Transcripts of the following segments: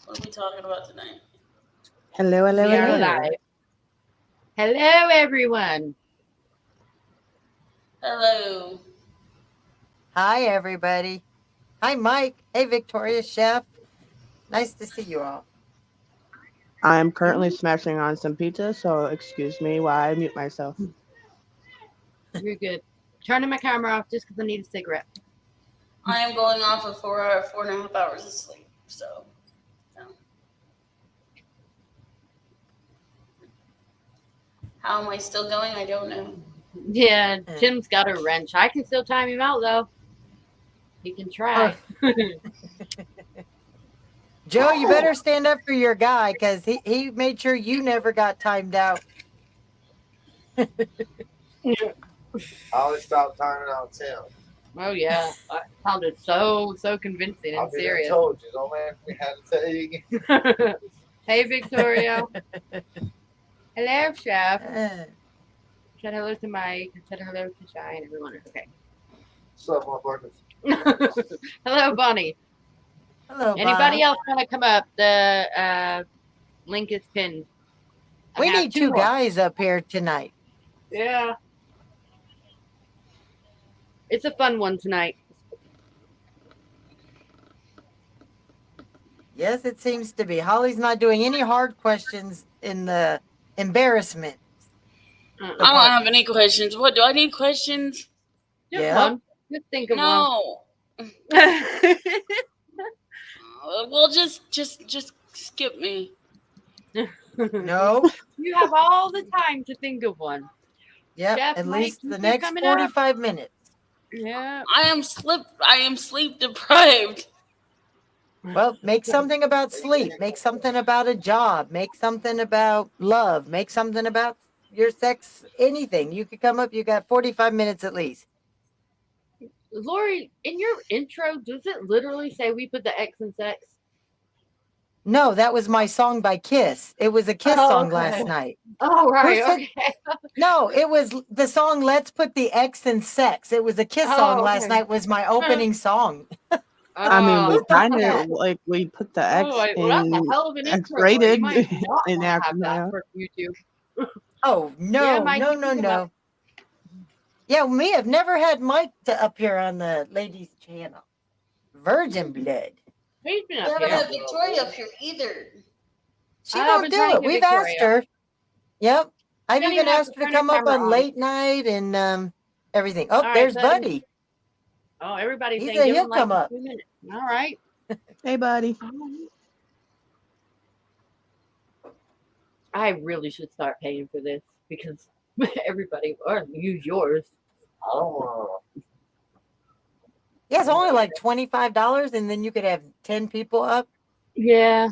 What are we talking about tonight? Hello, hello, We are hello. live. Hello, everyone. Hello. Hi, everybody. Hi, Mike. Hey, Victoria, Chef. Nice to see you all. I'm currently smashing on some pizza, so excuse me while I mute myself. You're good. Turning my camera off just because I need a cigarette. I am going off of 4.5 hours of sleep. So, no. How am I still going? I don't know. Yeah, Eh. Tim's got a wrench. I can still time him out, though. He can try. Joe, you better stand up for your guy because he made sure you never got timed out. I always stop timing out Tim. Oh, yeah. That sounded so convincing I and been serious. told you. Don't make me have to tell you again. Hey, Victoria. Hello, Chef. Eh. Said hello to Mike. Said hello to Shy and everyone. Okay. What's up, motherfuckers? Hello, Bonnie. Hello, Anybody Bonnie. else want to come up? The link is pinned. I We have need two more. guys up here tonight. Yeah. It's a fun one tonight. Yes, it seems to be. Holly's not doing any hard questions in the embarrassment I don't department. have any questions. What do I need questions? Just Yep. one. Just think of No. one. Well, just skip me. No. You have all the time to think of one. Yep. Chef At Mike, least you the keep next coming up. 45 minutes. Yeah. I am sleep deprived. Well, make something about sleep. Make something about a job. Make something about love. Make something about your sex. Anything. You could come up. You got 45 minutes at least. Lori, in your intro, does it literally say we put the X in sex? No, that was my song by Kiss. It was a Kiss Oh, song okay. last night. Oh, Who right. said? Okay. No, it was the song "Let's Put the X in Sex." It was a Kiss song Oh, last okay. night. Was my opening song. I mean, we Oh, kind that? of like we put the oh, X well, that's a in hell of an X intro, Lori. You rated might not in want to have that acronym. for YouTube. Oh Yeah, no, Mike, no, you no, can come up. no. Yeah, me. I've never had Mike up here on the ladies' channel. Virgin blood. He's been We up haven't here. had Victoria up here either. She I've won't been do trying to it. get We've Victoria asked up. her. Yep. You I've don't even even have asked to her to turn your come up camera on on. late night and everything. Oh, All right, there's let him. Buddy. Oh, everybody's He saying said give him he'll like come up. 2 minutes. All right. Hey, buddy. I really should start paying for this because everybody or use yours. I don't want Yeah, it's only like $25, and then you could have 10 people up. Yeah.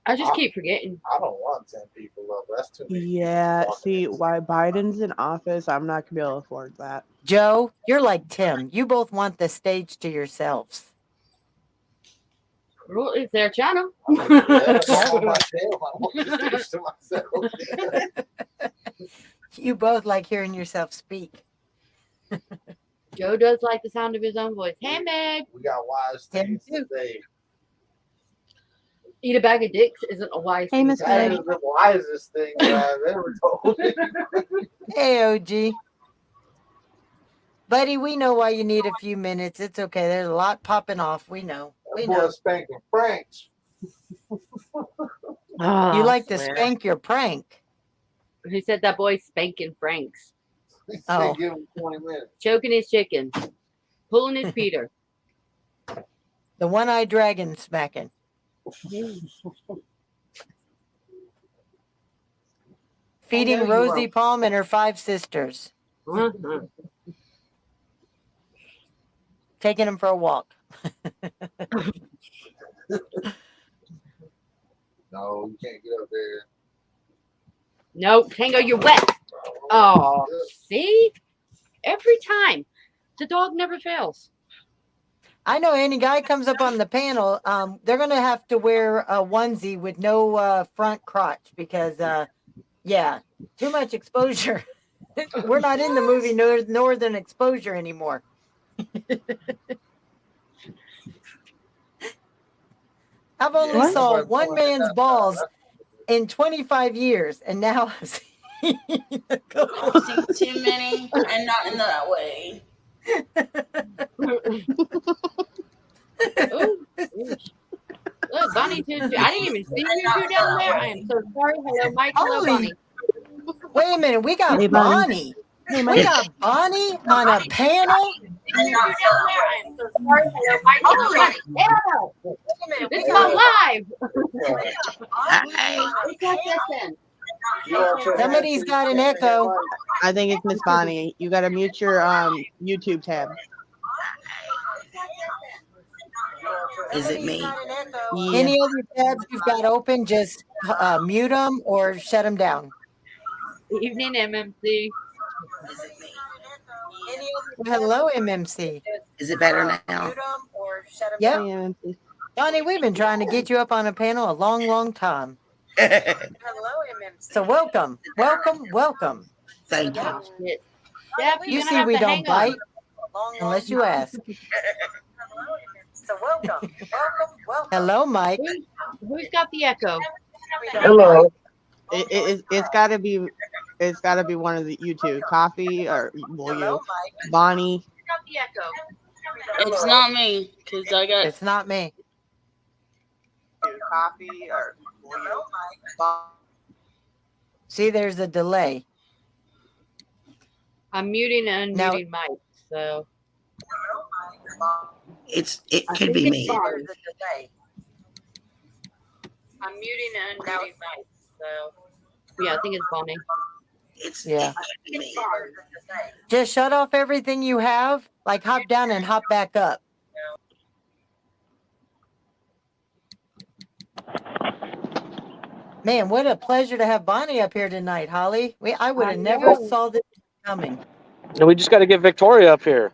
I just keep forgetting. I don't want 10 people up. That's too many people Yeah, walking see, in. why Biden's in office, I'm not gonna be able to afford that. Joe, you're like Tim. You both want the stage to yourselves. Well, it's their channel. I mean, yeah, if Yep. I'm on myself. I want the stage to myself. You both like hearing yourself speak. Joe does like the sound of his own voice. Hey, Meg. We got wise Tim things too. today. Eat a bag of dicks isn't a wise Hey, thing Miss to That Meg. say. is the wisest thing that I've ever told you. Hey, OG. Buddy, we know why you need a few minutes. It's okay. There's a lot popping off. We know. We That boy know. spanking Franks. Oh, You I like to swear. spank your prank. He said that boy's spanking Franks, He said Oh. give him 20 minutes. choking his chicken, pulling his Peter. The one-eyed dragon smacking. Feeding you Rosie are. Palm and her 5 sisters. Uh-huh. Taking them for a walk. No, you can't get up there. Nope, Tango, you're wet. Oh, see? Every time. The dog never fails. I know any guy comes up on the panel, they're going to have to wear a onesie with no front crotch because, yeah, too much exposure. We're not in the movie Northern Exposure anymore. I've only What? saw one man's balls in 25 years, and now I've seen a couple. I've seen too many, and not in that way. Ooh, ooh. Look, Bonnie too. I didn't even see you two down there. I am so sorry. Hello, Mike. Hello, Holy- Bonnie. Wait a minute, we got Hey, Bonnie. Bonnie. We got Bonnie on a panel. You down there. I am so sorry. Hello, Mike. Hello, Bonnie. Yeah. It's not live. It's not this. Somebody's got an echo. I think it's Miss Bonnie. You gotta mute your YouTube tab. Is it me? Yeah. Any other tabs you've got open, just mute them or shut them down. Evening, MMC. Hello, MMC. Is it better now? Yep. Yeah. Bonnie, we've been trying to get you up on a panel a long, long time. So welcome, welcome, welcome. Thank you. Shit. Jeff, You you're see, gonna we have to don't hang on. bite unless you ask. So welcome, welcome. Hello, Mike. Who's got the echo? Hello. It's gotta be one of the YouTube. Coffee or well, you, Bonnie. Who's got the echo? It's not me, because I got. It's not me. Coffee or well, you, See, there's a delay. I'm muting and Now- unmuting Mike, so It I could think be it's me. Bonnie. I'm muting and unmuting Mike, so yeah, I think it's Bonnie. Yeah. It could be me. Just shut off everything you have, like hop down and hop back up. Man, what a pleasure to have Bonnie up here tonight, Holly. I would have never know. saw this coming. And we just got to get Victoria up here.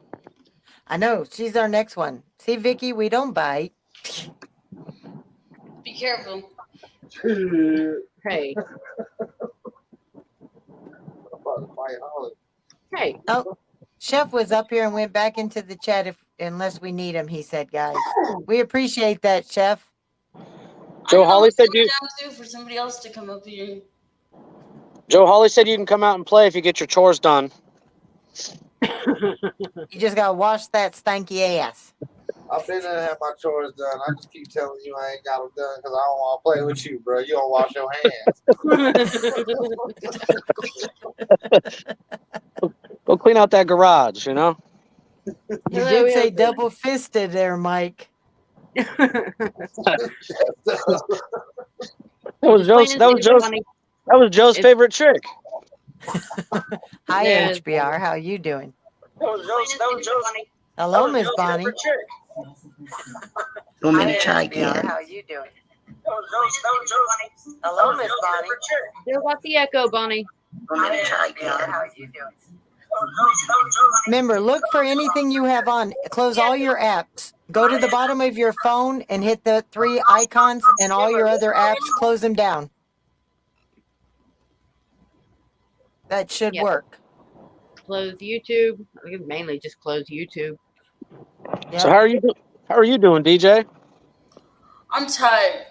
I know, she's our next one. See, Vicky, we don't bite. Be careful. Hey, hey, Oh, Chef was up here and went back into the chat unless we need him, he said, guys. We appreciate that, Chef. Joe Holly said you. Down too for somebody else to come up here. Joe Holly said you can come out and play if you get your chores done. You just got to wash that stanky ass. I've been there and had my chores done. I just keep telling you I ain't got them done because I don't want to play with you, bro. You don't wash your hands. Go clean out that garage, you know. You Hello, did say Hilton. double fisted there, Mike. That was Joe's. Explain That it was to Joe's. Bonnie. That was Joe's favorite trick. Hi, Yeah. HBR. How you doing? That was Joe's. Hello, Miss Bonnie. You want me to try again? How you doing? Hello, Miss Bonnie. Still got the echo, Bonnie. You want me to try again? How you doing? Remember, look for anything you have on. Close all your apps. Go to the bottom of your phone and hit the 3 icons, and all your other apps, close them down. That should Yep. work. Close YouTube. I think mainly just close YouTube. Yep. So how are you doing, DJ? I'm tired.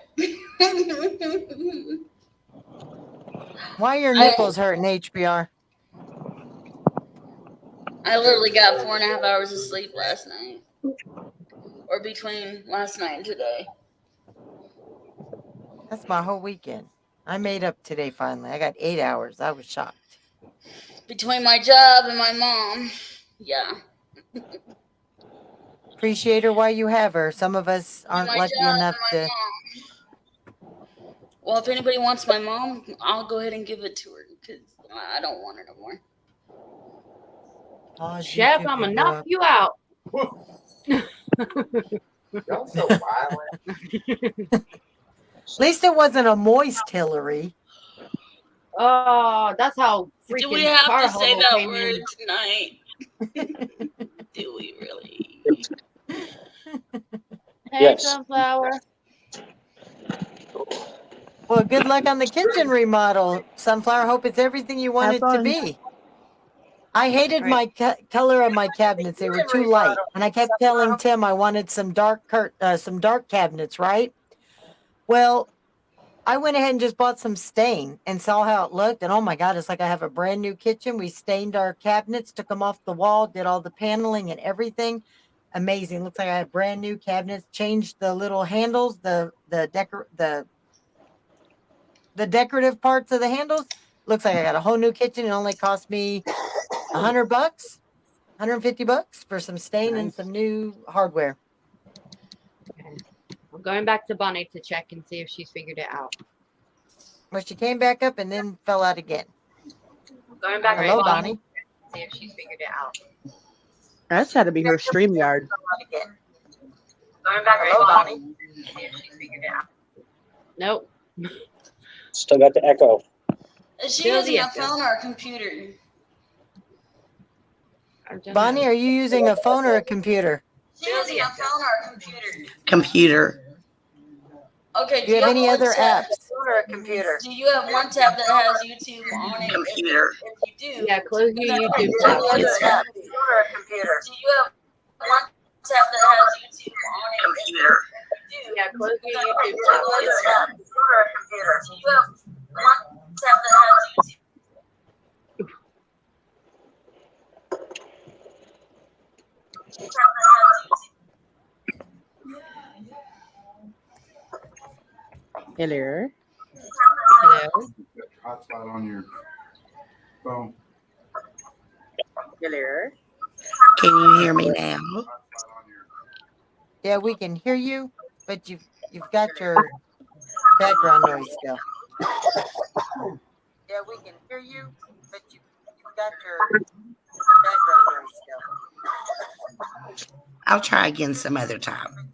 Why are your nipples hurting, HBR? I literally got 4.5 hours of sleep last night. Or between last night and today. That's my whole weekend. I made up today finally. I got 8 hours. I was shocked. Between my job and my mom. Yeah. Appreciate her while you have her. Some of us aren't My lucky job enough and my to. mom. Well, if anybody wants my mom, I'll go ahead and give it to her because I don't want her no more. Oh, Chef, YouTube I'm can gonna go knock up. you out. Y'all so violent. At least it wasn't a moist Hillary. Oh, that's how freaking Do we have to Carl say that came word in. tonight? Do we really? Hey, Yes. Sunflower. Well, good luck on the kitchen remodel, Sunflower. Hope it's everything you want Have it to fun. be. I hated Right. my color of my cabinets. They were too light, and I kept telling Tim I wanted some dark cabinets, right? Well, I went ahead and just bought some stain and saw how it looked. And oh my God, it's like I have a brand new kitchen. We stained our cabinets, took them off the wall, did all the paneling and everything. Amazing. Looks like I had brand new cabinets, changed the little handles, the decorative parts of the handles. Looks like I got a whole new kitchen. It only cost me $100, $150 for some stain and some new hardware. I'm going back to Bonnie to check and see if she's figured it out. Well, she came back up and then fell out again. Going back Hello, to Bonnie. See if she's figured it out. That's got to be her StreamYard. Going back Hello, Bonnie. See if she's figured it out. Nope. Still got the echo. Is she Still using the a echo. phone or a computer? Bonnie, are you using a phone or a computer? She using a phone or a computer? Computer. Okay. Do you have any one other tab- apps? Or a computer? Do you have one tab that has YouTube on it? Computer. If you do, Yeah, close your then YouTube that's tab. the other tab. Or a computer? Do you have one tab that has YouTube on it? Computer. If you do, Yeah, close your then YouTube that's tab. the other tab. Or a computer. Do you have one tab that has YouTube? Hello. Hello. Hotspot on your phone. Hello. Can you hear me now? Hotspot on your Yeah, we can hear you, but you've got your background noise still. Yeah, we can hear you, but you've got your background noise still. I'll try again some other time.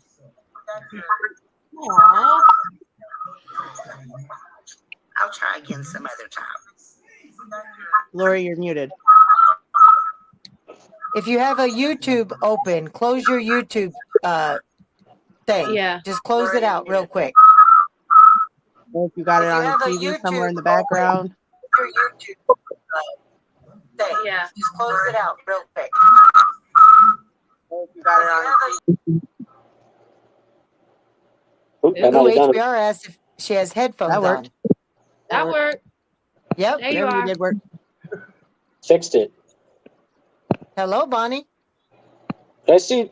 Aww. I'll try again some other time. Lori, you're muted. If you have a YouTube open, close your YouTube thing. Yeah. Just close it out real quick. If you got If it you on have a the TV somewhere in the YouTube background. Your YouTube thing. Yeah. Just close it out real quick. If you got it on Oop, I Ooh, might have done it. HBR asked if she has headphones That on. worked. That worked. Yep. There you Whatever you are. did work. Fixed it. Hello, Bonnie. Did I see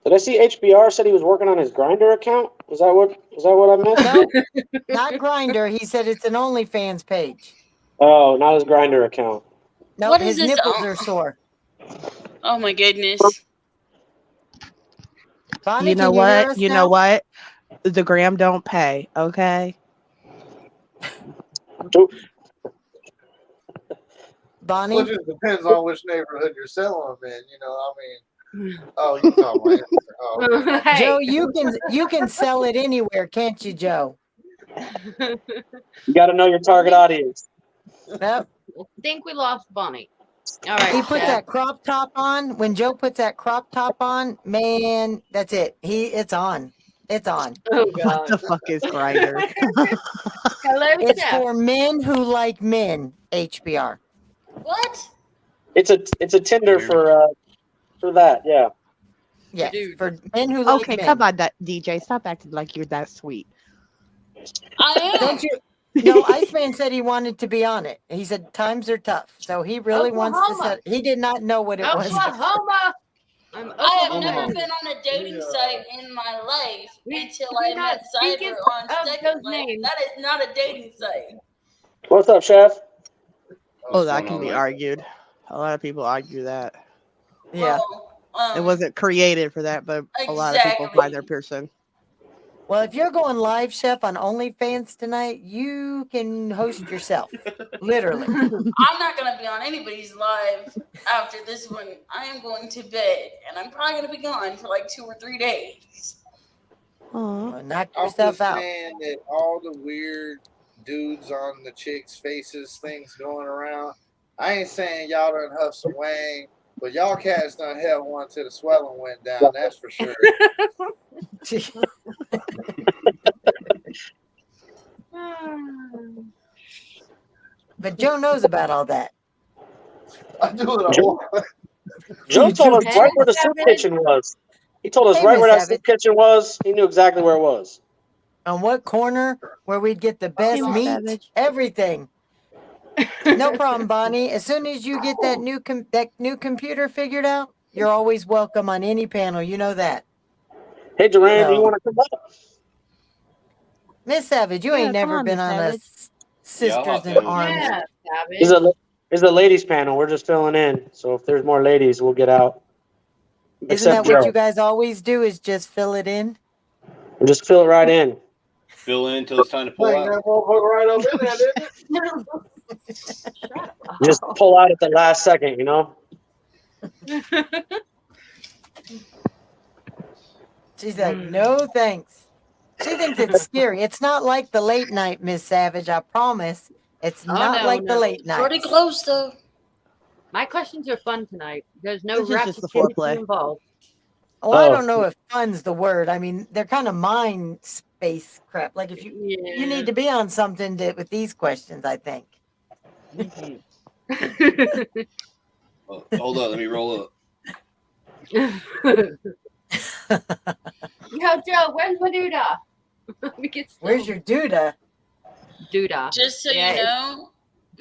HBR said he was working on his Grinder account? Is that what I missed? No, not Grinder. He said it's an OnlyFans page. Oh, not his Grinder account. No, What is his this? nipples Oh. are sore. Oh my goodness. Bonnie, You know can you hear what? us You now? know what? The gram don't pay. Okay. Oop. Bonnie? Well, it just depends on which neighborhood you're selling them in. You know, I mean, oh, you talking about? Oh, okay. Hey. Joe, you can sell it anywhere, can't you, Joe? You got to know your target audience. Yep. I think we lost Bonnie. All right. He put Chef. that crop top on. When Joe puts that crop top on, man, that's it. It's on. It's on. Oh What God. the fuck is Grinder? Hello, It's Chef. for men who like men, HBR. What? It's a Tinder for that. Yeah. Yes, dude. for men who like Okay, men. come on, that DJ. Stop acting like you're that sweet. I am. Don't you? No, Iceman said he wanted to be on it. He said times are tough, so he really wants to Oklahoma. set. He did not know what it was. Oklahoma. I'm I have Oklahoma. never been on a dating site in my life We- until we're I not met speaking Cyber on of Second those Life. names. That is not a dating site. What's up, Chef? Oh, that can be argued. A lot of people argue that. Yeah. Well, It wasn't created for that, but a lot of people find their Exactly. person. Well, if you're going live, Chef, on OnlyFans tonight, you can host yourself. Literally. I'm not going to be on anybody's live after this one. I am going to bed, and I'm probably going to be gone for like 2 or 3 days. Aw. Well, knock I'm yourself just out. saying that all the weird dudes on the chicks' faces, things going around. I ain't saying y'all done huff some wang, but y'all cats done held one till the swelling went down. That's for sure. But Joe knows about all that. I do it a lot. Joe told us Hey, right where the Chef. soup kitchen was. He told us Hey, right where Miss that soup Abbott. kitchen was. He knew exactly where it was. on what corner where we'd get the best Miss meat, Savage. everything. No problem, Bonnie. As soon as you get that new computer figured out, you're always welcome on any panel. You know that. Hey, Duran, do you So, want to come up? Miss Savage, you Yeah, ain't come never on, been Miss on a Savage. Sisters in hop in. Arms. Yeah, It's Savage. a ladies panel. We're just filling in. So if there's more ladies, we'll get out. Isn't that Except what Joe. you guys always do? Is just fill it in? We'll just fill it right in. Fill in until it's time to pull Bring out. that motherfucker right up in there, didn't it? Shut up. Just pull out at the last second, you know? She's like, no thanks. She thinks it's scary. It's not like the late night, Miss Savage. I promise. It's Oh, not no, like the no. late night. Pretty close though. My questions are fun tonight. There's no This is just the rapidity foreplay. involved. Well, I Oh. don't know if fun's the word. I mean, they're kind of mind space crap. Like if you Yeah. need to be on something with these questions, I think. Mhm. Oh, hold on, let me roll up. Yo, Joe, where's my doodah? We get Where's your doodah? doodah? Just so Yeah, you it's- know,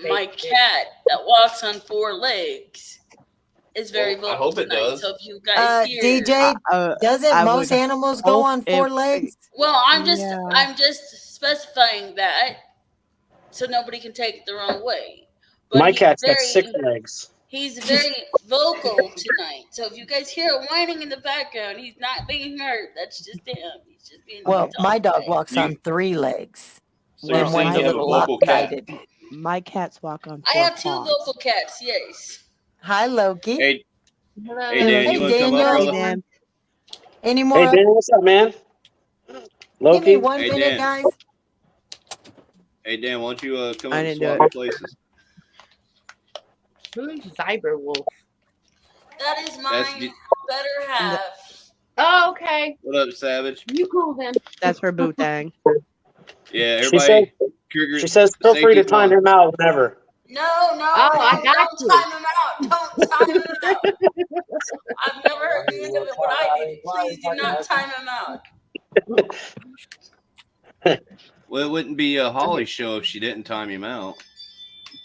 my cat that walks on 4 legs is very Well, I vocal hope it tonight. does. So if you guys hear, DJ, doesn't I most would animals go hope on 4 if- legs? well, I'm Yeah. just specifying that so nobody can take it the wrong way. But My he's cat's got very- 6 legs. He's very vocal tonight. So if you guys hear a whining in the background, he's not being hurt. That's just him. He's just being Well, my dog today. walks on 3 legs. So you're And saying one's you a have a little vocal cat? lopsided. My cats walk on I 4 have 2 paws. vocal cats, yes. Hi, Loki. Hey, Hello. hey Dan, Hey, you want to come up, Daniel. Hey, brother? Dan. Any more? Hey, Dan, what's up, man? Give me Loki? 1 Hey, minute, Dan. guys. Hey Dan, why don't you come I up and didn't do swap it. places? Who's Cyberwolf? That is my That's the- better half. Oh, okay. What up, Savage? You cool then. That's for Bootang. Yeah, She everybody. She says feel free to safety's time on. him out whenever. No, I got don't you. time him out. Don't time him out. I've never heard the end of it when I did it. Please do not time him out. Well, it wouldn't be a Holly show if she didn't time him out.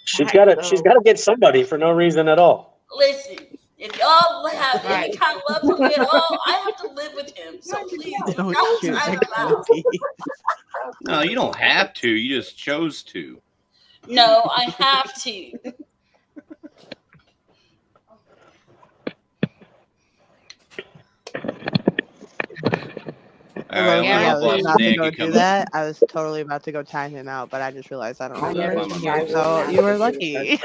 She's got to get somebody for no reason at all. Listen, if y'all have any Right. kind of love for me at all, I have to live with him. So please do Don't not shoot time him next out. Loki. No, you don't have to. You just chose to. No, I have to. All right, Loki, yeah, I I'm was gonna about to Dan go can do come up. that. I was totally about to go time him out, but I just realized I don't I know gotta where find my he is, microphone. so you were lucky.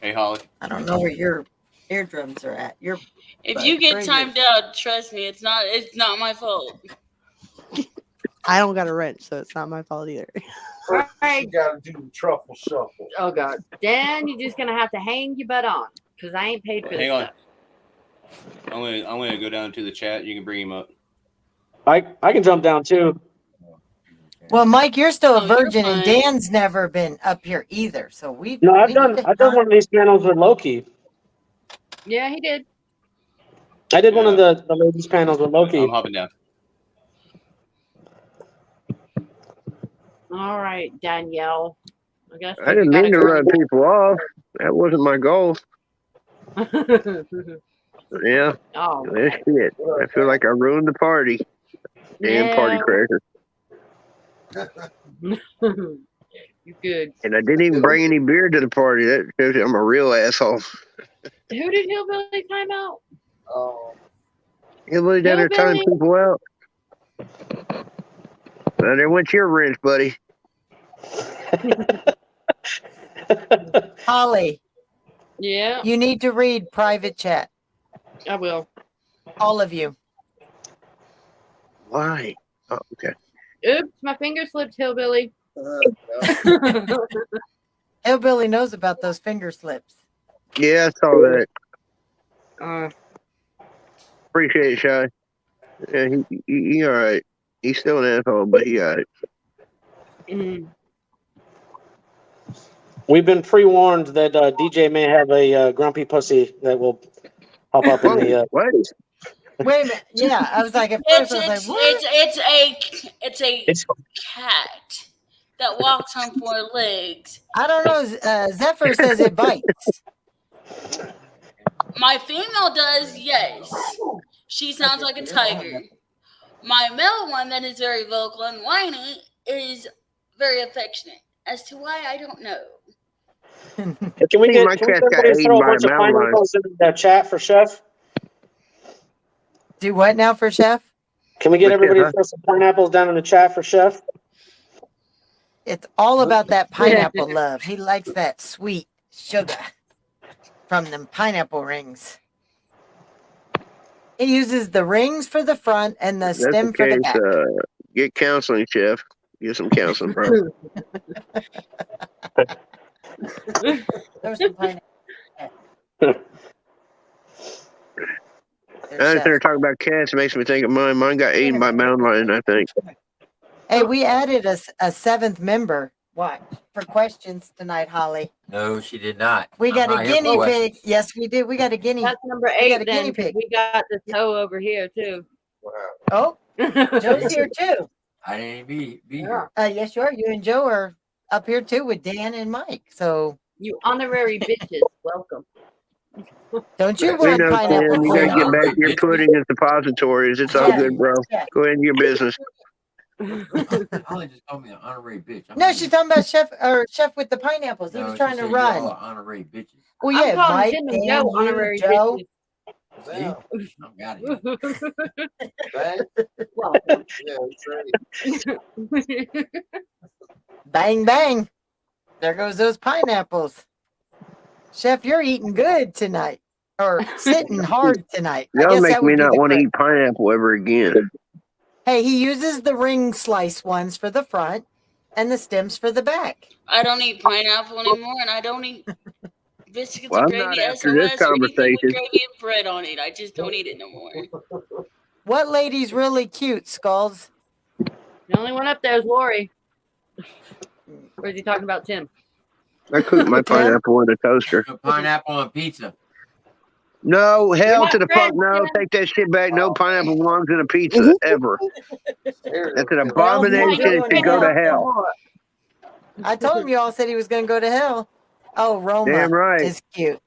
Hey, Holly. I don't know where your eardrums are at. Your If you get Very timed out, trust me, it's not my fault. I don't got a wrench, so it's not my fault either. All You right. gotta do the truffle shuffle. Oh, God. Dan, you're just going to have to hang your butt on because I ain't paid for this Hang on. stuff. I'm gonna go down to the chat. You can bring him up. I can jump down too. Well, Mike, you're still a Oh, you're virgin, and fine. Dan's never been up here either. So we. No, I've we done need to- one of these panels with Loki. Yeah, he did. I did one of Yeah. the ladies panels with Loki. I'm hopping down. All right, Danielle. I guess I didn't mean to run people off. That wasn't my goal. Yeah, Oh, that's it. I feel like I ruined the party. Damn party yeah. cracker. You good. And I didn't even bring any beer to the party. That shows you I'm a real asshole. Who did Hillbilly time out? Everybody down there timing Hillbilly? people out. Well, there went your wrench, buddy. Holly, Yeah, you need to read private chat. I will. All of you. Why? Oh, okay. Oops, my finger slipped, Hillbilly. Hillbilly knows about those finger slips. Yeah, I saw that. Uh, Appreciate it, Shy. Yeah, he all right. He's still an asshole, but he all right. mm, We've been pre-warned that DJ may have a grumpy pussy that will pop up in Whoa, the. what? Wait a minute. Yeah, I was like, at first, I was like, what? It's a It's cat that walks on 4 legs. I don't know. Zephyr says it bites. My female does, yes. She sounds like a tiger. My male one that is very vocal and whiny is very affectionate. As to why, I don't know. Can we My get cat got everybody to eaten throw a by a bunch of mountain lion. pineapples in the chat for Chef? Do what now for Chef? Can we get What's that, everybody huh? to throw some pineapples down in the chat for Chef? It's all about that pineapple love. He likes that sweet sugar from them pineapple rings. He uses the rings for the front and the That's stem the for the case. back. Get counseling, Chef. Get some counseling, bro. There's some pineapple. I was there talking about cats. It makes me think of mine. Mine got eaten by a mountain lion, I think. Hey, we added a 7th member. What? For questions tonight, Holly. No, she did not. We got I'm a not here for guinea pig. questions. Yes, we did. We got a guinea. That's number We got 8 a then, guinea 'cause pig. we got the toe over here too. Oh, Joe's here too. I didn't be here. Yes, you are. You and Joe are up here too with Dan and Mike. So You honorary bitches, welcome. don't you We run know, pineapple Tim. You got to get Queen. back to your pudding and depositories. It's all Yeah. good, bro. Yeah. Go ahead and your business. Holly just called me an honorary bitch. No, she's talking about Chef with the pineapples. He was trying to run. Y'all are honorary bitches. Well, I'm yeah, calling Mike, Tim and Dan, Joe you, honorary Joe. See? I got it. Welcome. Bang, bang. There goes those pineapples. Chef, you're eating good tonight. Or sitting hard tonight. I Y'all guess make that me would be not the want to correct. eat pineapple ever again. Hey, he uses the ring slice ones for the front and the stems for the back. I don't eat pineapple anymore, and I don't eat biscuits Well, and I'm not gravy, after this SOS, or anything with conversation. gravy and bread on it. I just don't eat it no more. What lady's really cute, Skulls? The only one up there is Lori. Or is he talking about Tim? I cooked my pineapple in a toaster. Put pineapple on pizza. No, hell not to the fuck friends, no. Tim. Take that shit back. No pineapple belongs in a pizza ever. That's an abomination. It should go to hell. I told him you all said he was going to go to hell. Oh, Roma Damn right. is cute.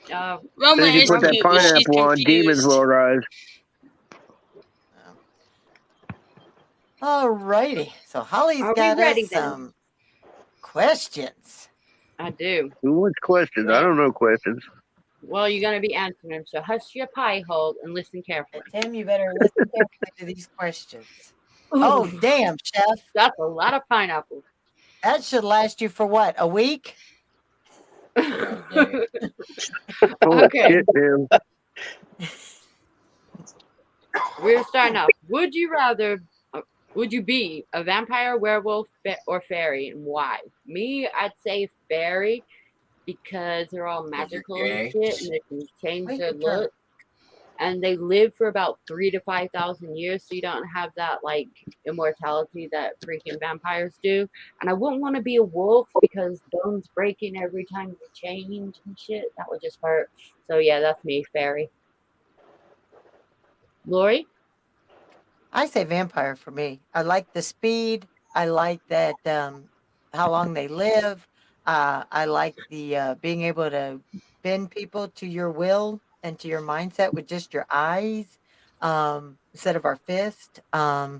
Roma As you is put that cute, but she's pineapple on, demons confused. will rise. All righty. So Holly's Are we got ready us then? some questions. I do. Who wants questions? I don't know questions. Well, you're going to be answering them, so hush your pie hole and listen carefully. Tim, you better listen carefully to these questions. Oh, damn, Chef. That's a lot of pineapple. That should last you for what, a week? Holy Okay. shit, man. We're starting off. Would you be a vampire, werewolf, or fairy, and why? Me, I'd say fairy because they're all magical and shit, and they can change their look. And they live for about 3,000 to 5,000 years, so you don't have that like immortality that freaking vampires do. And I wouldn't want to be a wolf because bones breaking every time you change and shit. That would just hurt. So yeah, that's me, fairy. Lori? I say vampire for me. I like the speed. I like that how long they live. I like the being able to bend people to your will and to your mindset with just your eyes instead of our fist. I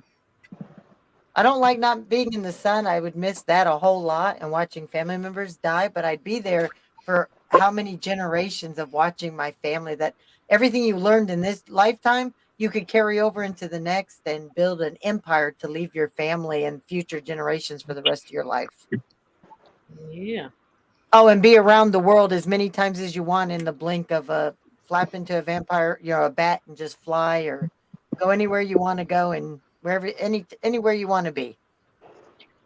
don't like not being in the sun. I would miss that a whole lot and watching family members die, but I'd be there for how many generations of watching my family, that everything you learned in this lifetime, you could carry over into the next and build an empire to leave your family and future generations for the rest of your life. Yeah. Oh, and be around the world as many times as you want in the blink of a flap into a vampire, a bat, and just fly or go anywhere you want to go and anywhere you want to be.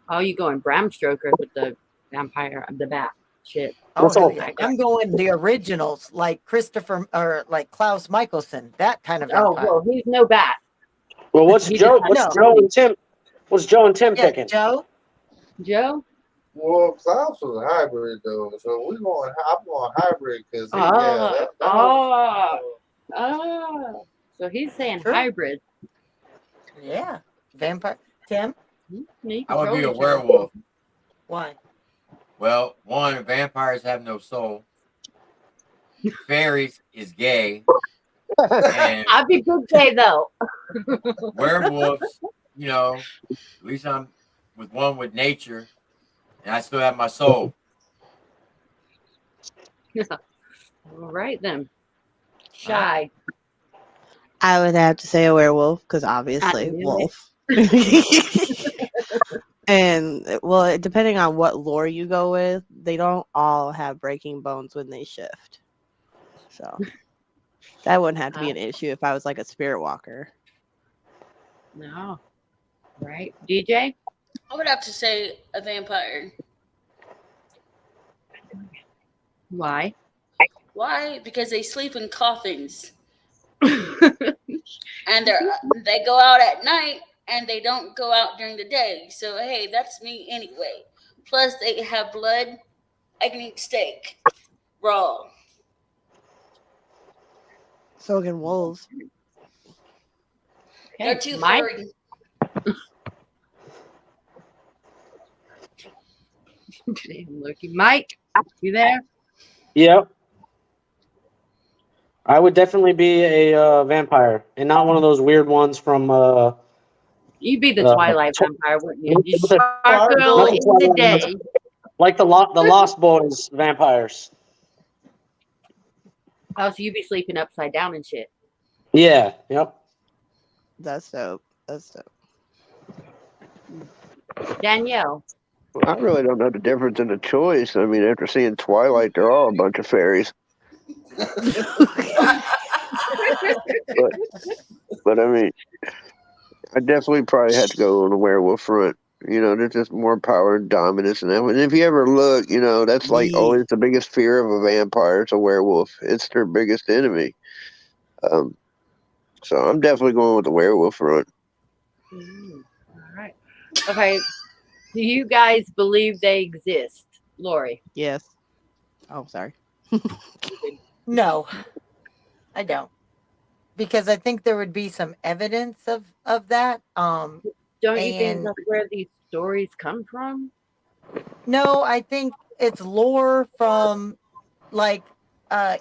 Oh, you going Bram Stoker with the vampire of the bat shit. Oh, hell yeah. I'm going the originals like Christopher or like Klaus Michelson, that kind of vampire. Oh, well, he's no bat. Well, what's Joe and Tim? What's Joe and Tim picking? Joe? Well, Klaus was a hybrid though, so I'm going hybrid because So he's saying True. hybrid. Yeah. Vampire. Tim? I would be a werewolf. Why? Well, one, vampires have no soul. Fairies is gay. And I'd be good gay though. werewolves, at least I'm with one with nature, and I still have my soul. All right then. Shy. I would have to say a werewolf because I obviously knew wolf. And well, depending on what lore you go with, they don't all have breaking bones when they shift. So that wouldn't have to be an issue if I was like a spirit walker. No. Right. DJ? I would have to say a vampire. Why? Why? Because they sleep in coffins. And they go out at night and they don't go out during the day. So hey, that's me anyway. Plus they have blood. I can eat steak raw. So can wolves. Okay. They're too Mike? furry. Damn, Loki. Mike, you there? Yep. I would definitely be a vampire, and not one of those weird ones from. You'd be the Twilight vampire, wouldn't you? You Not the sparkle in the Twilight day. ones, like the Lost Boys vampires. Oh, so you'd be sleeping upside down and shit. Yeah. Yep. That's dope. That's dope. Danielle. I really don't know the difference in the choice. I mean, after seeing Twilight, they're all a bunch of fairies. But I mean, I definitely probably had to go on the werewolf front. There's just more power and dominance in them. And if you ever look, that's like always the biggest fear of a vampire. It's a werewolf. It's their biggest enemy. So I'm definitely going with the werewolf front. All right. Okay. Do you guys believe they exist, Lori? Yes. Oh, sorry. No, I don't. Because I think there would be some evidence of that. Don't you think and that's where these stories come from? no, I think it's lore from like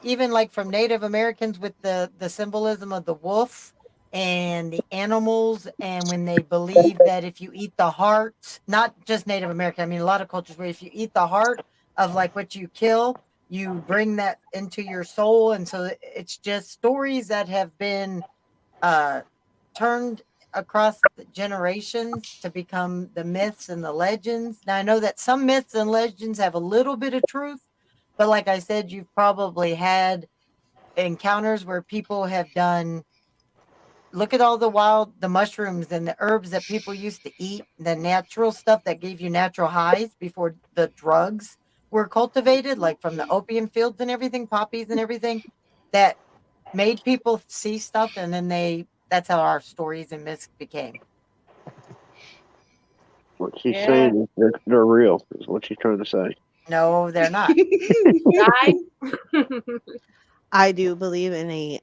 even like from Native Americans with the symbolism of the wolf and the animals, and when they believe that if you eat the heart, not just Native American, I mean a lot of cultures where if you eat the heart of like what you kill, you bring that into your soul. And so it's just stories that have been turned across the generations to become the myths and the legends. Now I know that some myths and legends have a little bit of truth, but like I said, you've probably had encounters where people have done, look at all the mushrooms and the herbs that people used to eat, the natural stuff that gave you natural highs before the drugs were cultivated, like from the opium fields and everything, poppies and everything, that made people see stuff. And then that's how our stories and myths became. What she's saying is that they're real, is what she's trying to say. No, they're not. I do believe in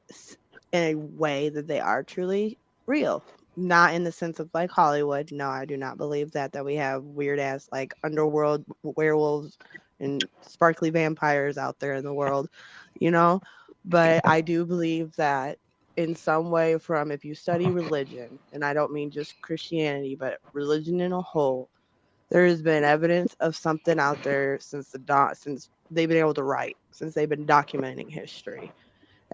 a way that they are truly real. Not in the sense of like Hollywood. No, I do not believe that we have weird ass like underworld werewolves and sparkly vampires out there in the world, But I do believe that in some way, from if you study religion, and I don't mean just Christianity, but religion in a whole, there has been evidence of something out there since they've been able to write, since they've been documenting history.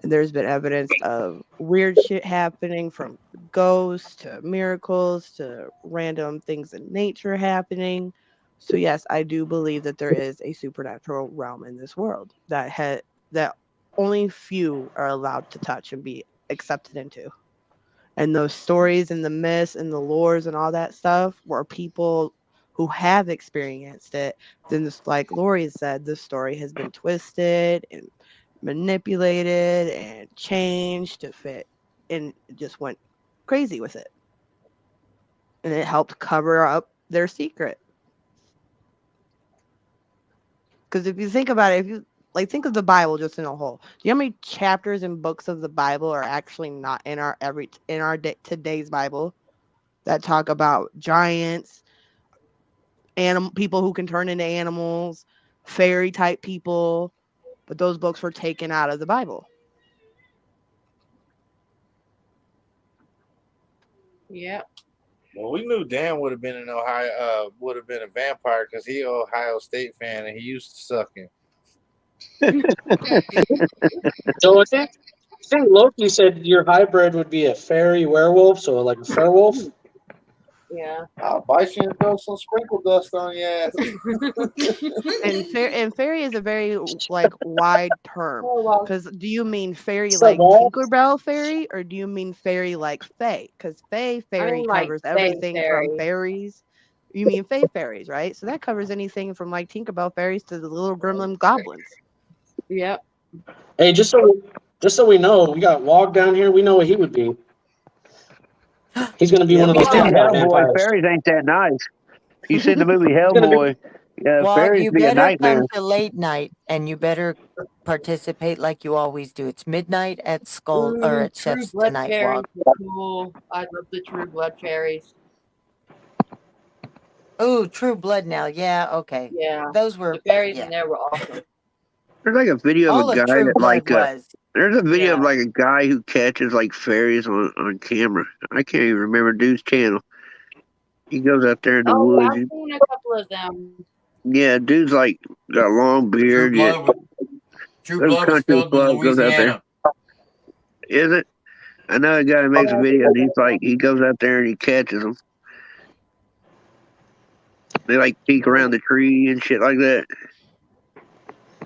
And there's been evidence of weird shit happening, from ghosts to miracles to random things in nature happening. So yes, I do believe that there is a supernatural realm in this world that only few are allowed to touch and be accepted into. And those stories and the myths and the lores and all that stuff were people who have experienced it. Then, this, like Lori said, the story has been twisted and manipulated and changed to fit, and just went crazy with it. And it helped cover up their secret. Because if you think about it, like think of the Bible just in a whole. Do you know how many chapters and books of the Bible are actually not in our today's Bible that talk about giants, people who can turn into animals, fairy type people, but those books were taken out of the Bible. Yep. Well, we knew Dan would have been in Ohio. Would have been a vampire because he an Ohio State fan and he used to suck him. So I think Loki said your hybrid would be a fairy werewolf, so like a werewolf. Yeah. I'll bite you and throw some sprinkle dust on your ass. And fairy is a very like wide term. Oh, well. Because do you mean fairy What's up, like Walt? Tinkerbell fairy, or do you mean fairy like fae? Because fairy like covers fae everything from fairy. fairies. You mean fae fairies, right? So that covers anything from like Tinkerbell fairies to the little gremlin goblins. Yep. Hey, just so we know, we got Wog down here. We know what he would be. He's going to be one of You those see combat Hellboy, vampires. fairies ain't that nice. You see the movie He's going to be. Hellboy, yeah, Well, fairies you be a better nightmare. come to late night, and you better participate like you always do. It's midnight at Skull or at True Chef's blood tonight, fairies Wog. are cool. I love the true blood fairies. Oh, True Blood now. Yeah, okay. Yeah. Those were, The fairies yeah. in there were awesome. There's like a video of All a of guy True that Blood like was. there's a video of Yeah. like a guy who catches like fairies on camera. I can't even remember dude's channel. He goes out there in the Oh, yeah, woods. I've seen a couple of them. Yeah, dude's like got a long beard. Yeah, True goes Blood was country filmed in club, goes out there. Louisiana. Is it? I know a guy that makes a video and he's like he goes out there and he catches them. They like peek around the tree and shit like that.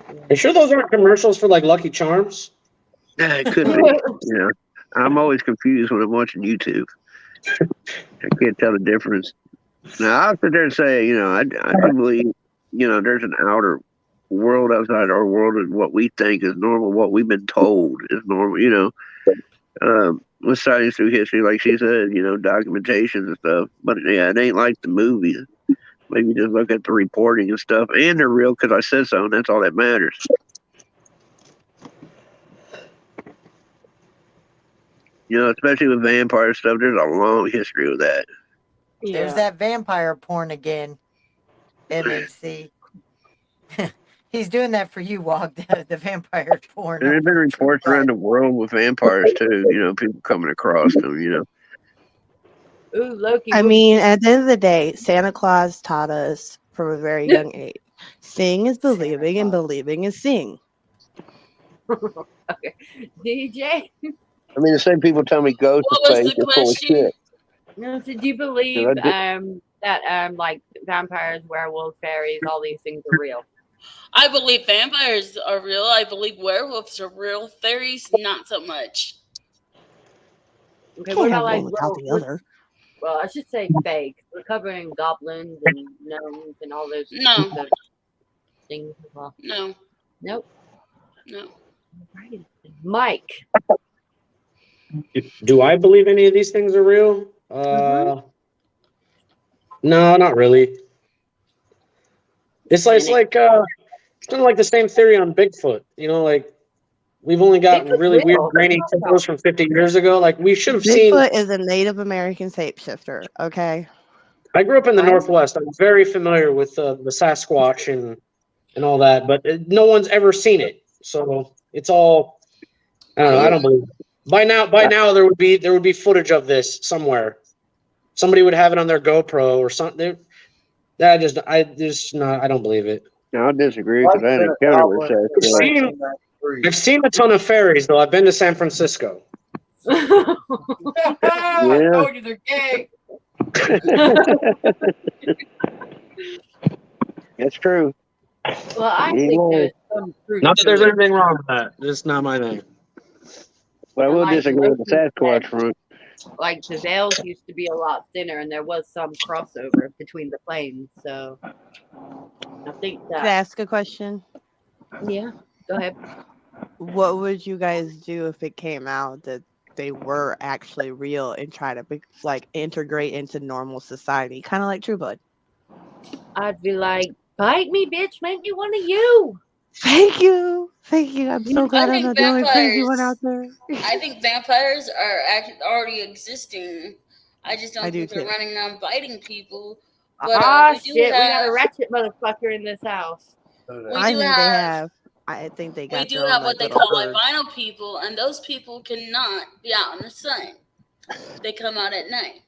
Are you sure those aren't commercials for like Lucky Charms? Yeah, it could be. You know, I'm always confused when I'm watching YouTube. I can't tell the difference. Now I'll sit there and say, I do believe, there's an outer world outside our world, and what we think is normal, what we've been told is normal. With sightings through history, like she said, documentations and stuff. But yeah, it ain't like the movies. Maybe just look at the reporting and stuff, and they're real because I said so, and that's all that matters. Especially with vampire stuff, there's a long history with that. There's that vampire porn again. MMC. He's doing that for you, Wog, the vampire porn. And there's been reports around the world with vampires too. People coming across them. Ooh, Loki. I mean, at the end of the day, Santa Claus taught us from a very young age. Seeing is believing, and believing is seeing. Okay. DJ? I mean, the same people tell me ghosts What are was fake. the They're full of question? shit. No, so do you believe that like vampires, werewolves, fairies, all these things are real? I believe vampires are real. I believe werewolves are real. Fairies, not so much. Okay, Can't what have about like one without the other. well, I should say fake. We're covering goblins and gnomes and all those No. things as well. No. Nope. No. Right. Mike. Do I believe any of these things are real? No, not really. It's kind of like the same theory on Bigfoot. Like we've only got Bigfoot's really weird real. grainy photos from 50 years ago. Like we should have seen. Bigfoot is a Native American shapeshifter. Okay. I grew up in the Right? Northwest. I'm very familiar with the Sasquatch and all that, but no one's ever seen it. So it's all. I don't know. I don't believe it. By now there would be footage of this somewhere. Somebody would have it on their GoPro or something. I don't believe it. No, I disagree because I had an encounter with Sasquatch. I've seen a ton of fairies though. I've been to San Francisco. I told you they're gay. That's true. Well, I think there's some truth. Not that there's anything wrong with that. It's not my thing. But I will like disagree with the Loki Sasquatch said, front. like the veils used to be a lot thinner, and there was some crossover between the planes. So I think Can I that. ask a question? Yeah. Go ahead. What would you guys do if it came out that they were actually real and try to integrate into normal society, kind of like True Blood? I'd be like, bite me, bitch. Make me one of you. Thank you. Thank you. I'm so I glad I'm think not the only crazy one out vampires. there. I think vampires are already existing. I just I don't do think they're too. running around biting people. But Ah, we do shit, we got a have ratchet motherfucker in this house. we I do think they have have. I think they we got do their own have what like they little call herd. albino people, and those people cannot be out in the sun. They come out at night,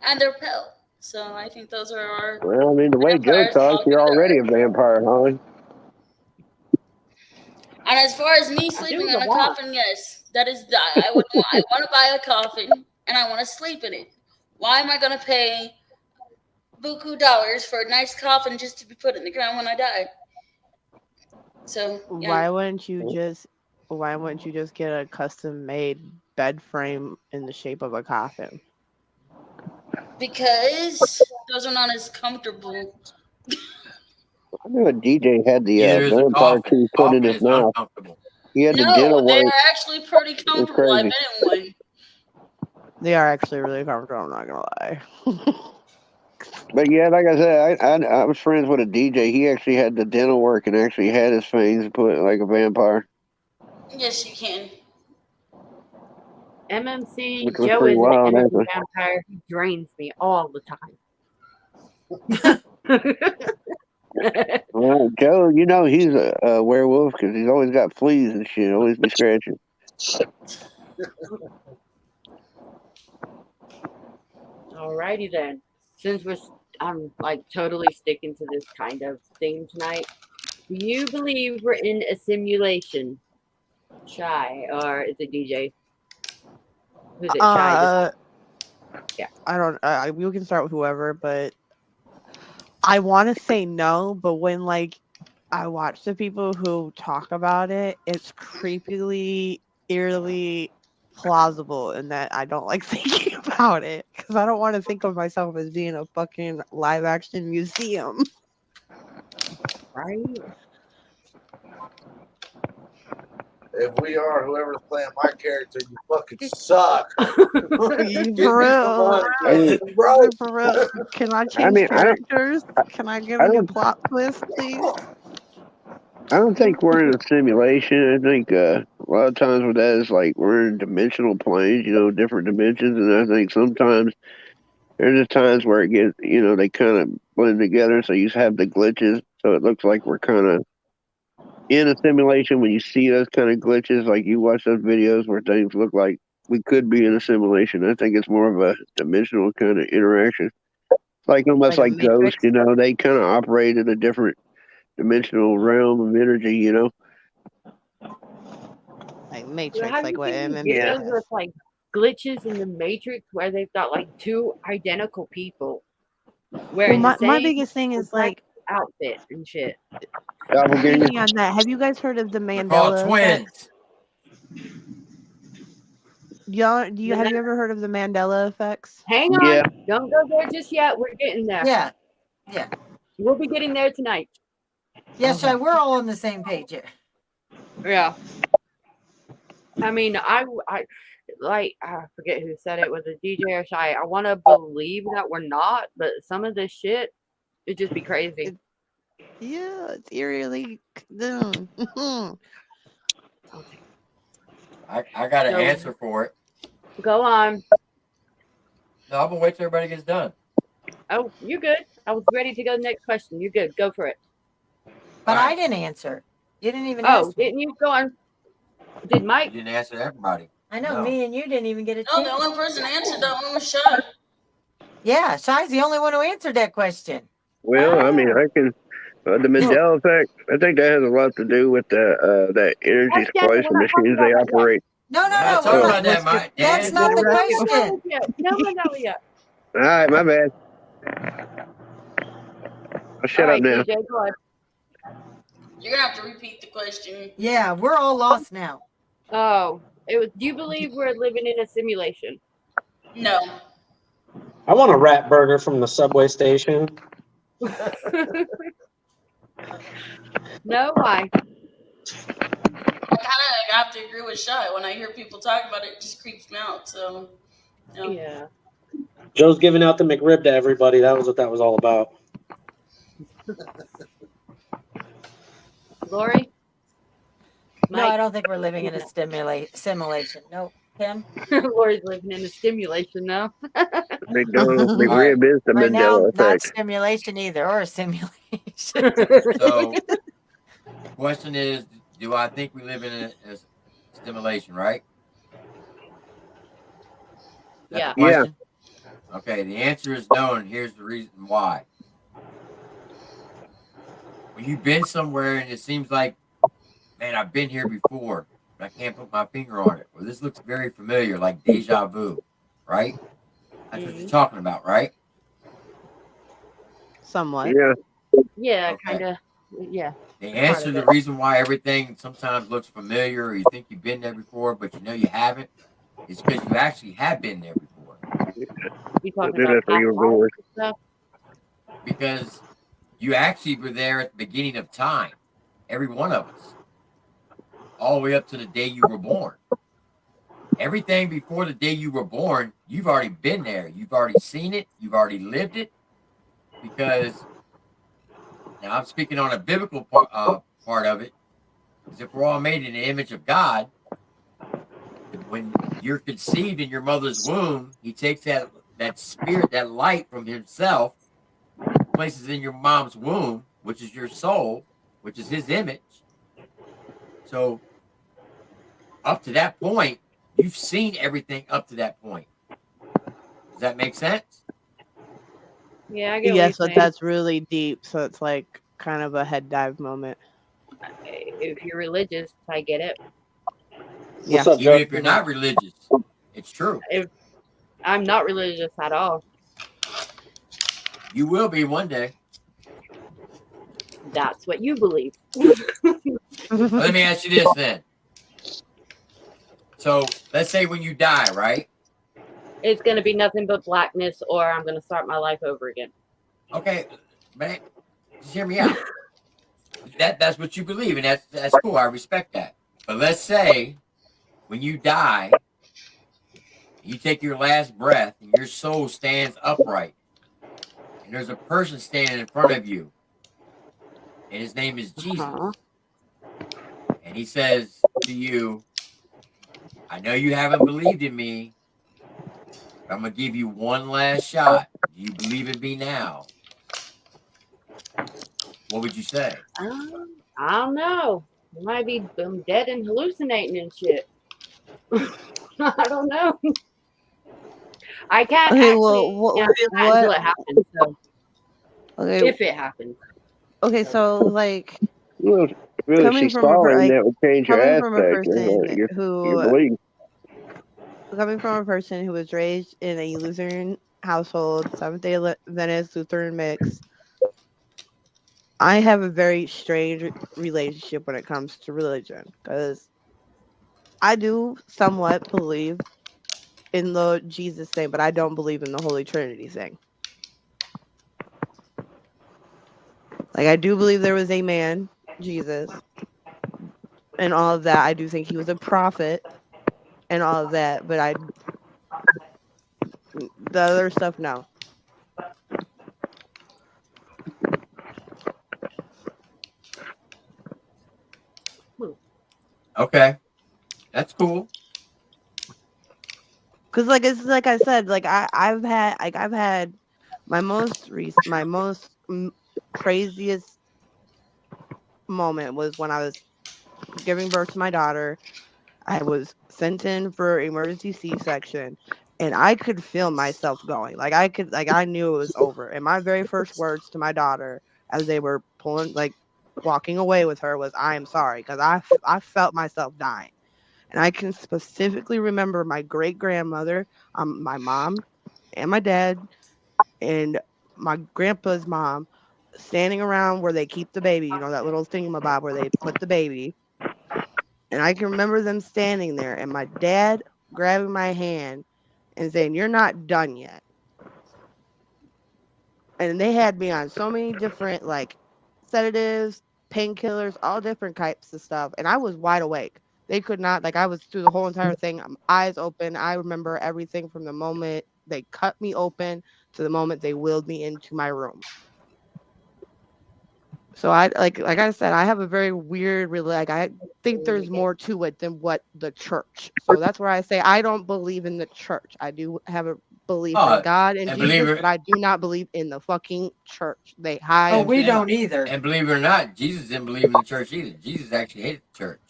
and they're pale. So I think those are our Well, I mean, the way Joe vampires. talks, I'll give you're it already that. a vampire, Holly. And as far as me I do sleeping what on I a want. coffin, yes, that is. I would. I want to buy a coffin, and I want to sleep in it. Why am I going to pay buku dollars for a nice coffin just to be put in the ground when I die? So yeah, Why wouldn't you just? Why wouldn't you just get a custom made bed frame in the shape of a coffin? because those are not as comfortable. I knew a DJ had the Neither is a vampire coffin. tooth put in Coffin his is mouth. uncomfortable. He had the No, dental they work. are actually pretty It's comfortable. I've crazy. been in one. They are actually really comfortable. I'm not gonna lie. But yeah, like I said, I was friends with a DJ. He actually had the dental work and actually had his fangs put like a vampire, Yes, you can. MMC, which was Joe pretty is an wild, energy actually. vampire. He drains me all the time. Well, Joe, you know he's a werewolf because he's always got fleas and shit. Always be scratching. Alrighty then. Since I'm like totally sticking to this kind of theme tonight. Do you believe we're in a simulation? Shy, or is it DJ? Who's it? Shy. Yeah. I don't. We can start with whoever, but I want to say no. But when like I watch the people who talk about it, it's creepily, eerily plausible, in that I don't like thinking about it because I don't want to think of myself as being a fucking live action museum. Right. If we are, whoever's playing my character, you fucking suck. For Give me some real. money, I mean, bro. For real. Can I I change mean, characters? Can I get I a new don't, plot twist, please? I don't think we're in a simulation. I think a lot of times with that is like we're in dimensional planes, different dimensions, and I think sometimes there's just times where it gets, they kind of blend together, so you have the glitches, so it looks like we're kind of in a simulation when you see those kind of glitches, like you watch those videos where things look like we could be in a simulation. I think it's more of a dimensional kind of interaction. Like almost Like a like ghosts, Matrix? they kind of operate in a different dimensional realm of energy, Like So Matrix, have like you what seen any MMS videos Yeah. has. with like glitches in the Matrix where they've got like two identical people Well, wearing the my same biggest thing is black like outfit and shit? Doppelganger. speaking on that. Have you guys heard of the They're called Mandela effect? twins. Y'all, The have you ever heard of the Mandela effects? Hang Yeah. on. Don't go there just yet. We're getting there. Yeah. Yeah. We'll be getting there tonight. Yes, Okay. Shy, we're all on the same page here. Yeah. I mean, I forget who said it, was a DJ or Shy. I want to believe that we're not, but some of this shit, it'd just be crazy. Yeah, it's eerily. Mhm. Okay. I got an So- answer for it. Go on. No, I'm gonna wait till everybody gets done. Oh, you're good. I was ready to go to the next question. You're good. Go for it. But Alright. I didn't answer. You didn't even Oh, ask me. didn't you? Go on. Did You Mike? didn't answer everybody. I know, No. me and you didn't even get a No, the chance. only person answered that one was Shy. Yeah, Shy's the only one who answered that question. Well, I mean, I can. The Mandela effect, I think that has a lot to do with that energy Gosh damn it, we're splicing not talking machines about they that yet. operate. No, We're not talking Oh. about that, Mike. That's Dan. not the No question. Mandela yet. No Mandela yet. All right, my bad. I'll shut All up right, now. DJ, go ahead. You're gonna have to repeat the question. Yeah, we're all lost now. Oh, it was. Do you believe we're living in a simulation? No. I want a rat burger from the subway station. No, why? I kind of have to agree with Shy. When I hear people talk about it, it just creeps me out. So, no. Yeah. Joe's giving out the McRib to everybody. That was what that was all about. Lori? No, I Mike? don't think we're living in a simulation. No, Kim. Lori's living in a stimulation now. McDonald's All right. McRib is the Right now, Mandela not effect. stimulation either, or a simulation. So, question is, do I think we live in a stimulation, right? That's Yeah. the Yeah. question? Okay, the answer is no, and here's the reason why. When you've been somewhere and it seems like, man, I've been here before, but I can't put my finger on it. Well, this looks very familiar, like deja vu, right? That's what you're talking about, right? Somewhat. Yeah. Yeah, Okay. kind of. Yeah. The part answer, of the it. reason why everything sometimes looks familiar or you think you've been there before, but you know you haven't, is because you actually have been there before. You We'll talking do about that for past you, lives boys. and stuff? Because you actually were there at the beginning of time, every one of us, all the way up to the day you were born. Everything before the day you were born, you've already been there. You've already seen it. You've already lived it. Because now I'm speaking on a biblical part of it. Because if we're all made in the image of God, when you're conceived in your mother's womb, he takes that spirit, that light from himself, places in your mom's womb, which is your soul, which is his image. So up to that point, you've seen everything up to that point. Does that make sense? Yeah, I get what Yes, you're but saying. that's really deep. So it's like kind of a head dive moment. If you're religious, I get it. What's Yeah. up, Even Joe? if you're not religious, it's true. If I'm not religious at all, You will be one day. that's what you believe. Let me ask you this then. So let's say when you die, right? It's going to be nothing but blackness, or I'm going to start my life over again. Okay, man, just hear me out. That's what you believe, and that's cool. I respect that. But let's say when you die, you take your last breath, and your soul stands upright, and there's a person standing in front of you, and his name is Jesus, and he says to you, "I know you haven't believed in me, but I'm gonna give you one last shot. Do you believe in me now?" What would you say? I don't know. I might be dead and hallucinating and shit. I don't know. I can't Okay, actually well, answer that until it happens. So okay, if it happens. okay, so like Well, really, coming she's from a falling. like That would change your coming from a aspect. person Your who belief. coming from a person who was raised in a Lutheran household, Seventh Day Adventist Lutheran mix, I have a very strange relationship when it comes to religion because I do somewhat believe in the Jesus thing, but I don't believe in the Holy Trinity thing. Like I do believe there was a man, Jesus, and all of that. I do think he was a prophet and all of that, but the other stuff no. Okay, that's cool. Cause like it's like I said, like I've had my most craziest moment was when I was giving birth to my daughter. I was sent in for emergency C-section, and I could feel myself going. Like I knew it was over. And my very first words to my daughter as they were walking away with her was, "I am sorry," because I felt myself dying. And I can specifically remember my great grandmother, my mom, and my dad, and my grandpa's mom standing around where they keep the baby, that little thingamabob where they put the baby. And I can remember them standing there and my dad grabbing my hand and saying, "You're not done yet." And they had me on so many different sedatives, painkillers, all different types of stuff. And I was wide awake. They could not, I was through the whole entire thing, eyes open. I remember everything from the moment they cut me open to the moment they wheeled me into my room. So I like I said, I have a very weird like I think there's more to it than what the church. So that's where I say I don't believe in the church. I do have a belief in God and and believe Jesus, it, but I do not believe in the fucking church. They hide. Oh, we don't either. and believe it or not, Jesus didn't believe in the church either. Jesus actually hated the church.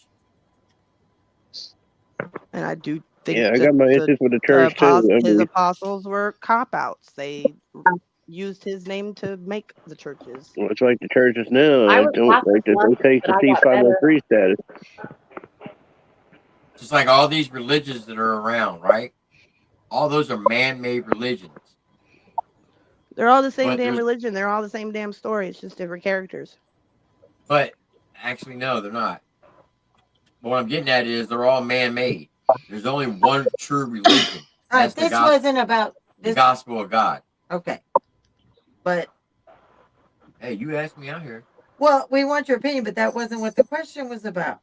And I do think Yeah, I that got my issues with the church too. I his mean, apostles were cop outs. They used his name to make the churches. well, it's like the churches now. I I was don't like Catholic that once, they take but the I T got five hundred better. three status. Just like all these religions that are around, right? All those are man-made religions. They're all the same But damn there's- religion. They're all the same damn story. It's just different characters. But actually, no, they're not. What I'm getting at is they're all man-made. There's only one true religion. All right, That's the this gospel, wasn't about the this. gospel of God. Okay, but Hey, you asked me out here. well, we want your opinion, but that wasn't what the question was about.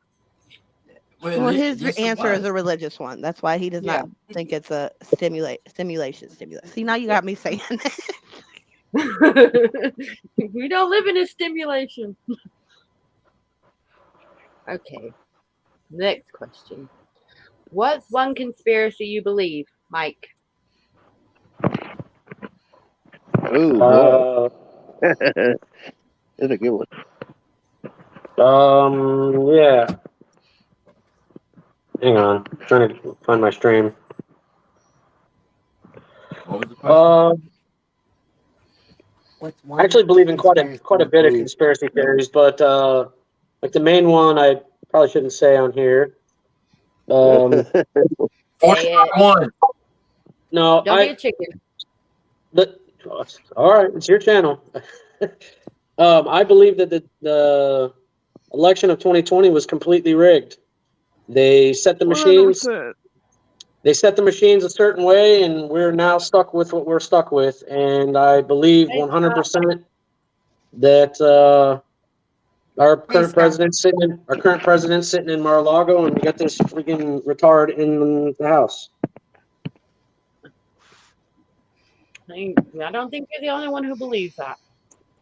Well, his yes, it answer is was. a religious one. That's why he does not think it's a simulation. See, now you got me saying that. We don't live in a stimulation. Okay. Next question. What's one conspiracy you believe, Mike? Oh boy, that's a good one. Yeah. Hang on, I'm trying to find my stream. What was the question? What's I one actually believe in quite a conspiracy bit of you conspiracy theories, but like the main one I probably shouldn't say on here. Say it. 41. No, Don't be a chicken. All right, it's your channel. I believe that the election of 2020 was completely rigged. They set the machines. 100%. They set the machines a certain way, and we're now stuck with what we're stuck with. And I believe 100% that our current president sitting in Mar-a-Lago, and we got this freaking retard in the house. I don't think you're the only one who believes that.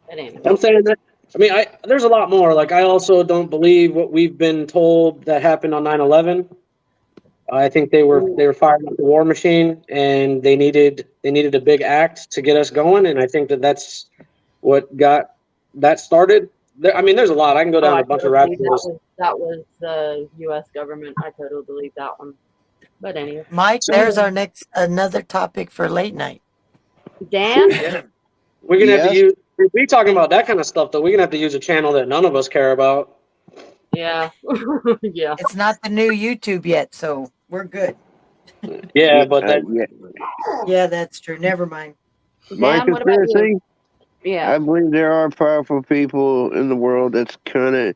But anyway. I'm saying that. I mean, there's a lot more. Like, I also don't believe what we've been told that happened on 9/11. I think they were firing up the war machine, and they needed a big act to get us going. And I think that's what got that started. I mean, there's a lot. I can go down a bunch of rabbit holes. That was the U.S. government. I totally believe that one. But anyway. Mike, there's our another topic for late night. Dan? We're gonna have to use. If we're talking about that kind of stuff, though, we're gonna have to use a channel that none of us care about. Yeah. Yeah. It's not the new YouTube yet, so we're good. Yeah, but that. Yeah, that's true. Never mind. My Dan, what about you? conspiracy. Yeah. I believe there are powerful people in the world that's kind of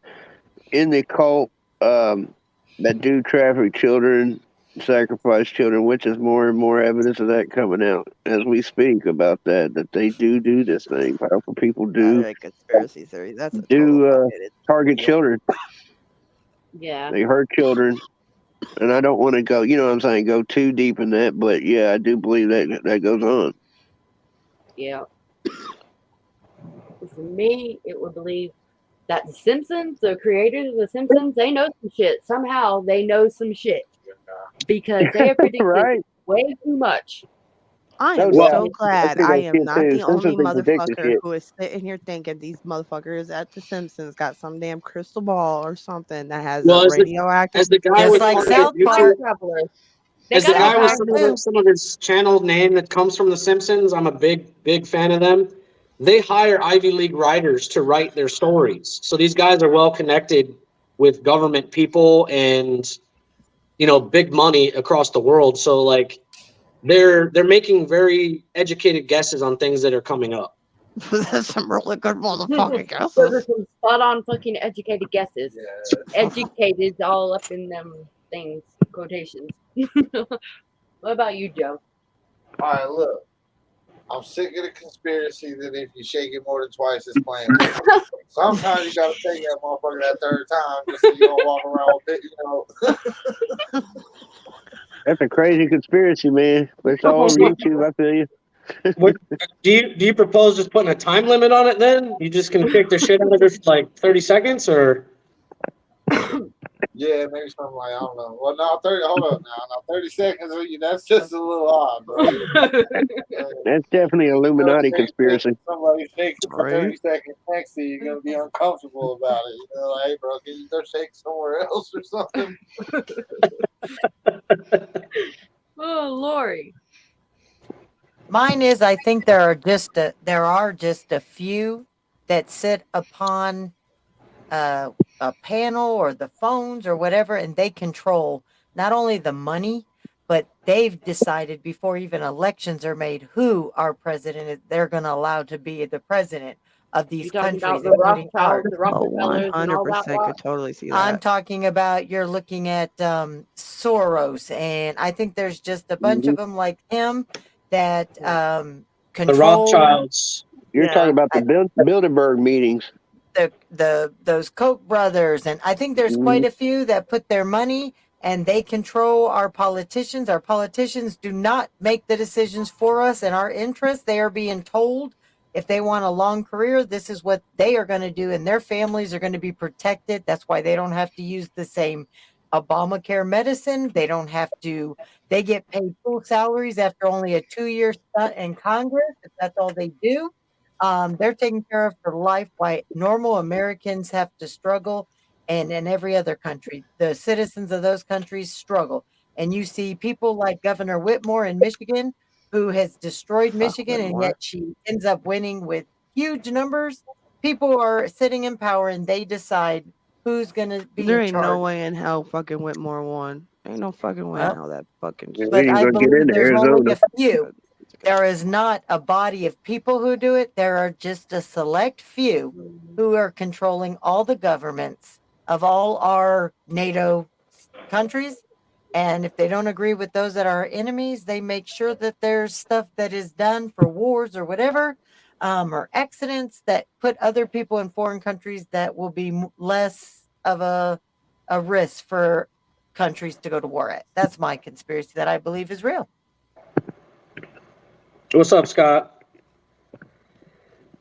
in the cult that do traffic children, sacrifice children, which is more and more evidence of that coming out as we speak about that they do this thing. Powerful people do a conspiracy theory. That's target children. Yeah. They hurt children. And I don't want to go, you know what I'm saying, go too deep in that, but yeah, I do believe that goes on. Yeah. For me, it would believe that the Simpsons, the creators of the Simpsons, they know some shit. Somehow they know some shit because they have predicted way too much. I am so glad I am not the only motherfucker who is sitting here thinking these motherfuckers at The Simpsons got some damn crystal ball or something that has a radioactive. As the guy was like South Park. As the guy was some of his channel name that comes from The Simpsons, I'm a big fan of them. They hire Ivy League writers to write their stories. So these guys are well connected with government people and, big money across the world. So like they're making very educated guesses on things that are coming up. That's some really good motherfucking guesses. Those are some spot on fucking educated guesses. Educated all up in them things, quotations. What about you, Joe? All right, look. I'm sick of the conspiracy that if you shake it more than twice, it's playing. Sometimes you gotta take that motherfucker that third time just so you don't walk around with it, That's a crazy conspiracy, man. But it's all over YouTube, I feel you. What, do you propose just putting a time limit on it then? You just can kick the shit out of it for like 30 seconds or? Yeah, maybe something like, I don't know. Well, no, 30. Hold up now. 30 seconds. That's just a little odd, bro. That's definitely an Illuminati conspiracy. Somebody shaking for Right. 30 seconds next to you, you're gonna be uncomfortable about it. You know, like, hey, bro, can you go shake somewhere else or something? Oh, Lori. Mine is I think there are just a few that sit upon a panel or the phones or whatever, and they control not only the money, but they've decided before even elections are made who our president is. They're going to allow to be the president of these You talking countries, about the including ours. Rothschilds, the Oh, Rockefellers, and all that 100% lot? could totally see I'm that. talking about you're looking at Soros, and I think there's just a bunch of them like him that The control Rothschilds. You're talking about the Bilderberg meetings. those Koch brothers, and I think there's quite a few that put their money and they control our politicians. Our politicians do not make the decisions for us in our interest. They are being told if they want a long career, this is what they are going to do, and their families are going to be protected. That's why they don't have to use the same Obamacare medicine. They don't have to. They get paid full salaries after only a 2-year stunt in Congress. If that's all they do, they're taken care of for life. Why normal Americans have to struggle, and in every other country, the citizens of those countries struggle. And you see people like Governor Whitmore in Michigan, who has destroyed Fuck Michigan, and Whitmore. yet she ends up winning with huge numbers. People are sitting in power, and they decide who's going to be There in ain't no charge. way in hell fucking Whitmore won. Ain't no fucking way in Well, hell that fucking. We but ain't I gonna get believe into there's only Arizona. a few. There is not a body of people who do it. There are just a select few who are controlling all the governments of all our NATO countries. And if they don't agree with those that are enemies, they make sure that there's stuff that is done for wars or whatever, or accidents that put other people in foreign countries that will be less of a risk for countries to go to war at. That's my conspiracy that I believe is real. What's up, Scott?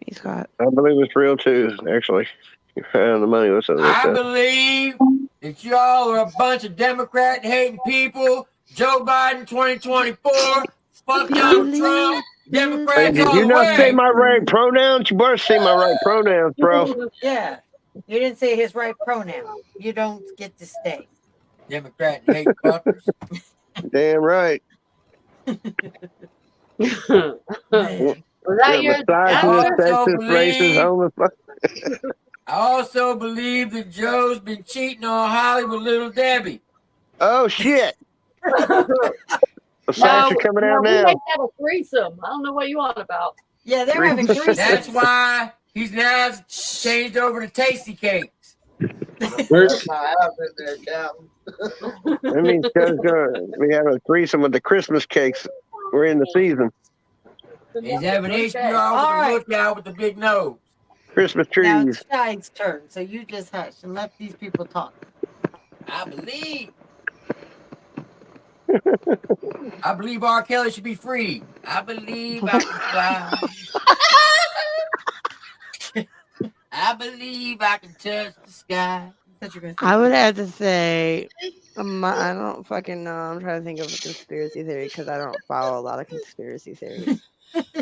He's got. I believe it's real too, actually. You're right on the money with some of this I stuff. believe that y'all are a bunch of Democrat hating people. Joe Biden 2024. Fuck Donald Trump. Hey, Democrats did all you the not say way. my right pronouns? You better say my right pronouns, bro. Yeah. You didn't say his right pronoun. You don't get to stay. Democrat hate fuckers. Damn right. Man. Was that your Misogynist, answer? sexist, racist, homophobic. I also believe that Joe's been cheating on Holly with Little Debbie. Oh shit! The facts No, are coming no, out we now. make that a threesome. I don't know what you want about. Yeah, they're having threesomes. That's why he's now changed over to Tasty Cakes. Where's My ass in there, Captain. That means Joe's gonna be having a threesome with the Christmas cakes. We're in the season. He's having HBR All with the right. lookout with the big nose. Christmas Now trees. it's Shy's turn, so you just hush and let these people talk. I believe R. Kelly should be free. I believe I can fly. I believe I can touch the sky. I would have to say, I don't fucking know. I'm trying to think of a conspiracy theory because I don't follow a lot of conspiracy theories.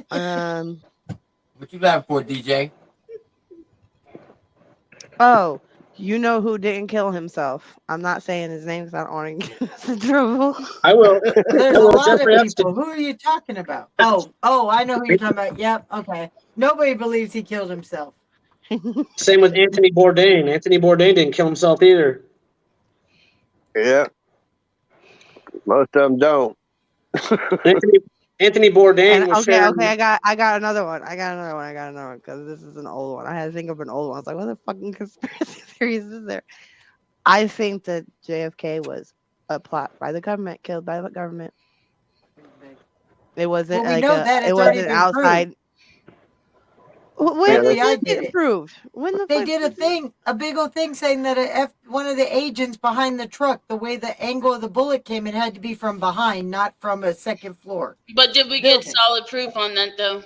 What you laughing for, DJ? Oh, you know who didn't kill himself? I'm not saying his name because I don't want to get us in trouble. I will. There's I a will. lot Jeffrey of Epstein. people. Who are you talking about? Oh, I know who you're talking about. Yep, okay. Nobody believes he killed himself. Same with Anthony Bourdain. Anthony Bourdain didn't kill himself either. Yeah. Most of them don't. Anthony Bourdain And was okay, sharing. I got another one. I got another one because this is an old one. I had to think of an old one. I was like, what the fucking conspiracy theories is there? I think that JFK was a plot by the government, killed by the government. It wasn't Well, we like know that it it's already wasn't been outside. proved. When did FBI this did get it. approved? When the They fuck did a did this- thing, a big old thing saying that one of the agents behind the truck, the way the angle of the bullet came, it had to be from behind, not from a second floor. But did we building. get solid proof on that though?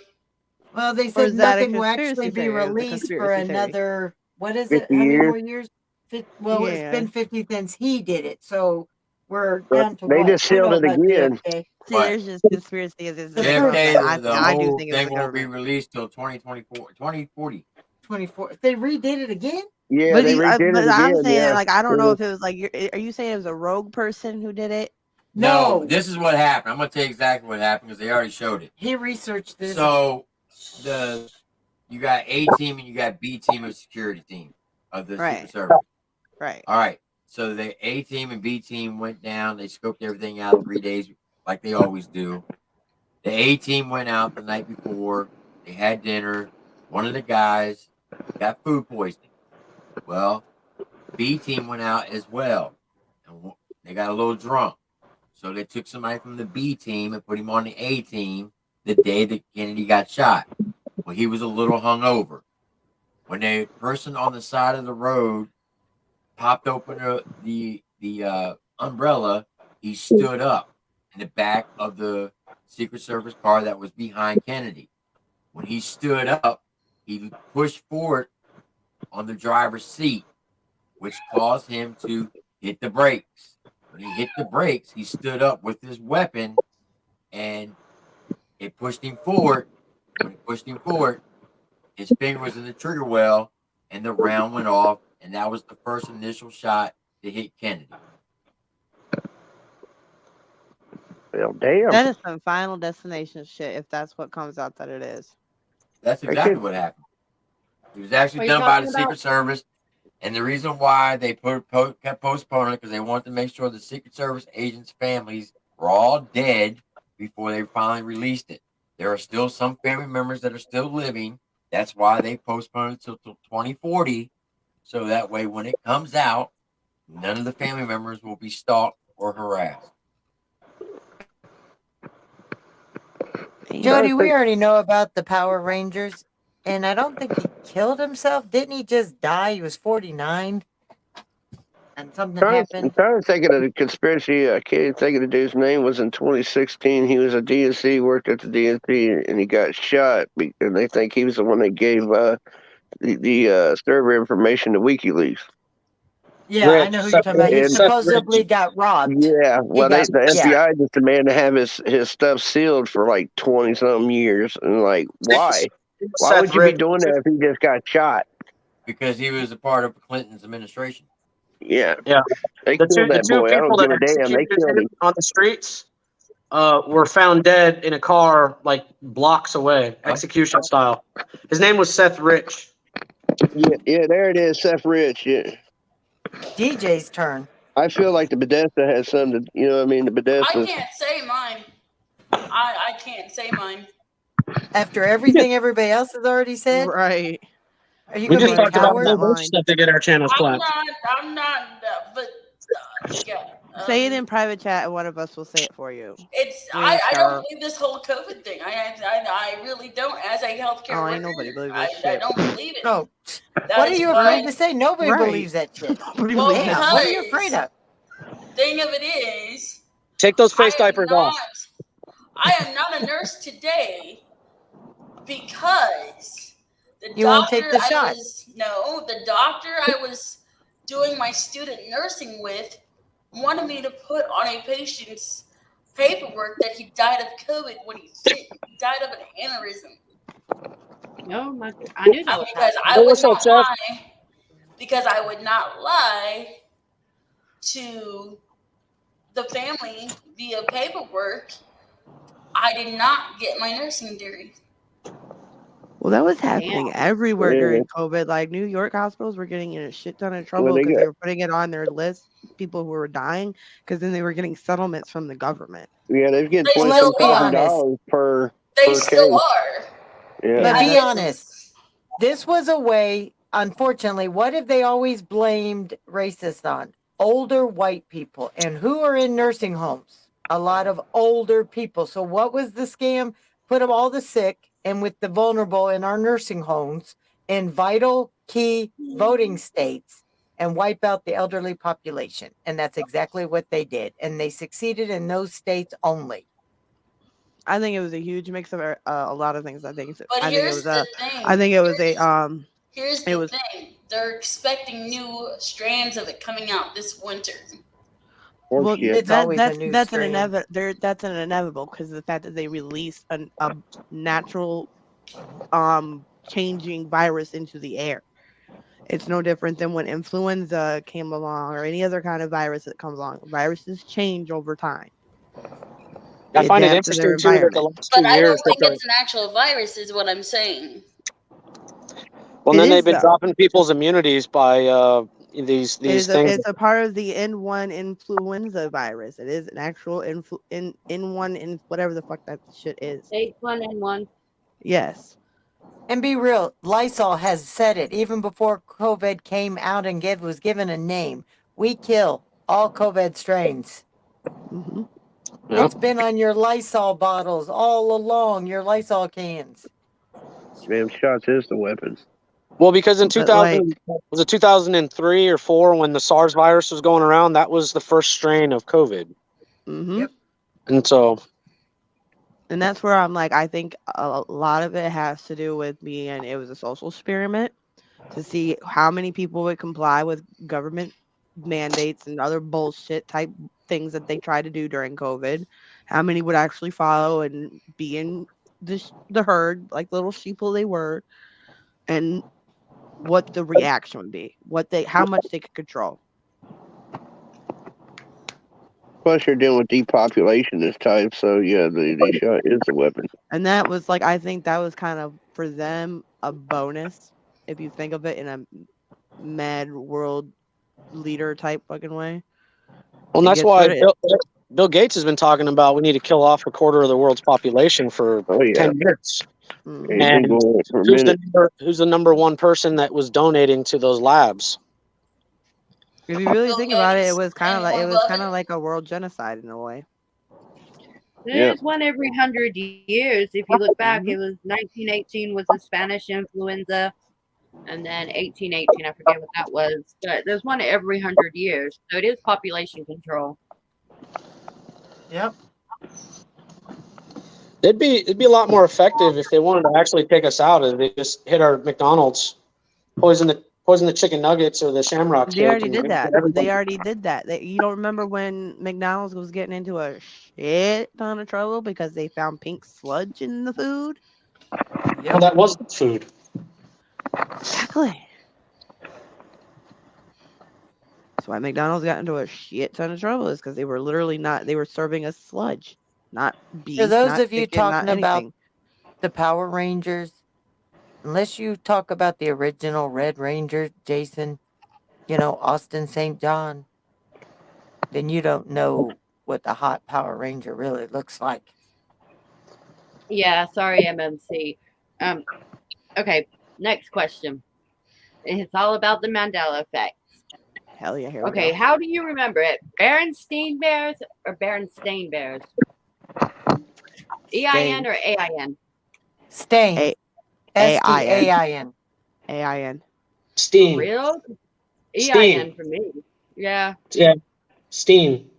Well, they Or said is that a nothing will actually conspiracy be theory? Or is it released for conspiracy theory? another, what is it? 50 How many years. more years? Well, it's Yeah. been 50 since he did it. So we're But down to they what? just I don't sealed know it about again. JFK. See, But there's just conspiracy is The the proof. government. JFK, the I do whole think it's thing the won't be government. released till 2024, 2040. 24. They redid it again? Yeah, But, they redid but it I'm again. saying Yeah. like I don't Mhm. know if it was like are you saying it was a rogue person who did it? No, No. this is what happened. I'm gonna tell you exactly what happened because they already showed it. He researched this. So you got A team and you got B team of security team of the Secret Right. Service. Right. All right. So the A team and B team went down. They scoped everything out 3 days, like they always do. The A team went out the night before. They had dinner. One of the guys got food poisoning. Well, B team went out as well, and they got a little drunk. So they took somebody from the B team and put him on the A team the day that Kennedy got shot. Well, he was a little hungover. When the person on the side of the road popped open the umbrella, he stood up in the back of the Secret Service car that was behind Kennedy. When he stood up, he pushed forward on the driver's seat, which caused him to hit the brakes. When he hit the brakes, he stood up with his weapon and it pushed him forward. When it pushed him forward, his finger was in the trigger well and the round went off. And that was the first initial shot to hit Kennedy. Well, damn. That is some Final Destination shit. If that's what comes out that it is. That's exactly what happened. It was actually done by the Secret Service. And the reason why they kept postponing it because they wanted to make sure the Secret Service agents' families were all dead before they finally released it. There are still some family members that are still living. That's why they postponed it till 2040. So that way, when it comes out, none of the family members will be stalked or harassed. Jody, we already know about the Power Rangers, and I don't think he killed himself. Didn't he just die? He was 49, and something I'm happened. trying to think of the conspiracy. I can't think of the dude's name. Was in 2016. He was a DNC, worked at the DNC, and he got shot. And they think he was the one that gave the server information to WikiLeaks. Yeah, I know who you're talking about. He supposedly got robbed. Yeah, well, got- the yeah. FBI just demanded to have his stuff sealed for like 20-something years, and like, why? Why would you be doing that if he just got shot? Because he was a part of Clinton's administration. Yeah, Yeah. they The killed that two boy. I people don't that give a damn. They executed killed him him. on the streets were found dead in a car like blocks away, execution style. His name was Seth Rich. Yeah, there it is, Seth Rich. Yeah. DJ's turn. I feel like the Bethesda has something to, you know what I mean? The I Bethesda. can't say mine. I can't say mine. After everything everybody else has already said? Right. Are you We going just to be a talked about coward? a bunch of stuff to get our channels I'm clapped. not, but yeah. Say it in private chat, and one of us will say it for you. I don't believe this whole COVID thing. I really don't. As a healthcare Oh, worker, ain't nobody believe I this shit. don't believe it. Oh, That what are is you why- afraid to say? Nobody Right. believes that shit. Nobody Well, believes Damn, that. what are you afraid of? Thing of it is, Take those face I am diapers off. I am not a nurse today because the You won't take the I shot. the doctor I was doing my student nursing with wanted me to put on a patient's paperwork that he died of COVID when he died of an aneurysm. No, my, I knew that was Because happening. I would what's up, not Seth? lie. Because I would not lie to the family via paperwork. I did not get my nursing degree. Well, that was happening everywhere Yeah. during COVID. Like New York hospitals were getting in a shit ton of trouble they because got- they were putting it on their list, people who were dying, because then they were getting settlements from the government. Yeah, they're getting They still $27,000 per They case. still are. Yeah. But be Yes. honest, this was a way, unfortunately, what have they always blamed racists on? Older white people. And who are in nursing homes? A lot of older people. So what was the scam? Put them all the sick and with the vulnerable in our nursing homes in vital key voting states and wipe out the elderly population. And that's exactly what they did. And they succeeded in those states only. I think it was a huge mix of a lot of things. I think But I think it here's was the a thing. I think it was a Here's it the was thing. They're expecting new strands of it coming out this winter. well Bullshit. It's always a new that's an strain. inevitable because of the fact that they released a natural changing virus into the air. It's no different than when influenza came along or any other kind of virus that comes along. Viruses change over time. I They find it adapt to their interesting too that the environment. last But 2 I years don't that think the it's an actual virus, is what I'm saying. well, It then they've is been though. dropping people's immunities by these things. It's a part of the N1 influenza virus. It is an actual N1 in whatever the fuck that shit is. H1N1. Yes. And be real, Lysol has said it even before COVID came out and was given a name. We kill all COVID strains. Hmm. Yeah. It's been on your Lysol bottles all along, your Lysol cans. Man, shots is the weapon. Well, because in But like, 2000 was it 2003 or 4 when the SARS virus was going around, that was the first strain of COVID, hmm Yep. and so and that's where I'm like, I think a lot of it has to do with being it was a social experiment to see how many people would comply with government mandates and other bullshit type things that they try to do during COVID. How many would actually follow and be in the herd, like little sheeple they were, and what the reaction would be, how much they could control. Plus, you're dealing with depopulation this time, so yeah, the shot is the weapon. And that was like, I think that was kind of for them a bonus if you think of it in a mad world leader type fucking way. well, It that's gets why rid of Bill Gates has been talking about we need to kill off a quarter of the world's population for Oh yeah, 10 years. he's been And going for a minute. who's the number one person that was donating to those labs? If you really Bill think about it, Gates and Warren it was kind Buffett. of like a world genocide in a way. Yeah. There's one every 100 years. If you look back, Mhm. it was 1918 was the Spanish influenza, and then 1818, I forget what that was. But there's one every 100 years, so it is population control. Yep. It'd be a lot more effective if they wanted to actually take us out, if they just hit our McDonald's, poison the chicken nuggets or the shamrock They steak, already and did that. everybody. They already did that. You don't remember when McDonald's was getting into a shit ton of trouble because they found pink sludge in the food? Well, Yep. that wasn't food. Exactly. That's why McDonald's got into a shit ton of trouble, is because they were literally they were serving us sludge, not For beef, those not of you chicken, not talking about anything. the Power Rangers, unless you talk about the original Red Ranger, Jason, Austin St. John, then you don't know what the hot Power Ranger really looks like. Yeah, sorry, MMC. Okay, next question. It's all about the Mandela effect. Hell yeah, here we Okay, go. how do you remember it? Berenstain Bears or Berenstain Bears? EIN or AIN? Stain. A-I-N. STAIN. AIN. For Steam. real? Steam. EIN for me. Yeah, Yeah. Steam.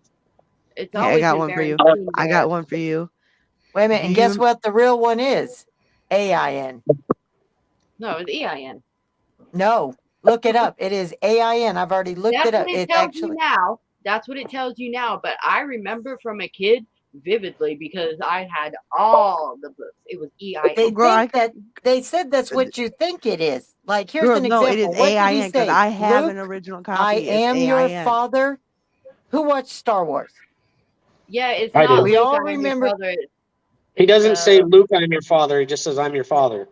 it's Okay, I always got been one for you. Berenstain I got Bears. one for you. Wait a minute, Do and guess you what the real one is? AIN. No, it's EIN. No, look it up. It is AIN. I've already looked That's it up. what it It's tells you actually now. That's what it tells you now. But I remember from a kid vividly because I had all the books. It was EIN. they girl, think that they said that's what you think it is. Like here's girl, an no, it is example. What did he AIN because say? I have an Luke, original I copy. It's am your AIN. father. Who watched Star Wars? Yeah, it's I not do. We Luke. all I am your remember. father. He It's doesn't say, Luke, I'm your father. He just says, I'm your father.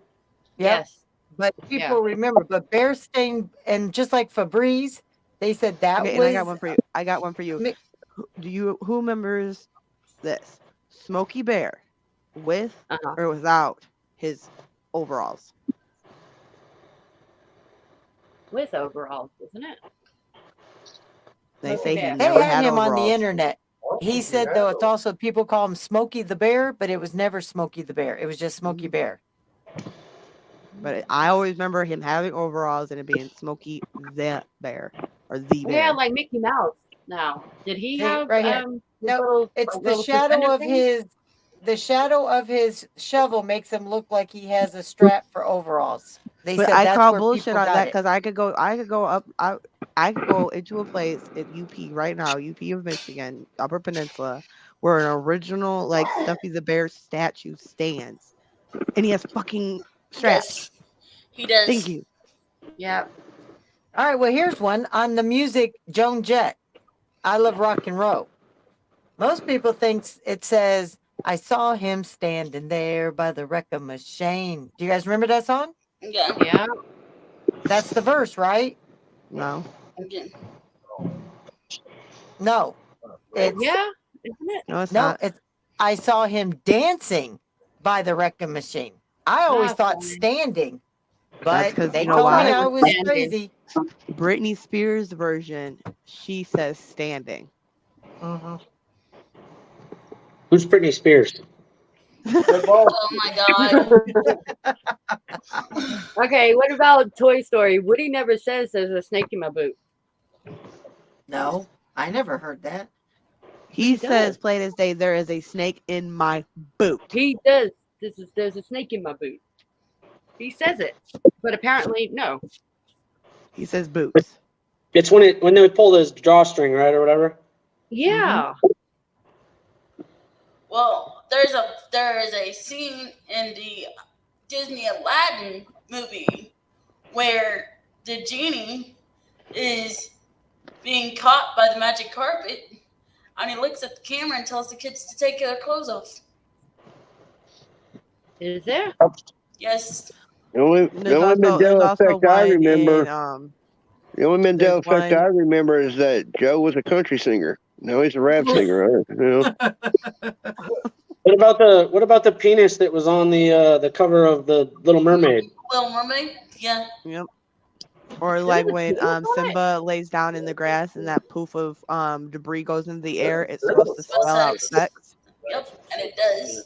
Yep. yes. But people remember. But Bearstain and just like Febreze, they said that Okay, and was. I got one for you. Who remembers this? Smokey Bear with or without his overalls? With overalls, isn't it? They Smokey say he Bear. They never had had him on the overalls. internet. He said though it's also people call him Smokey the Bear, but it was never Smokey the Bear. It was just Smokey Bear. but I always remember him having overalls and it being Smokey the Bear or the Yeah, Bear. like Mickey Mouse. Now, did he See, have right here. the No, it's the shadow suspender of thing? his. The shadow of his shovel makes him look like he has a strap for overalls. They But said I that's call where bullshit people on got that it. because I could go up, I could go into a place at UP right now, UP of Michigan, Upper Peninsula, where an original like Stuffy the Bear statue stands, and he has fucking straps. Yes, he does. Thank you. Yeah. All right, well, here's one on the music Joan Jett. I love rock and roll. Most people think it says, I saw him standing there by the wreck machine. Do you guys remember that song? Yeah. Yeah. That's the verse, right? No, Again. No. It's Yeah. Isn't it? no, it's no, not. it's I saw him dancing by the wrecking machine. I always That's thought funny. standing, That's but because they you know I told thought me it why? I was was standing. crazy. Britney Spears' version, she says standing. Mm-hmm. Who's Britney Spears? Oh my god. Okay, what about Toy Story? Woody never says there's a snake in my boot. No, I never heard that. He does. says plain as day, there is a snake in my boot. He does. There's a snake in my boot. He says it, but apparently no. He says boots. It's when they pull his drawstring, right, or whatever. Yeah. Well, there is a scene in the Disney Aladdin movie where the genie is being caught by the magic carpet, and he looks at the camera and tells the kids to take their clothes off. Is there? Yes. The only There's Mandela also effect I one remember. in The only there's Mandela effect one I remember is that Joe was a country singer. Now he's a rap singer, right? You know? What about the penis that was on the cover of the Little Mermaid? Little Mermaid. Yeah. Yep. Or There like was a when penis on it? Simba lays down in the grass and that poof of debris goes into the air, it's supposed to Spell spell out sex. sex. Yep, and it does.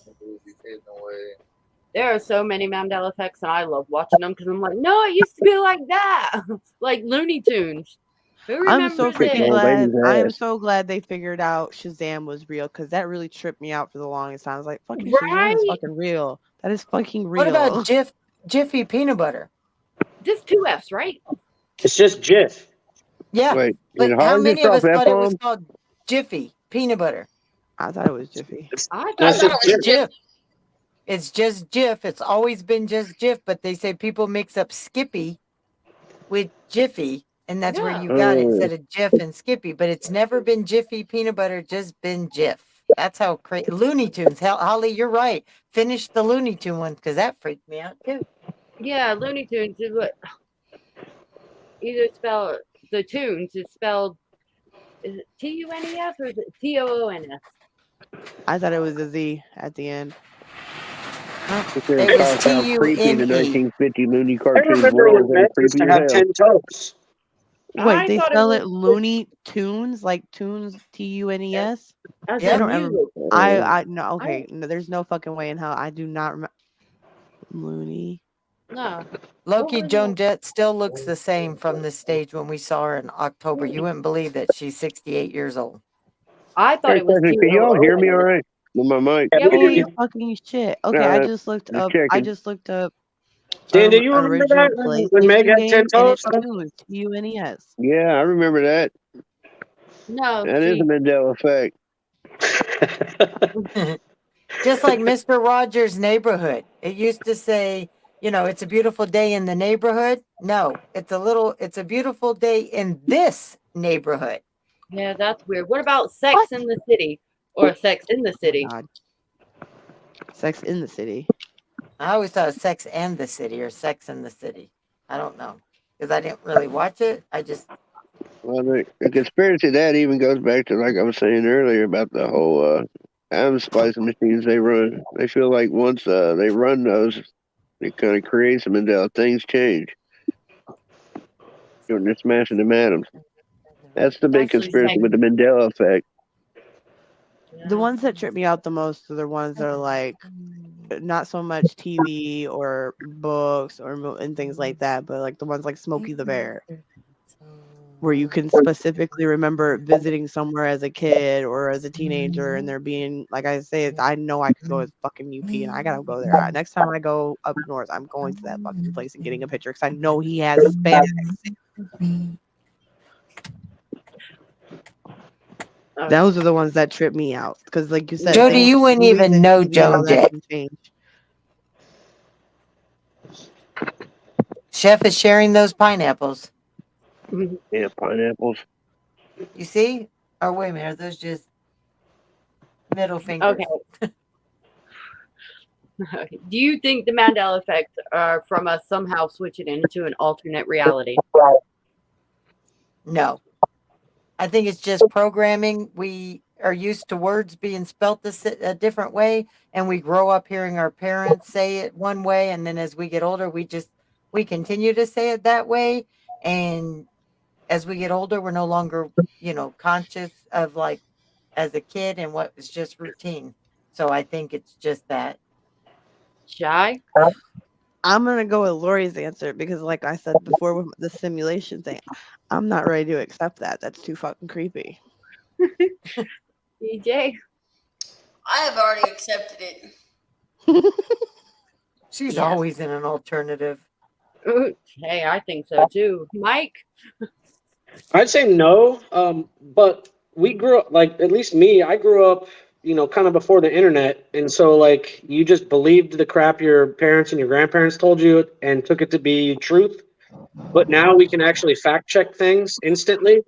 There are so many Mandela effects, and I love watching them because I'm like, no, it used to be like that, like Looney Tunes. Who I'm so remembers freaking it? old glad. lady's I am ass. so glad they figured out Shazam was real because that really tripped me out for the longest time. I was like, fucking Shazam is Right? fucking real. That is fucking What about real. Jiffy peanut butter? Just two F's, right? It's just Jif. Yeah, Wait, but did how Harvey many of drop us thought it was F-bomb? called Jiffy peanut butter? I thought it was Jiffy. I I thought That's thought it it was just was Jif. Jif. It's just Jif. It's always been just Jif, but they say people mix up Skippy with Jiffy, and that's where Yeah. you got it instead of Jif and Skippy. But it's never been Jiffy peanut butter, just been Jif. That's how crazy. Looney Tunes. Holly, you're right. Finish the Looney Tune one because that freaked me out too. Yeah, Looney Tunes is what either spell the tunes is spelled is it Tunes or is it Toons? I thought it was a Z at the end. It It was calls how creepy the Tune. 1950 Looney I cartoons remember were. when They were men used creepy to as have hell. 10 toes. Wait, I they thought it spell was it Looney Tunes, like Tunes Tunes. as I in don't ever. music. I no. I Okay, no, there's no fucking way in hell. I do not remember Looney. no. Loki What Joan was Jett still looks the same from this stage when we saw her in October. You wouldn't believe that she's 68 years old. I thought Hey, it was President, can y'all hear me all Toons. right? With my mic. Yeah, Yeah, we hear Holy you. fucking shit. Okay, I just looked Just up. I checking. just looked up Dan, do you an remember original that when Meg PlayStation had 10 game, and toes? it's Tunes Tunes. Yeah, I remember that. No, That is a see, Mandela effect. Just like Mr. Rogers' Neighborhood. It used to say, it's a beautiful day in the neighborhood. No, it's a beautiful day in this neighborhood. yeah, that's weird. What about Sex What? in the City or Sex in the City? God. Sex in the City. I always thought it was Sex and the City or Sex in the City. I don't know because I didn't really watch it. I just Well, the conspiracy of that even goes back to, like I was saying earlier, about the whole atom splicing machines they run. They feel like once they run those, it kind of creates them until things change. They're smashing them atoms. That's the big Actually conspiracy saying with the Mandela effect. The ones that trip me out the most are the ones that are like not so much TV or books or and things like that, but like the ones like Smokey the Bear, where you can specifically remember visiting somewhere as a kid or as a teenager, and there being like I say, I know I could go as fucking UP, and I gotta go there. Next time I go up north, I'm going to that fucking place and getting a picture because I know he has Spanish. Those are the ones that trip me out because, like you said, Jody, things, you wouldn't movies even and know TV and all Joan that Jett. can change. Chef is sharing those pineapples. Yeah, pineapples. You see? Or wait a minute, are those just middle fingers? Okay. Do you think the Mandela effect are from us somehow switching into an alternate reality? No. I think it's just programming. We are used to words being spelt a different way, and we grow up hearing our parents say it one way, and then as we get older, we continue to say it that way. And as we get older, we're no longer, conscious of like as a kid and what was just routine. So I think it's just that. Shy? I'm gonna go with Lori's answer because, like I said before, with the simulation thing, I'm not ready to accept that. That's too fucking creepy. DJ? I have already accepted it. She's Yes. always in an alternative. Hey, I think so too. Mike? I'd say no, but we grew up, like, at least me, I grew up, kind of before the internet. And so, like, you just believed the crap your parents and your grandparents told you and took it to be truth. But now we can actually fact check things instantly.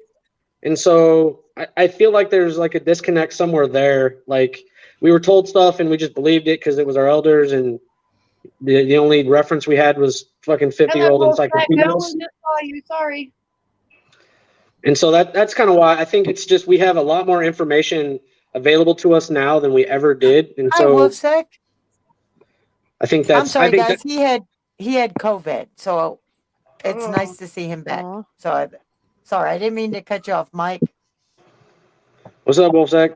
And so I feel like there's like a disconnect somewhere there. Like, we were told stuff and we just believed it because it was our elders, and the only reference we had was fucking 50-year-old Hello, Wolfpack. No, encyclopedias. I just saw you. Sorry. And so that's kind of why I think it's just we have a lot more information available to us now than we ever did. And Hi, so Wolfsec. I think I'm that's I sorry, think guys. that He had COVID, so it's Oh. nice to see him back. Aw. So sorry, I didn't mean to cut you off, Mike. what's up, Wolfsack?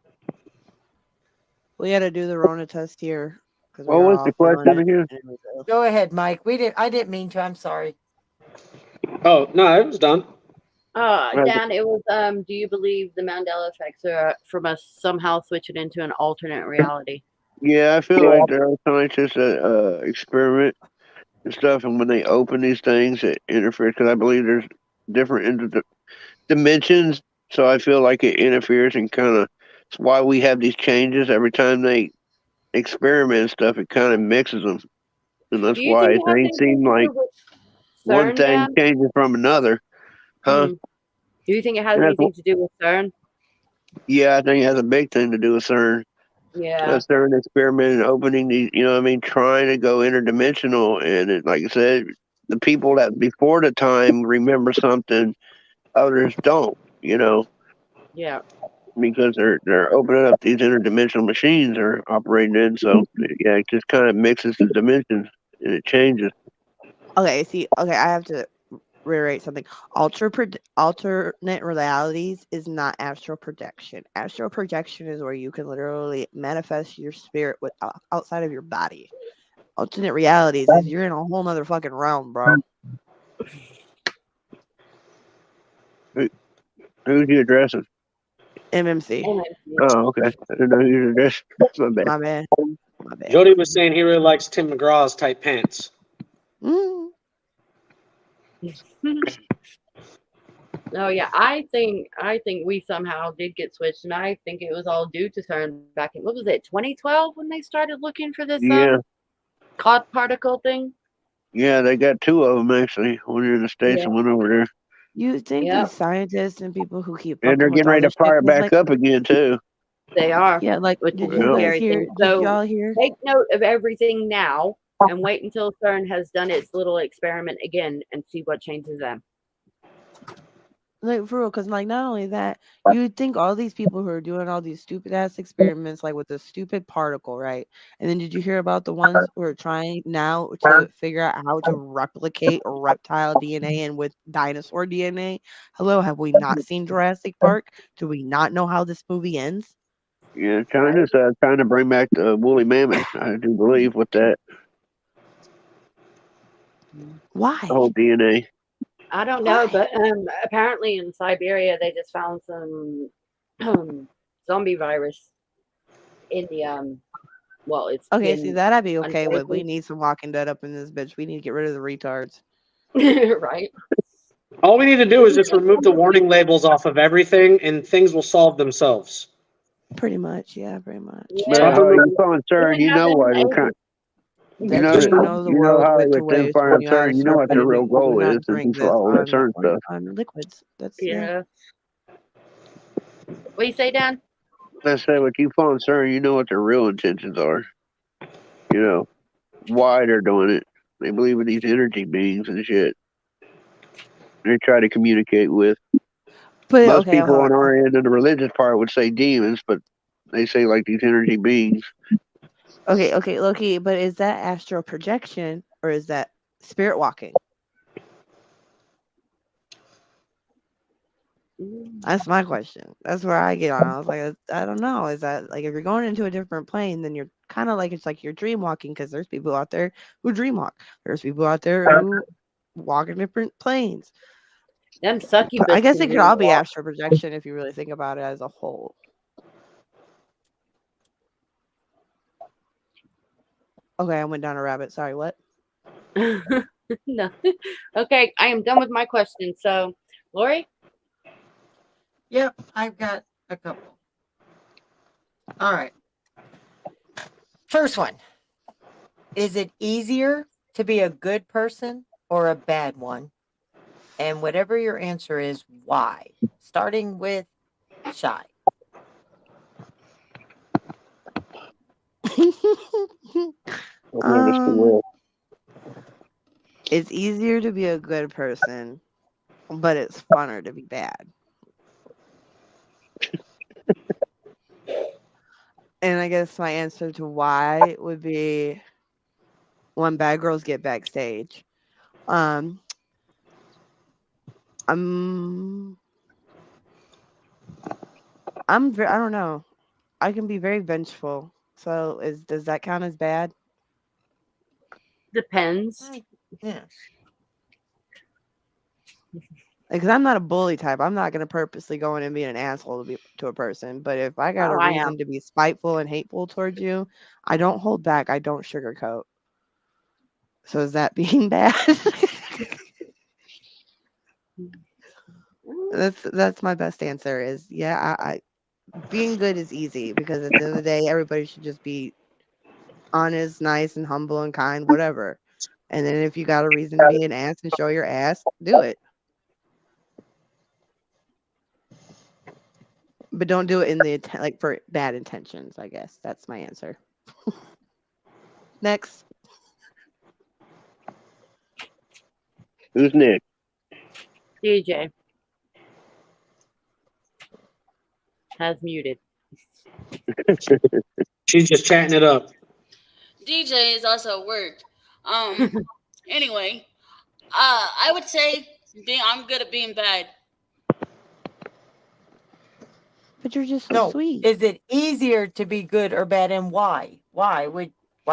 We had to do the Rona test here because we What were was all the feeling question it. again? and it was ill. Go ahead, Mike. I didn't mean to. I'm sorry. Oh no, it was done. Dan, it was do you believe the Mandela effects are from us somehow switching into an alternate reality? Yeah, I feel like they're scientists that experiment and stuff, and when they open these things, it interferes because I believe there's different dimensions. So I feel like it interferes and kind of. It's why we have these changes every time they experiment and stuff. It kind of mixes them, and that's Do you why think it it has ain't anything seem to like do with one CERN, thing Dan? changes from another, huh? Do you think it has And that's anything to do with CERN? yeah, I think it has a big thing to do with CERN. Yeah. CERN experiment and opening these, what I mean, trying to go interdimensional, and like I said, the people that before the time remember something, others don't, Yeah. because they're opening up these interdimensional machines they're operating in. So yeah, it just kind of mixes the dimensions and it changes. Okay, I have to reiterate something. Alternate realities is not astral projection. Astral projection is where you can literally manifest your spirit with outside of your body. Alternate realities is you're in a whole nother fucking realm, bro. Who's you addressing? MMC. Oh, okay. I didn't know who you addressing. My bad. My bad. My bad. Jody was saying he really likes Tim McGraw's tight pants. Mm. Oh yeah, I think we somehow did get switched, and I think it was all due to CERN back in what was it, 2012 when they started looking for this Yeah, cloud particle thing. yeah, they got two of them actually. One in the States Yeah. and one over there. You think Yep. these scientists and people who keep And they're fucking with getting all ready to this shit, fire 'cause, back like, up again too. They are, yeah, like, which did is you a guys scary hear? thing. Did So y'all hear? take note of everything now and wait until CERN has done its little experiment again and see what changes them. Like, for real, because, like, not only that, you would think all these people who are doing all these stupid ass experiments, like with the stupid particle, right? And then did you hear about the ones who are trying now to figure out how to replicate reptile DNA and with dinosaur DNA? Hello, have we not seen Jurassic Park? Do we not know how this movie ends? Yeah, China's trying to bring back the woolly mammoth. I do believe with that Why? whole DNA. I don't know, but apparently in Siberia they just found some zombie virus in the well, it's Okay, see been that I'd be okay with. We unlikely. need some Walking Dead up in this bitch. We need to get rid of the retards. Right. All we need to do is just remove the warning labels off of everything, and things will solve themselves. Pretty much, yeah, pretty much. But Yeah. how you It foreign sir, didn't you know happen in why the they're kind. 80s. You That's know, when you know the you know world how went to with them waste. When foreign you sir, had to you know start what their putting real people do goal not is to drink this control that certain stuff. on liquids. That's Yeah. What you say, Dan? I say, with you foreign sir, you know what their real intentions are. You know why they're doing it. They believe in these energy beings and shit. They try to communicate with. But Most okay, people hold on on. our end of the religious part would say demons, but they say like these energy beings. Okay, Loki. But is that astral projection or is that spirit walking? That's my question. That's where I get on. I was like, I don't know. Is that like if you're going into a different plane, then you're kind of like it's like you're dream walking because there's people out there who dream walk. There's people out there who walk in different planes. Them But succubus I guess can it could dream all be walk. astral projection if you really think about it as a whole. Okay, I went down a rabbit. Sorry, what? No. Okay, I am done with my questions. So, Lori? Yep, I've got a couple. All right. First one. Is it easier to be a good person or a bad one? And whatever your answer is, why? Starting with Shy. um, it's easier to be a good person, but it's funner to be bad. And I guess my answer to why would be when bad girls get backstage. Um, I'm I don't know. I can be very vengeful. So does that count as bad? Depends. Yeah. Because I'm not a bully type. I'm not gonna purposely go in and be an asshole to a person. But if I got Oh, a I reason am. to be spiteful and hateful towards you, I don't hold back. I don't sugarcoat. So is that being bad? That's my best answer. Is yeah. I being good is easy because at the end of the day, everybody should just be honest, nice, and humble and kind, whatever. And then if you got a reason to be an ass and show your ass, do it. But don't do it in the like for bad intentions. I guess that's my answer. Next, Who's Nick? DJ has muted. She's just chatting it up. DJ is also at work. Anyway, I would say I'm good at being bad. but you're just so No, sweet. is it easier to be good or bad, and why? Why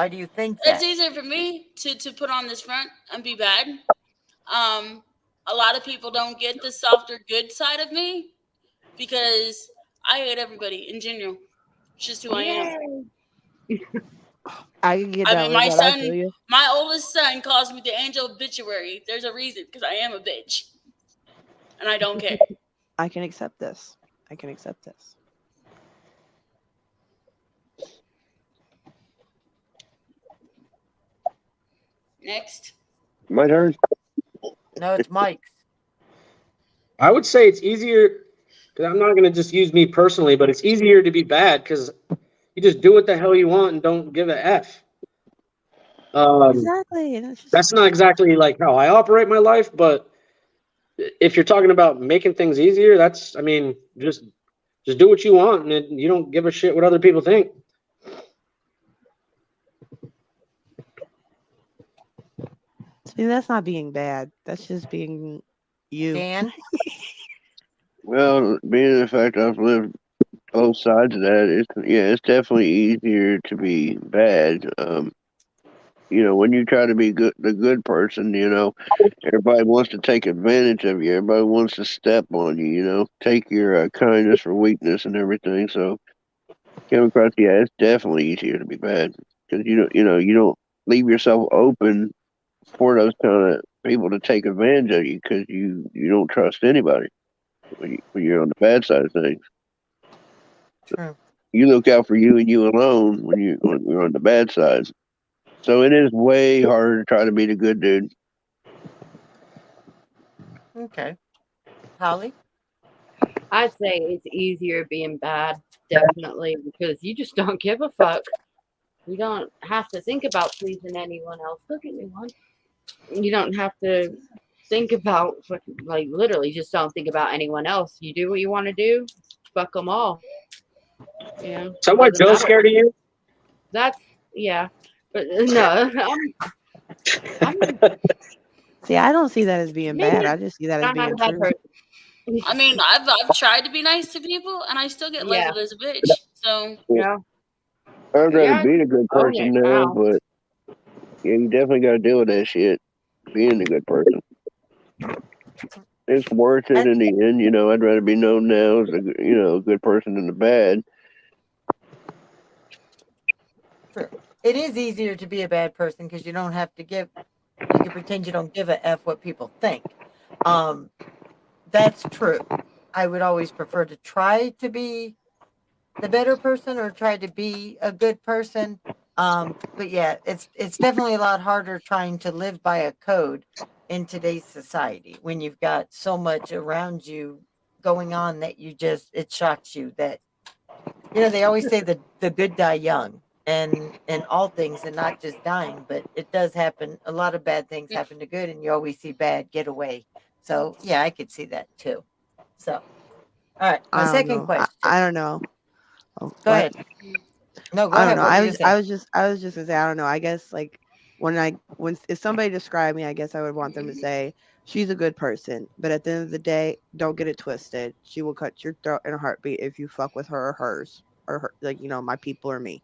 do you think It's that? easier for me to put on this front and be bad. A lot of people don't get the softer good side of me because I hate everybody in general. It's just who I am. I can get I down mean, with that. I feel you. my oldest son calls me the angel obituary. There's a reason because I am a bitch, and I don't care. I can accept this. I can accept this. Next, My turn. No, it's Mike's. I would say it's easier because I'm not going to just use me personally, but it's easier to be bad because you just do what the hell you want and don't give a f. Exactly. And it's just That's not exactly like how I operate my life, but if you're talking about making things easier, that's I mean just do what you want and you don't give a shit what other people think. see, that's not being bad. That's just being you. Dan? Well, being the fact I've lived both sides of that. It's definitely easier to be bad. When you try to be the good person, everybody wants to take advantage of you. Everybody wants to step on you. Take your kindness for weakness and everything. So, come across, yeah, it's definitely easier to be bad because you don't leave yourself open for those kind of people to take advantage of you because you don't trust anybody when you're on the bad side of things. True. You look out for you and you alone when you're on the bad side. So it is way harder to try to be the good dude. Okay. Holly? I'd say it's easier being bad, definitely, because you just don't give a fuck. You don't have to think about pleasing anyone else. Look at me, one. You don't have to think about, like, literally, just don't think about anyone else. You do what you want to do, fuck them all. Is that why Doesn't Joe's matter. scared of you? That's, yeah. But no, I'm See, I don't see that as being maybe bad. I just see that as I'm not a being bad true. person. I mean, I've tried to be nice to people, and I still get Yeah. labeled as a bitch. So Yeah. I'd rather Yeah. be the good Own it person now, now. but yeah, you definitely got to deal with that shit. Being the good person, it's worth it And in the end. I'd rather be known now as a good person than the bad. true. It is easier to be a bad person because you don't have to give. You can pretend you don't give a f what people think. Um, that's true. I would always prefer to try to be the better person or try to be a good person. But yeah, it's definitely a lot harder trying to live by a code in today's society when you've got so much around you going on that it shocks you that they always say that the good die young and all things and not just dying, but it does happen. A lot of bad things happen to good, and you always see bad get away. So yeah, I could see that too. So all right, my I don't second know. I question. don't know. Oh, Go what? ahead. No, go I don't ahead. know. What were I you gonna was say? I was just I was just gonna say I don't know. I guess like when if somebody described me, I guess I would want them to say she's a good person, but at the end of the day, don't get it twisted. She will cut your throat in a heartbeat if you fuck with her or hers or her, like my people or me.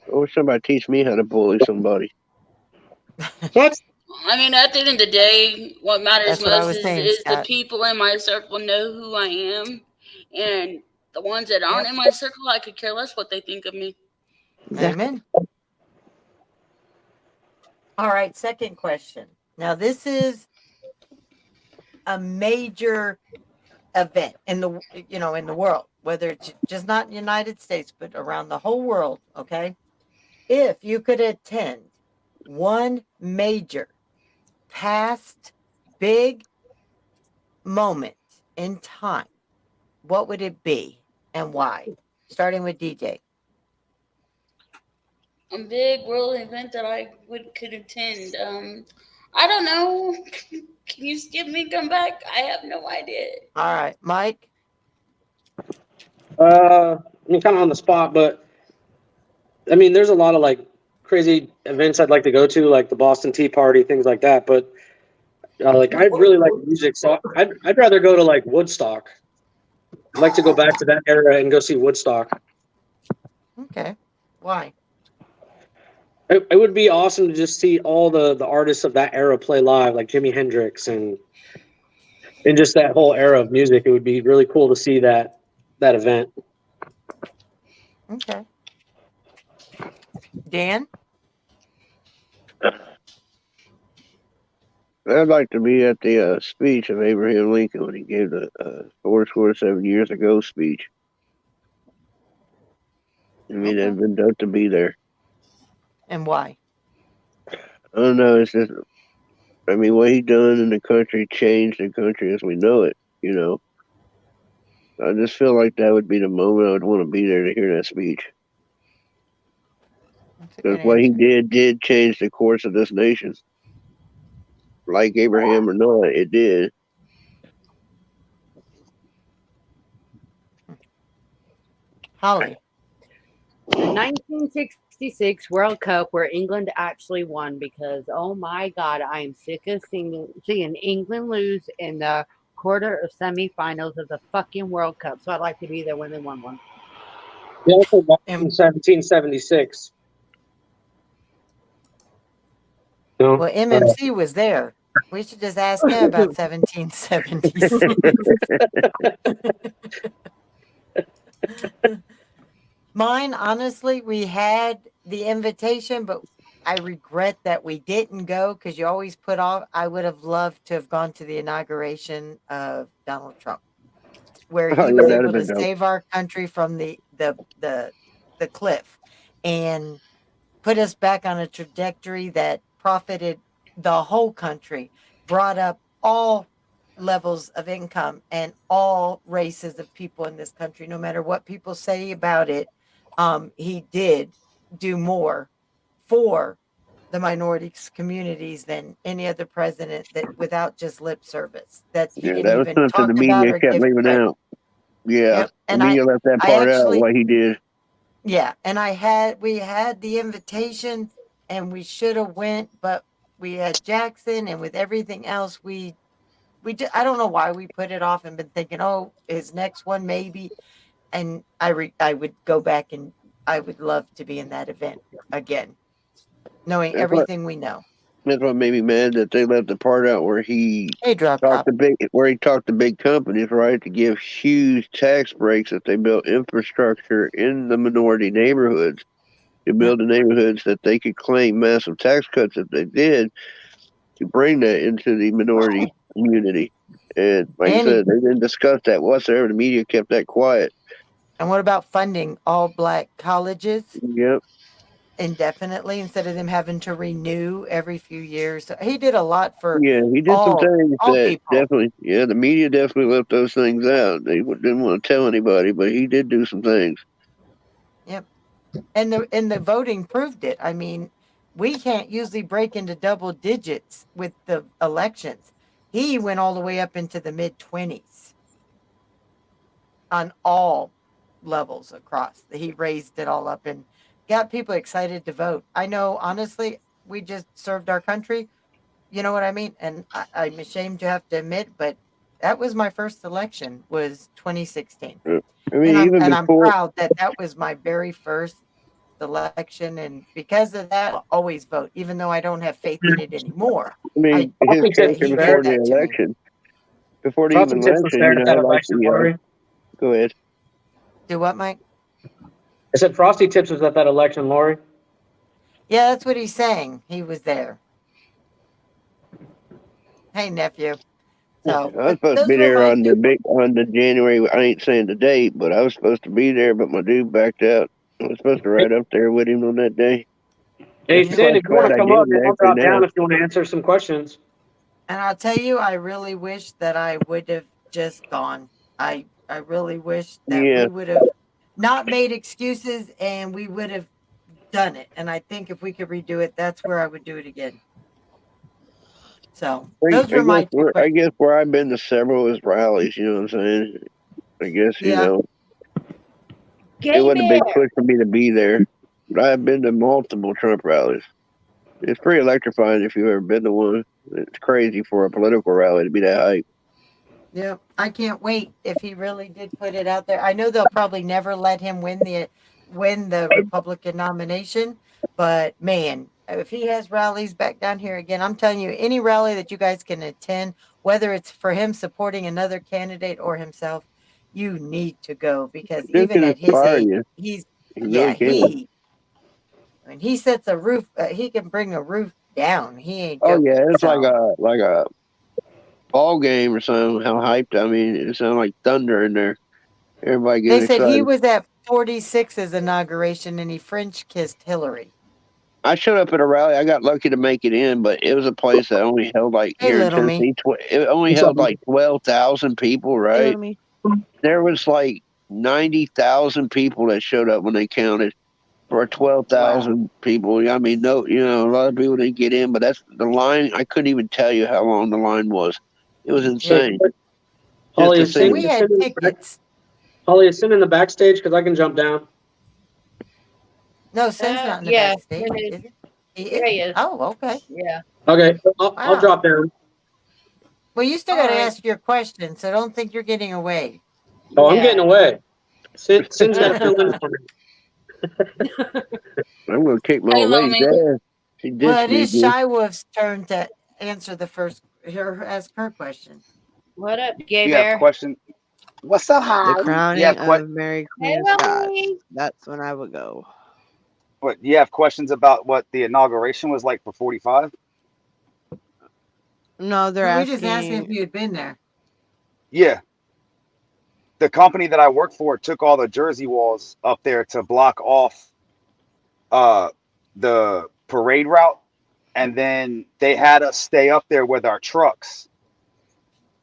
I wish somebody teach me how to bully somebody. What? I mean, at the end of the day, what matters That's what I most was is saying, is the Scott. people in my circle know who I am, and the ones that aren't Yep. in my circle, I could care less what they think of me. Exactly. Amen. All right, second question. Now this is a major event in the world, whether it's just not in the United States, but around the whole world. Okay, if you could attend one major past big moment in time, what would it be and why? Starting with DJ. A big world event that I could attend. I don't know. Can you skip me? Come back? I have no idea. All right, Mike. I mean, kind of on the spot, but I mean, there's a lot of like crazy events I'd like to go to, like the Boston Tea Party, things like that. But like, I really like music, so I'd rather go to like Woodstock. I'd like to go back to that era and go see Woodstock. Okay, why? It would be awesome to just see all the artists of that era play live, like Jimi Hendrix and just that whole era of music. It would be really cool to see that event. Okay, Dan. I'd like to be at the speech of Abraham Lincoln when he gave the 4 7 years ago speech. I mean, Okay, I'd been done to be there. and why? I don't know. It's just, I mean, what he done in the country changed the country as we know it. I just feel like that would be the moment I would want to be there to hear that speech. That's a Because good what he answer. did change the course of this nation. Like Abraham or not, it did. Holly. The 1966 World Cup where England actually won because, oh my God, I am sick of seeing England lose in the quarter or semifinals of the fucking World Cup. So I'd like to be there when they won one. They also got in And 1776. No, well, MMC was there. We should just ask him about 1776. Mine, honestly, we had the invitation, but I regret that we didn't go because you always put off. I would have loved to have gone to the inauguration of Donald Trump, where Oh he yeah, was that'd have able to been dope. save our country from the cliff and put us back on a trajectory that profited the whole country, brought up all levels of income and all races of people in this country, no matter what people say about it. He did do more for the minorities communities than any other president, that without just lip service, that he Yeah, didn't that was even something talk the about media or kept give leaving credit. out. Yeah, Yep. the And media left that I part out. actually, What he did. yeah, and we had the invitation and we should have went, but we had Jackson, and with everything else I don't know why we put it off and been thinking, oh, his next one maybe. And I would go back and I would love to be in that event again, knowing That's what everything we know. that's what made me mad that they left the part out where he Hey, drop talked top. to big companies, right, to give huge tax breaks if they built infrastructure in the minority neighborhoods, to build the neighborhoods that they could claim massive tax cuts if they did, to bring that into the minority community. And like I And said, they didn't discuss that whatsoever. The media kept that quiet. what about funding all black colleges Yep. indefinitely instead of them having to renew every few years? So he did a lot for Yeah, he did some all things all that people. definitely, yeah, the media definitely left those things out. They didn't want to tell anybody, but he did do some things. Yep. And the voting proved it. I mean, we can't usually break into double digits with the elections. He went all the way up into the mid 20s on all levels across. He raised it all up and got people excited to vote. I know, honestly, we just served our country. You know what I mean? And I'm ashamed to have to admit, but that was my first election was 2016. I mean, even And I'm before, proud that that was my very first election, and because of that, I'll always vote, even though I don't have faith in it anymore. I mean, his Frosty Tips character was He there. gave before the that to me. election, before the Frosty even Tips was election, there at that like election, the, Lori. go ahead. Do what, Mike? I said Frosty Tips was at that election, Lori. Yeah, that's what he's saying. He was there. Hey, nephew. So, I was but supposed to those be were there my on two. the January. I ain't saying the date, but I was supposed to be there, but my dude backed out. I was supposed to ride up there with him on that day. Hey, That's Yep. Sin, quite if you want glad to I come gave up, it I'll actually drop down now. if you want to answer some questions. And I'll tell you, I really wish that I would have just gone. I really wish that Yeah, we would have not made excuses and we would have done it. And I think if we could redo it, that's where I would do it again. So those were my two I questions. guess where I've been to several is rallies. You know what I'm saying? I guess Yeah. it Gay wasn't a big Bear. push for me to be there, but I've been to multiple Trump rallies. It's pretty electrifying if you've ever been to one. It's crazy for a political rally to be that hype. Yeah, I can't wait if he really did put it out there. I know they'll probably never let him win the Republican nomination, but man, if he has rallies back down here again, I'm telling you, any rally that you guys can attend, whether it's for him supporting another candidate or himself, you need to go because This even can at his inspire age, you. he's You yeah, really can. when he sets a roof, he can bring a roof down. He ain't Oh yeah, joking. it's So like a ball game or something. How hyped! I mean, it sounded like thunder in there. Everybody they getting said he excited. was at 46's inauguration and he French kissed Hillary. I showed up at a rally. I got lucky to make it in, but it was a place that only held like Hey, here in little me. Tennessee. It only What's up, held man? like 12,000 people, Hey, right? little me. There was like 90,000 people that showed up when they counted for Wow. 12,000 people. I mean, no, a lot of people didn't get in, but that's the line. I couldn't even tell you how long the line was. It was Hey, Yeah. insane just Holly, to is see Sin, We him. is Sin had in the back? tickets. Holly, is Sin in the backstage? Because I can jump down. No, Sin's not in the Yeah, backstage, it is. is it? He Yeah, is. he is. Oh, okay. Yeah. Okay, I'll Wow. drop down. Well, you still got to All right. ask your question, so don't think you're getting away. Oh, I'm getting away. Sin's got to fill in for me. I'm gonna kick my Hey, old lady's Lomi. ass. She Well, ditched it me is again. Shy Wolf's turn to answer the first, ask her question. What up, Gay You have Bear? question. What's up, The Holly? You crowning have of Mary Hey, Queen of Scots. Lomi. That's when I would go. what? You have questions about what the inauguration was like for 45? No, they're No, we just asked if asking. you had been there. Yeah, the company that I work for took all the Jersey walls up there to block off uh the parade route, and then they had us stay up there with our trucks.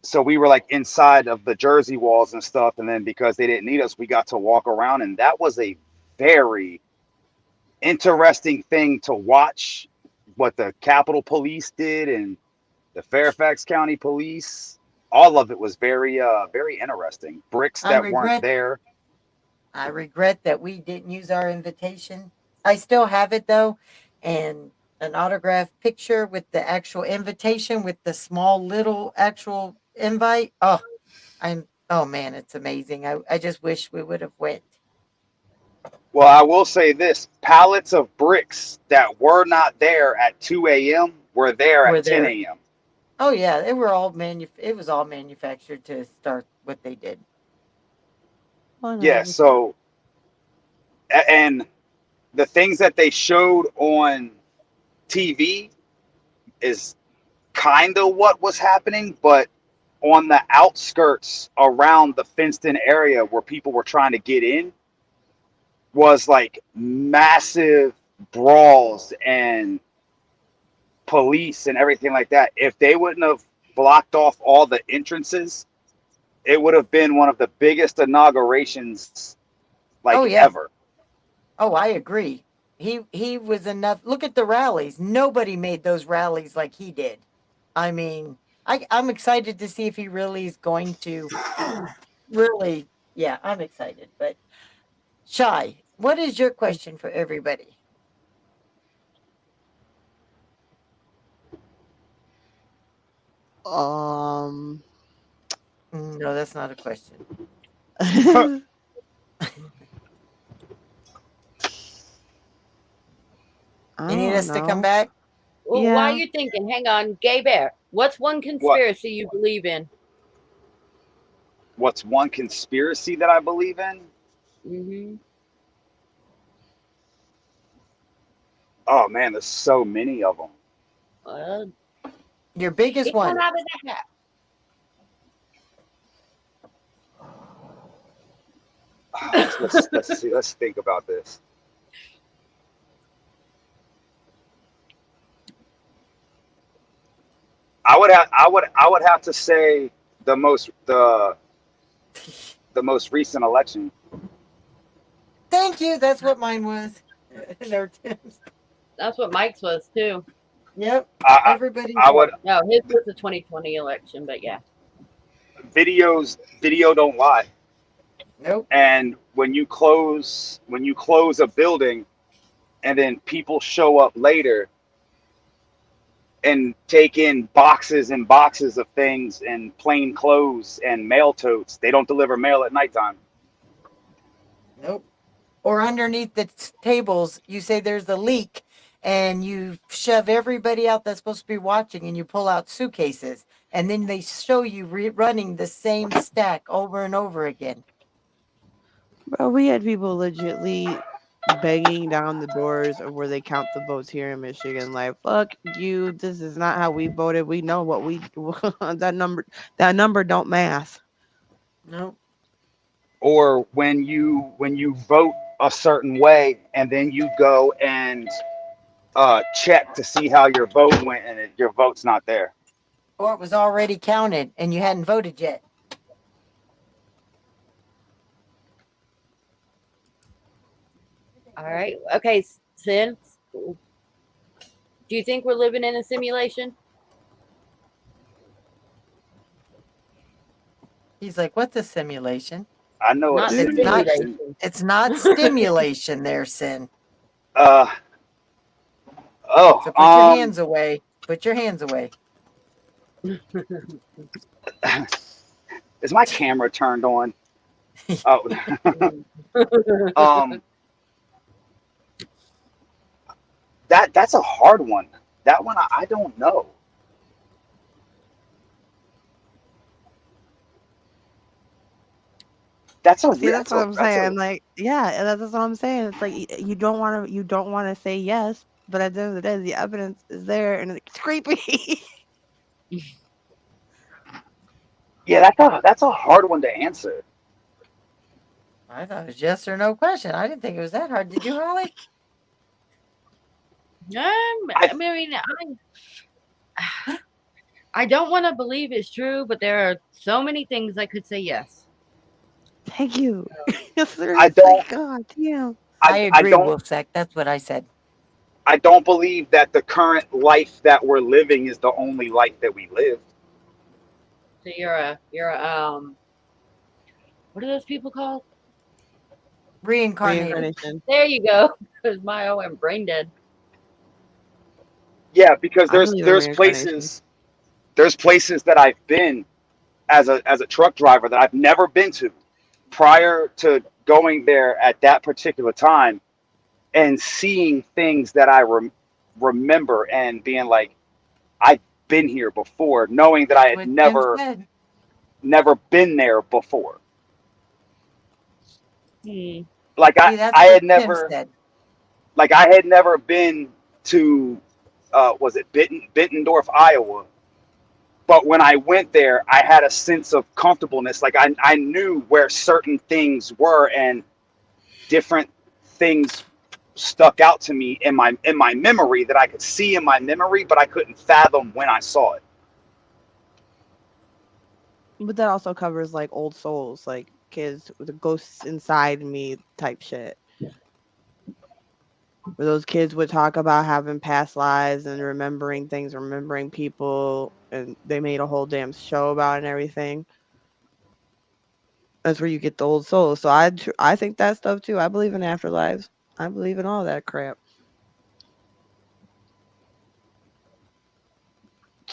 So we were like inside of the Jersey walls and stuff, and then because they didn't need us, we got to walk around, and that was a very interesting thing to watch. What the Capitol Police did and the Fairfax County Police, all of it was very interesting. Bricks I that weren't regret there. I regret that we didn't use our invitation. I still have it though, and an autographed picture with the actual invitation with the small little actual invite. Oh man, it's amazing. I just wish we would have went. Well, I will say this: pallets of bricks that were not there at 2 a.m. were there Were at 10 there? a.m. Oh yeah, they were all it was all manufactured to start what they did. Yeah. 100%. So, and the things that they showed on TV is kind of what was happening, but on the outskirts around the fenced in area where people were trying to get in was like massive brawls and police and everything like that. If they wouldn't have blocked off all the entrances, it would have been one of the biggest inaugurations Oh like yeah. ever. Oh, I agree. He was enough. Look at the rallies. Nobody made those rallies like he did. I mean, I'm excited to see if he really is going to really. Yeah, I'm excited. But Shy, what is your question for everybody? Um, No, that's not a question. I You need don't us to come know. back? Well, while Yeah. you're thinking, hang on, Gay Bear. What's one What? conspiracy you believe in? What's one conspiracy that I believe in? Mm-hmm. Oh man, there's so many of them. Well, Your biggest pick one one. out of the hat. Let's see. Let's think about this. I would have to say the most the most recent election. Thank you. That's what mine was. There, Tim's. That's what Mike's was too. Yep. I Everybody's I would right. No, his was the 2020 election, but yeah. video don't lie. Nope. And when you close a building and then people show up later and take in boxes and boxes of things and plain clothes and mail totes, they don't deliver mail at nighttime. Nope. Or underneath the tables, you say there's a leak and you shove everybody out that's supposed to be watching and you pull out suitcases and then they show you running the same stack over and over again. Bro, we had people legitly banging down the doors of where they count the votes here in Michigan. Like, fuck you. This is not how we voted. We know what we that number don't math. Nope. Or when you vote a certain way and then you go and check to see how your vote went and your vote's not there. Or it was already counted and you hadn't voted yet. All right. Okay, Sin. Do you think we're living in a simulation? He's like, what's a simulation? I know Not it's the It's not simulation. it's not stimulation there, Sin. uh So put your hands away. Put your hands away. Is my camera turned on? Oh, um, that's a hard one. That one I don't know. That's a See, that's what I'm that's a saying. Like, yeah, and that's what I'm saying. It's like you don't want to say yes, but at the end of the day, the evidence is there, and it's creepy. yeah. That's a hard one to answer. I thought it was yes or no question. I didn't think it was that hard. Did you, Holly? I I mean, I don't want to believe it's true, but there are so many things I could say yes. Thank you. I Seriously, don't God damn. I I agree, don't Wolfsack. That's what I said. I don't believe that the current life that we're living is the only life that we live. So you're a what are those people called? Reincarnated. Reincarnation. There you go. Because my I'm brain dead. Yeah, because I believe in reincarnation. there's places that I've been as a truck driver that I've never been to prior to going there at that particular time and seeing things that remember and being like, I've been here before, knowing that I That's had what Tim never said. been there before. Hmm. Like See, that's I what had Tim never said. been to was it Bittendorf, Iowa. But when I went there, I had a sense of comfortableness. Like I knew where certain things were, and different things stuck out to me in my memory that I could see in my memory, but I couldn't fathom when I saw it. But that also covers like old souls, like kids with the ghosts inside me type shit. Where those kids would talk about having past lives and remembering things, remembering people, and they made a whole damn show about it and everything. That's where you get the old souls. So I think that stuff too. I believe in afterlives. I believe in all that crap.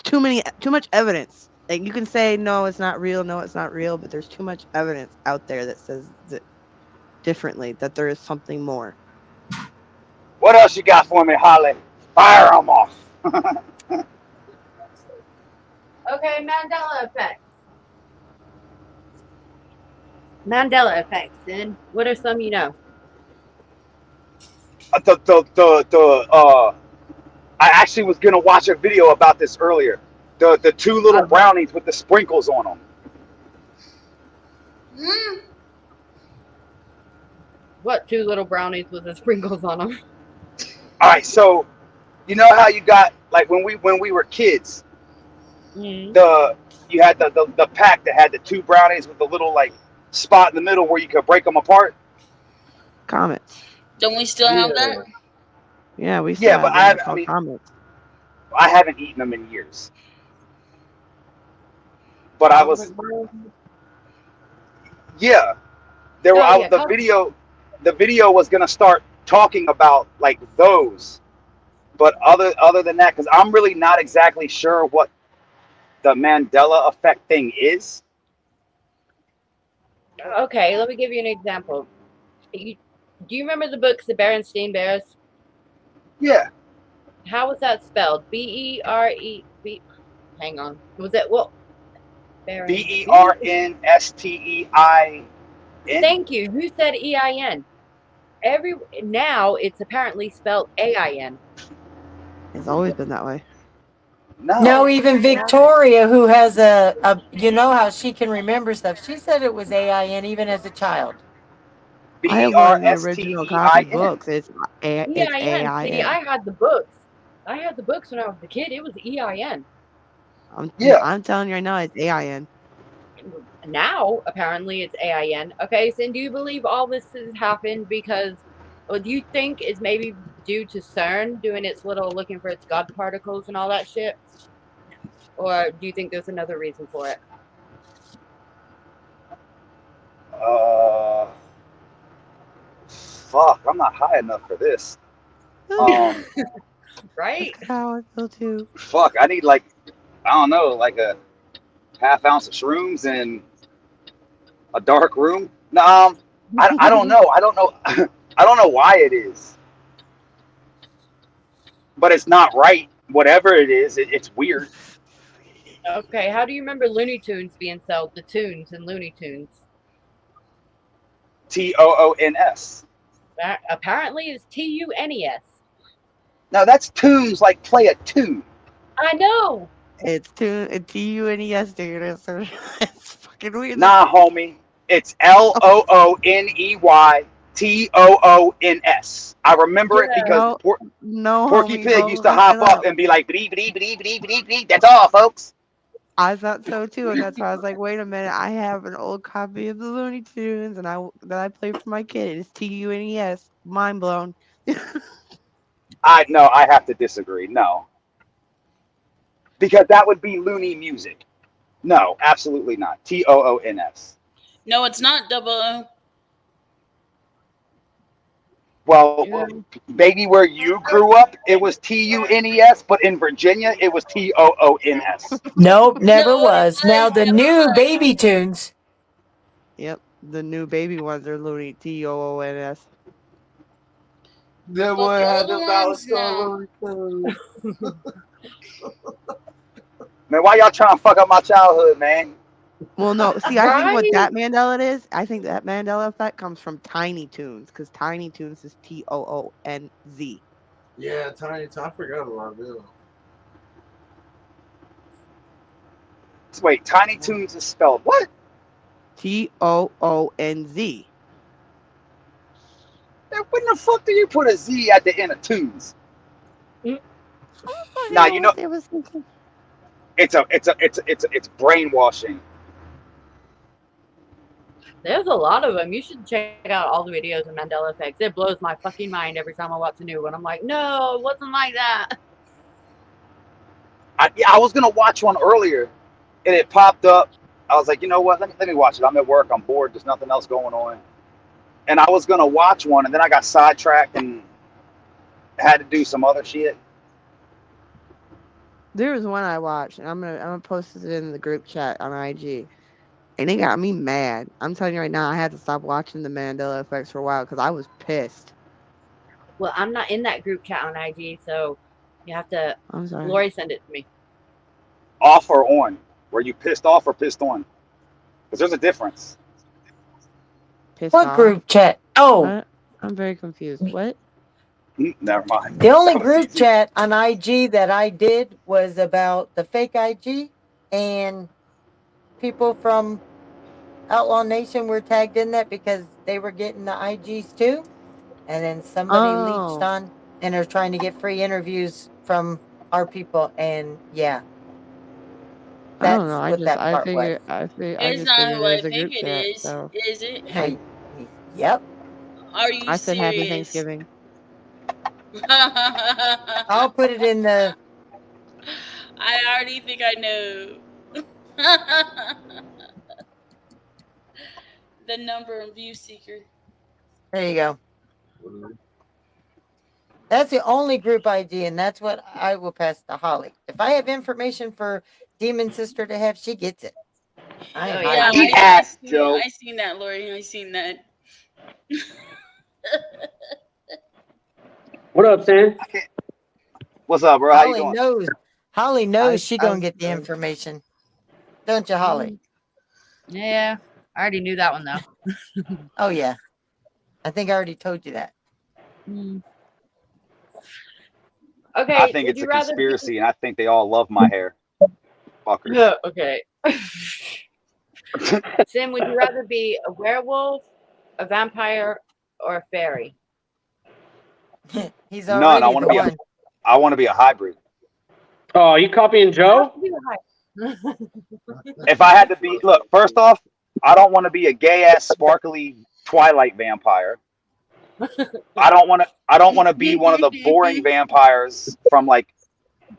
Too much evidence. Like you can say no, it's not real, no, it's not real, but there's too much evidence out there that says that differently, that there is something more. What else you got for me, Holly? Fire them off. Okay, Mandela effect. Mandela effects. Then what are some you know? The I actually was gonna watch a video about this earlier. The two little brownies with the sprinkles on them. Mm. What two little brownies with the sprinkles on them? All right, so you know how you got like when we were kids, Mm. the you had the pack that had the two brownies with the little like spot in the middle where you could break them apart. Comets. Don't we still have that? Yeah, we still Yeah, but have them. They're called comets. I haven't eaten them in years. But I was yeah. There were Oh yeah, the video was gonna start talking about like those, but other than that, because I'm really not exactly sure what the Mandela effect thing is. okay, let me give you an example. Do you remember the books, The Berenstain Bears? Yeah. How was that spelled? B-E-R-E-B. Hang on. Was it well? BERNSTEIN. Thank you. You said EIN. Now it's apparently spelled AIN. It's always been that way. No, No. even Victoria, who has you know how she can remember stuff. She said it was AIN even as a child. I have one of the original copy BERSTEIN. books. It's EIN. See, AIN. I had the books. I had the books when I was a kid. It was EIN. Yeah. I'm telling you right now, it's AIN. Now, apparently, it's AIN. Okay, so do you believe all this has happened because, or do you think it's maybe due to CERN doing its little looking for its God particles and all that shit? Or do you think there's another reason for it? Fuck, I'm not high enough for this. Right? That's how I feel too. Fuck, I need like I don't know, like a half ounce of shrooms in a dark room. No, I don't know. I don't know. I don't know why it is, but it's not right. Whatever it is, it's weird. Okay, how do you remember Looney Tunes being sold? The tunes and Looney Tunes. TOONS. That apparently is TUNES. No, that's tunes, like play a tune. I know. It's TUNES, dude. It's fucking weird. Nah, homie. It's LOONEYTOONS. I remember it Yeah. because No, Porky homie, Pig go used to look it hop up up. and be like, "Bree, bree, bree, bree, bree, bree." That's all, folks. I thought so too, and that's why I was like, wait a minute, I have an old copy of the Looney Tunes, and that I play for my kid. It's TUNES. Mind blown. No, I have to disagree. No, because that would be loony music. No, absolutely not. TOONS. No, it's not double O. Well, Yeah. baby, where you grew up, it was TUNES, but in Virginia, it was TOONS. Nope, never No, it was. Now was. the It new was. baby tunes. Yep, the new baby ones are Looney TOONS. That But boy the had older them dollars ones, no. Man, why y'all trying to fuck up my childhood, man? Well, no, see, I think what Right? that Mandela is, I think that Mandela effect comes from Tiny Toons, because Tiny Toons is TOONZ. Yeah, Tiny. I forgot about them. Wait, Tiny Toons is spelled what? TOONZ. When the fuck do you put a Z at the end of tunes? Now you know It was. it's brainwashing. There's a lot of them. You should check out all the videos of Mandela effects. It blows my fucking mind every time I watch a new one. I'm like, no, it wasn't like that. I was gonna watch one earlier, and it popped up. I was like, you know what? Let me watch it. I'm at work. I'm bored. There's nothing else going on, and I was gonna watch one, and then I got sidetracked and had to do some other shit. There was one I watched, and I'm gonna post it in the group chat on IG, and it got me mad. I'm telling you right now, I had to stop watching the Mandela effects for a while because I was pissed. Well, I'm not in that group chat on IG, so you have to. I'm sorry. Lori send it to me. Off or on? Were you pissed off or pissed on? Because there's a difference. Pissed What off. group chat? Oh, I'm very confused. What? Never mind. the only That was group easy. chat on IG that I did was about the fake IG, and people from Outlaw Nation were tagged in that because they were getting the IGs too. And then somebody leached Oh, on and are trying to get free interviews from our people. And yeah, I don't that's know. what that I part was. figured I It's just not figured who it I was a think group it chat. is. So Is it? Hey, yep. Are you I said Happy serious? Thanksgiving. I'll put it in the. I already think I know. The number and view seeker. There you go. That's the only group IG, and that's what I will pass to Holly. If I have information for Demon Sister to have, she gets it. I ain't Yeah, hiding Eat shit. ass, Joe. I seen that, Lori. I seen that. What up, Sam? What's up, bro? How you Holly doing? knows. Holly knows she gonna I'm get the good. information, don't you, Holly? Yeah, I already knew that one though. Oh yeah, I think I already told you that. Okay, I think would it's you a rather conspiracy, and I think they all love my hair. Fuckers. Yeah, okay. Sim, would you rather be a werewolf, a vampire, or a fairy? He's None. already I want the to be one. I want to be a hybrid. Oh, you copying Joe? If I had to be, look. First off, I don't want to be a gay ass, sparkly Twilight vampire. I don't want to. I don't want to be one of the boring vampires from like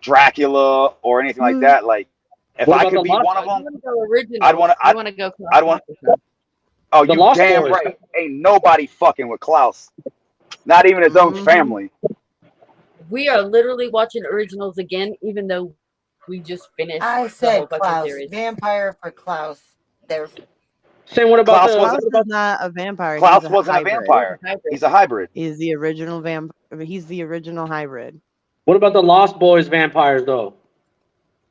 Dracula or anything like that. Like, if What I about could the be Lost one of You them, want to go original? I'd want to. You want to go I'd want. classic. Oh, The you Lost damn Boys? right. Ain't nobody fucking with Klaus. Not even his own family. We are literally watching originals again, even though We just finished I the whole said fucking Klaus. series. Vampire for Klaus. There. Sam, what about Klaus the wasn't. Klaus is not a vampire. He's Klaus a wasn't a hybrid. vampire. He's a hybrid. He's the original He's the original hybrid. what about the Lost Boys vampires though?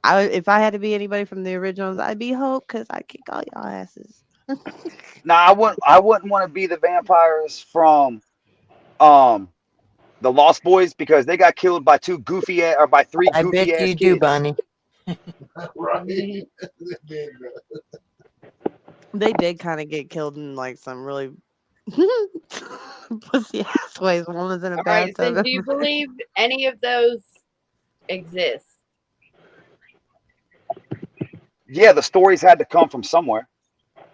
If I had to be anybody from the originals, I'd be Hope because I kick all y'all asses. Now I wouldn't want to be the vampires from the Lost Boys because they got killed by three goofy I bet ass you do, kids. Bonnie. Right. They did kind of get killed in like some really pussy ass ways. One was in a All right, so bathtub. do you believe any of those exist? Yeah, the stories had to come from somewhere.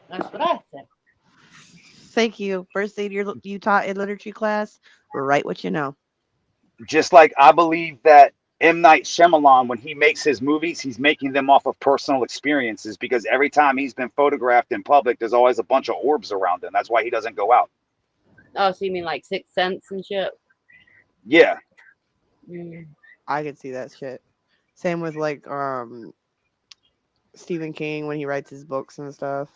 That's what I said. Thank you. First aid you taught in literature class. Write what you know. Just like I believe that M. Night Shyamalan, when he makes his movies, he's making them off of personal experiences because every time he's been photographed in public, there's always a bunch of orbs around him. That's why he doesn't go out. Oh, so you mean like Sixth Sense and shit? Yeah. I could see that shit. Same with like Stephen King when he writes his books and stuff.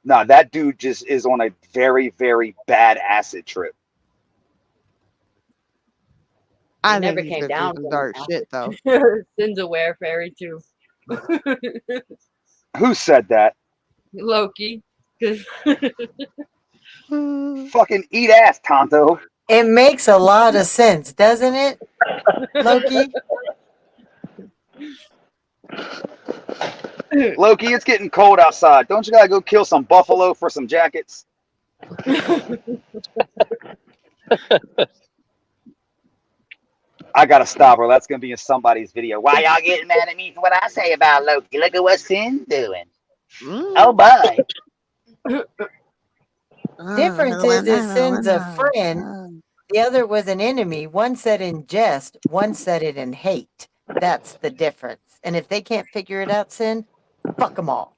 No, that dude just is on a very, very bad acid trip. I never think he's came been down through some from dark shit though. Sin's aware fairy too. Who said that? Loki. Fucking eat ass, Tonto. It makes a lot of sense, doesn't it, Loki? Loki, it's getting cold outside. Don't you gotta go kill some buffalo for some jackets? I gotta stop her. That's gonna be in somebody's video. Why y'all getting mad at me for what I say about Loki? Look at what Sin's doing. Oh boy. Difference is Sin's a friend. The other was an enemy. One said in jest, one said it in hate. That's the difference. And if they can't figure it out, Sin, fuck them all.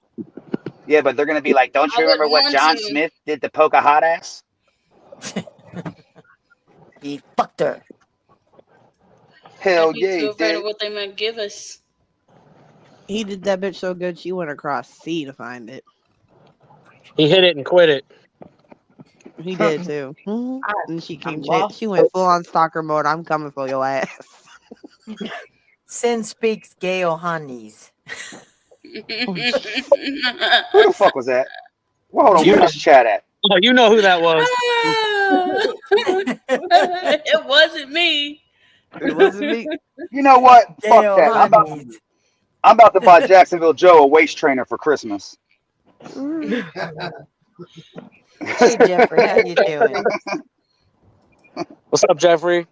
Yeah, but they're gonna be like, don't you remember what John Smith did to poke a hot ass? He fucked her. Hell I'd be yeah, too he afraid did. of what they might give us. He did that bitch so good she went across sea to find it. He hit it and quit it. He did too. And she came. lost. She went full on stalker mode. I'm coming for your ass. Sin speaks Gale Honeys. Who the fuck was that? Well, hold on, You where's know- this chat at? Oh, you know who that was. It wasn't me. It wasn't me. You know what? Fuck Gale that. Honeys. I'm about to buy Jacksonville Joe a waist trainer for Christmas. Hey Jeffrey, how you doing? What's up, Jeffrey?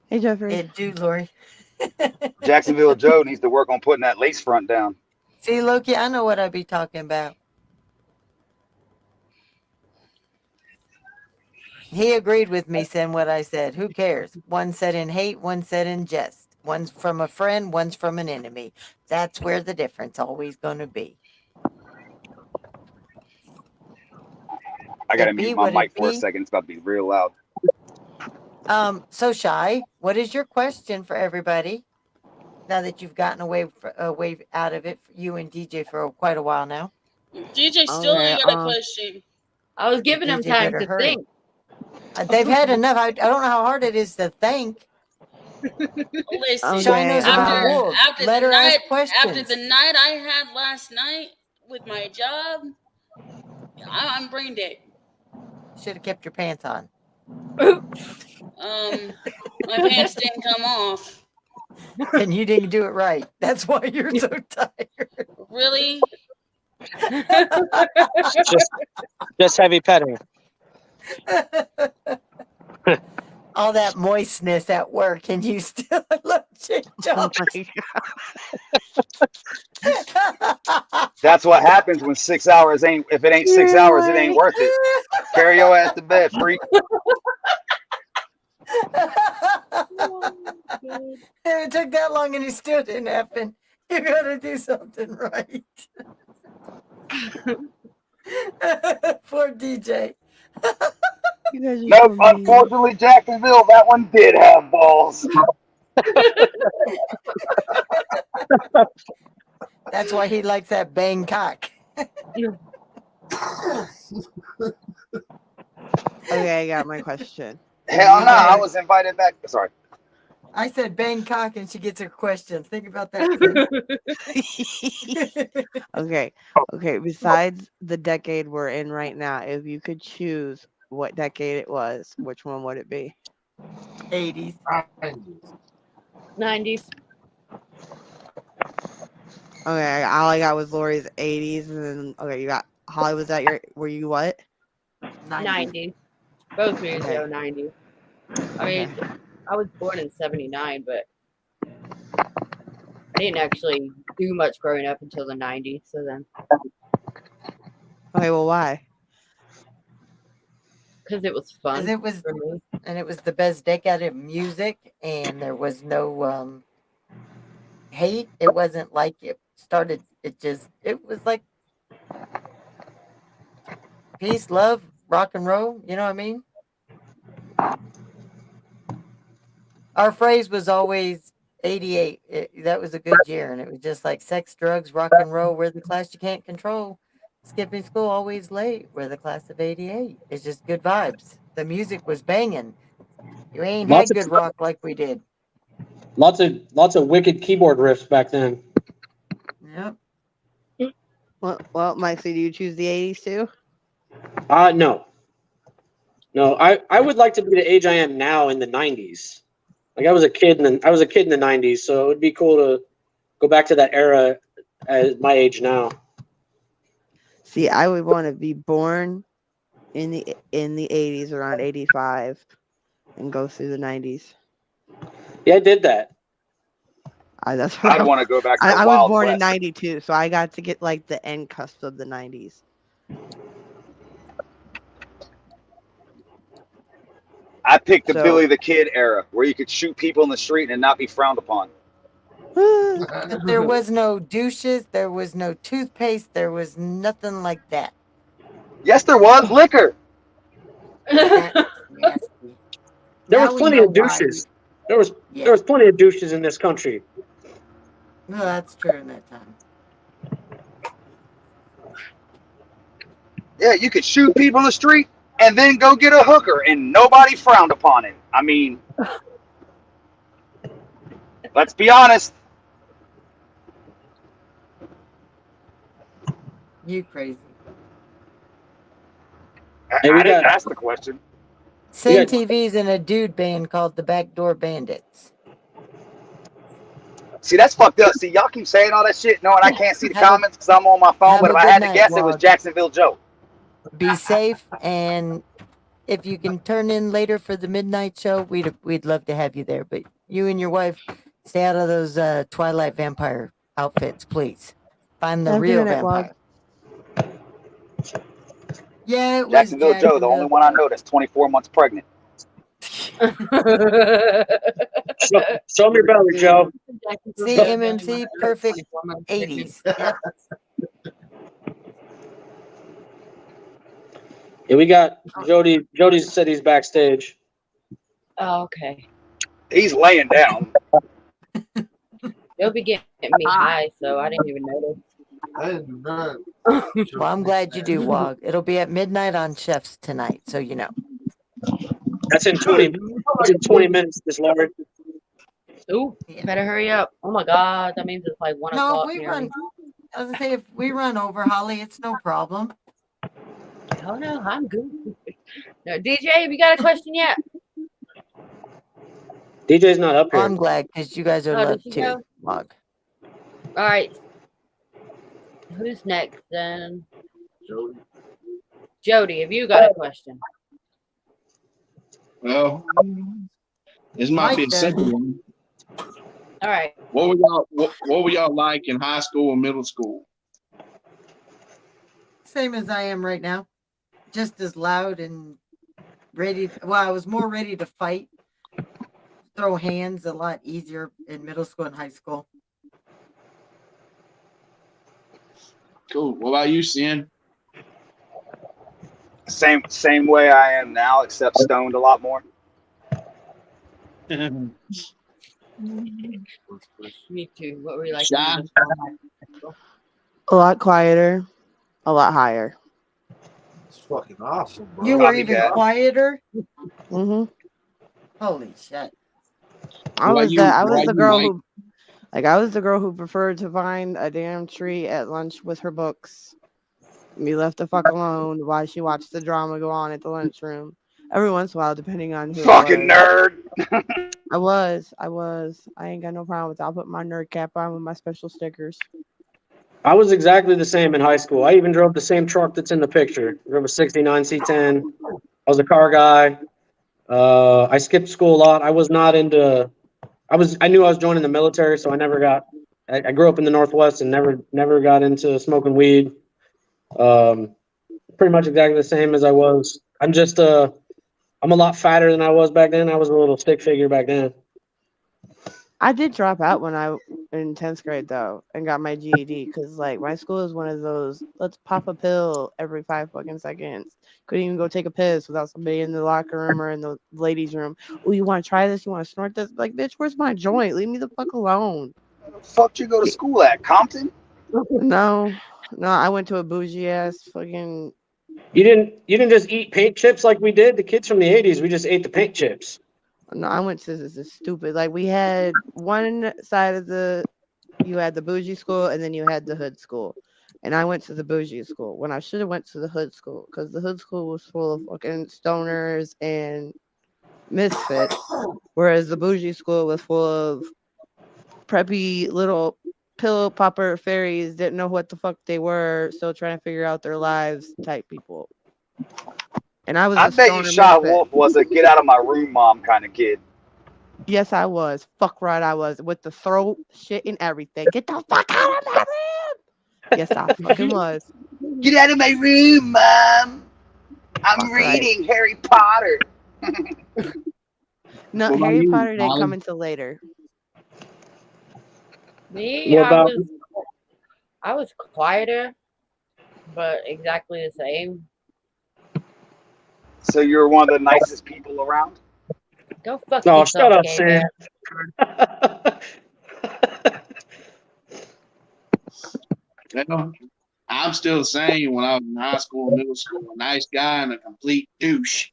Hey Jeffrey. It do, Lori. Jacksonville Joe needs to work on putting that lace front down. See, Loki, I know what I be talking about. He agreed with me, Sin, what I said. Who cares? One said in hate, one said in jest. One's from a friend, one's from an enemy. That's where the difference always going to be. I gotta It be mute my what it mic for a be. second. It's about to be real loud. So Shy, what is your question for everybody? Now that you've gotten away out of it, you and DJ for quite a while now. DJ still ain't got a question. I was giving him DJ time better to hurry. think. They've had enough. I don't know how hard it is to think. Listen, Shy knows about wolves. Let her ask questions. after the night I had last night with my job, I'm brain dead. Should have kept your pants on. My pants didn't come off. And you didn't do it right. That's why you're so tired. Really? Just heavy petting. All that moistness at work, and you still love your job. That's what happens when 6 hours ain't. If it ain't 6 hours, it ain't worth it. Carry your ass to bed, freak. It took that long, and it still didn't happen. You gotta do something right. Poor DJ. No, unfortunately, Jacksonville, that one did have balls. That's why he likes that Bangkok. Okay, I got my question. Hell no, I was invited back. Sorry. I said Bangkok and she gets her question. Think about that. Okay. Okay. Besides the decade we're in right now, if you could choose what decade it was, which one would it be? 80s. 90s. Okay, all I got was Lori's 80s, and then okay, you got Holly. Was that your? Were you what? 90s. Both movies Okay. are 90s. I mean, I was born in 79, but I didn't actually do much growing up until the 90s. So then, Okay, well, why? because it was fun. Because it was, for me. and it was the best decade of music, and there was no hate. It wasn't like it started. It was like peace, love, rock and roll. You know what I mean? Our phrase was always 88. That was a good year, and it was just like sex, drugs, rock and roll. We're the class you can't control. Skipping school always late. We're the class of 88. It's just good vibes. The music was banging. You ain't Lots had of good rock like we did. lots of wicked keyboard riffs back then. Yep. Well, Mike, so do you choose the 80s too? No. No, I would like to be the age I am now in the 90s. Like I was a kid in the 90s, so it would be cool to go back to that era at my age now. See, I would want to be born in the 80s, around 85, and go through the 90s. Yeah, I did that. That's what I'd want to go back to the I was Wild born in West. 92, so I got to get like the end cusp of the 90s. I picked the So- Billy the Kid era, where you could shoot people in the street and not be frowned upon. But there was no douches. There was no toothpaste. There was nothing like that. Yes, there was liquor. That's nasty. There Now was we plenty know of why. douches. There was Yeah. plenty of douches in this country. No, that's true in that time. Yeah, you could shoot people in the street and then go get a hooker, and nobody frowned upon it. I mean, let's be honest. You crazy. Hey, I didn't ask the question. Sin TV's in a dude band called the Backdoor Bandits. See, that's fucked up. See, y'all keep saying all that shit, knowing I can't see the Have a- comments because I'm on my phone. have But a if I good had to night, guess, it was Wog. Jacksonville Joe. Be safe, and if you can turn in later for the midnight show, we'd love to have you there. But you and your wife stay out of those Twilight vampire outfits, please. Find the Have a real good night, Wog. vampire. Yeah, it was Jacksonville Joe, the only Jacksonville. one I know that's 24 months pregnant. Show me your belly, Joe. See, MMC, perfect 80s. Yep. Yeah, we got Jody. Jody said he's backstage. Oh, okay. He's laying down. They'll be getting me high, so I didn't even notice. I didn't know. Well, I'm glad you do, Wog. It'll be at midnight on Chef's tonight, so you know. That's in 20. That's in 20 minutes. This Lord. Ooh, better hurry up. Oh my God, that means it's like 1 No, o'clock. if we near run, me. I was gonna say, if we run over, Holly, it's no problem. Oh no, I'm good. No, DJ, have you got a question yet? DJ's not up Oh, here. I'm glad because you guys are Oh, loved did you too, go? Wog. All right. Who's next then? Jody, have you got a question? Well, this might be a simple one. All right. What were y'all like in high school and middle school? Same as I am right now. Just as loud and ready. Well, I was more ready to fight. Throw hands a lot easier in middle school and high school. Cool. What about you, Sin? Same way I am now, except stoned a lot more. Me too. What were you like Shy. in middle school? A lot quieter, a lot higher. It's fucking awesome, bro. You were even Copycat. quieter. Hmm Holy shit! I was Why the you girl like who, like, I was the girl who preferred to find a damn tree at lunch with her books. Be left the fuck alone while she watched the drama go on at the lunchroom. Every once in a while, depending on who it Fucking was. nerd. I was. I ain't got no problem with that. I'll put my nerd cap on with my special stickers. I was exactly the same in high school. I even drove the same truck that's in the picture. Drove a 69 C10. I was a car guy. I skipped school a lot. I was not into. I knew I was joining the military, so I never got. I grew up in the Northwest and never got into smoking weed. Pretty much exactly the same as I was. I'm a lot fatter than I was back then. I was a little stick figure back then. I did drop out when I in 10th grade though and got my GED because like my school is one of those let's pop a pill every 5 fucking seconds. Couldn't even go take a piss without somebody in the locker room or in the ladies' room. Oh, you want to try this? You want to snort this? Like, bitch, where's my joint? Leave me the fuck alone. Where the fuck you go to school at? Compton? No, no, I went to a bougie ass fucking. You didn't just eat paint chips like we did. The kids from the 80s, we just ate the paint chips. No, I went to this is stupid. Like we had one side of you had the bougie school and then you had the hood school. And I went to the bougie school when I should have went to the hood school because the hood school was full of fucking stoners and misfits, whereas the bougie school was full of preppy little pillow popper fairies didn't know what the fuck they were, still trying to figure out their lives type people. And I was I a bet you stoner Shy misfit. Wolf was a get out of my room mom kind of kid. Yes, I was. Fuck right, I was with the throat shit and everything. Get the fuck out of my room. Yes, I fucking was. Get out of my room, Mom. I'm Fuck right. reading Harry Potter. No, What about Harry you, Potter didn't Molly? come until later. Me, What about I was quieter, but exactly the same. So you're one of the nicest people around? Go fuck Oh, yourself, shut up, gay Sam. bear. Well, I'm still the same when I was in high school and middle school. A nice guy and a complete douche.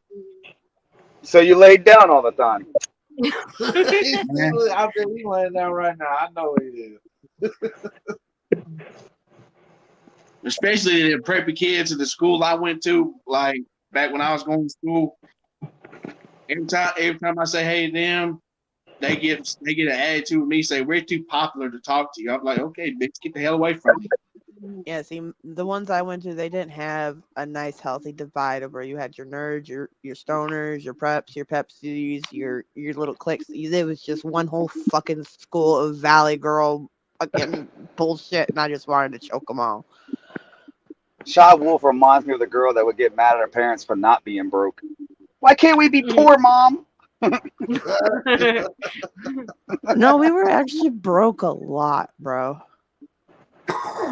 So you laid down all the time? Man. I bet he's laying down right now. I know he is. Especially the preppy kids at the school I went to, like back when I was going to school. Every time I say hey to them, they get an attitude with me, say we're too popular to talk to you. I'm like, okay, bitch, get the hell away from me. Yeah, see, the ones I went to, they didn't have a nice, healthy divide of where you had your nerds, your stoners, your preps, your Pepsis, your little cliques. It was just one whole fucking school of Valley Girl fucking bullshit, and I just wanted to choke them all. Shy Wolf reminds me of the girl that would get mad at her parents for not being broke. Why can't we be poor, Mom? No, we were actually broke a lot, bro.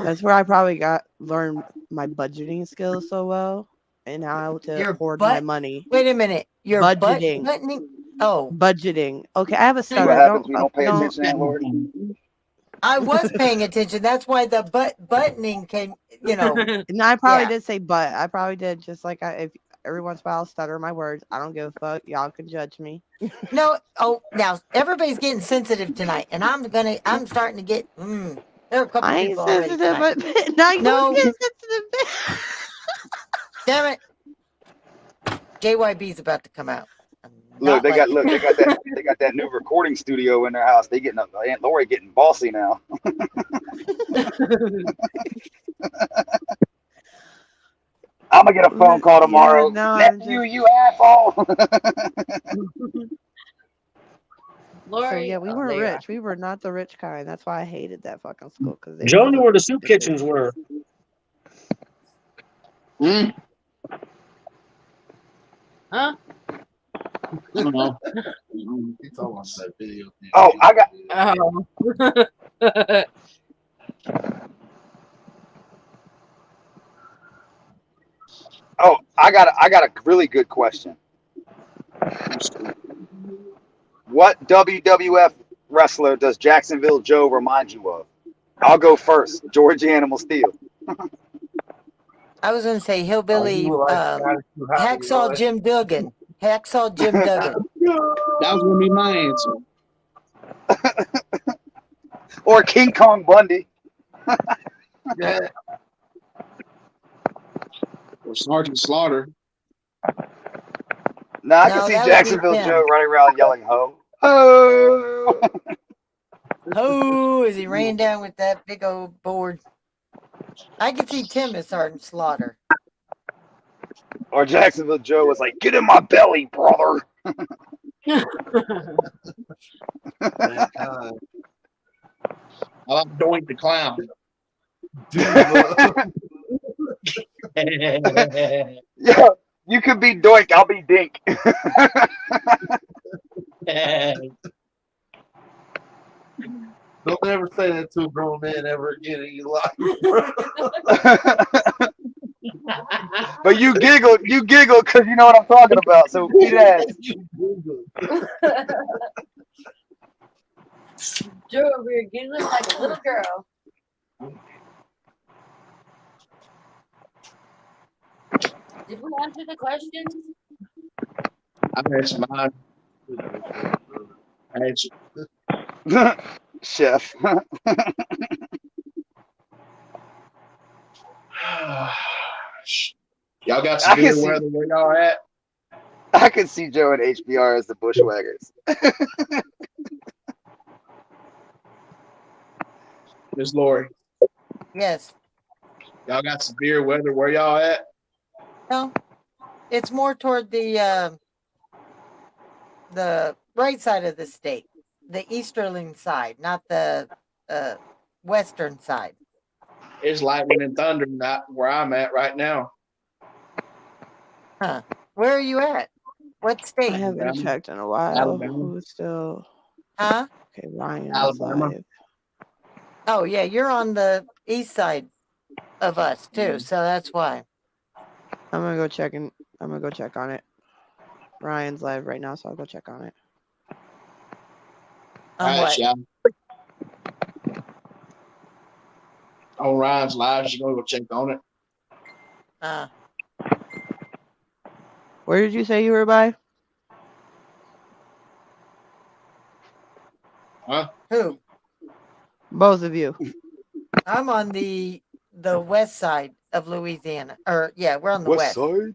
That's where I probably learned my budgeting skills so well and how to hoard my money. Wait a minute. Your budgeting. buttoning. Oh, budgeting. Okay, I have a See what stutter. happens when you don't pay Don't. attention, Landlord? I was paying attention. That's why the buttoning came. You know. No, I probably Yeah. did say but. I probably did just like if every once in a while I'll stutter my words. I don't give a fuck. Y'all can judge me. No. Oh, now everybody's getting sensitive tonight, and I'm starting to get. There are a couple I ain't people already sensitive, tonight. but now you No. get sensitive. Damn it. JYB's about to come out. Look, they got that new recording studio in their house. They getting Aunt Lori getting bossy now. I'm gonna get a phone call tomorrow. Yeah, no, Nephew, you asshole. So yeah, we weren't rich. We were not the rich kind. That's why I hated that fucking school because Joe knew where the soup kitchens were. Hmm? Huh? I don't know. He's talking about that video. Oh, I got. Oh. Oh, I got a really good question. What WWF wrestler does Jacksonville Joe remind you of? I'll go first. George Animal Steel. I was gonna say Oh, you hillbilly were like the guy who Hollywood. hacksaw Jim Duggan. Hacksaw Jim Duggan. That was gonna be my answer. Or King Kong Bundy. Yeah. Or Sergeant Slaughter. Now I can No, see that would be Jacksonville Joe Tim. running around yelling "Ho, ho!" Oh, as he ran down with that big old board. I could see Tim as Sergeant Slaughter. Or Jacksonville Joe was like, "Get in my belly, brother." Mankind. I like Doink the Clown. Yeah, you could be Doink, I'll be Dink. Don't ever say that to a grown man ever again in your life. But you giggled because you know what I'm talking about. So eat ass. Joe over here giggling like a little girl. Did we answer the questions? I've answered mine. I answered. Chef. Y'all got I can severe see weather where y'all at? I can see Joe and HBR as the bushwhackers. Miss Lori, Yes. y'all got severe weather where y'all at? No. It's more toward the right side of the state, the easterling side, not the western side. It's lightning and thunder not where I'm at right now. Huh? Where are you at? What I state? haven't Alabama. checked in a while. Alabama. Who's still Huh? okay? Ryan's Alabama. live. Oh yeah, you're on the east side of us too, so that's why. I'm gonna go check and I'm gonna go check on it. Ryan's live right now, so I'll go check on it. On All right, what? y'all. On Ryan's live, she's gonna go check on it. Where did you say you were by? Huh? Who? Both of you. I'm on the west side of Louisiana. Or yeah, we're on the West west. side?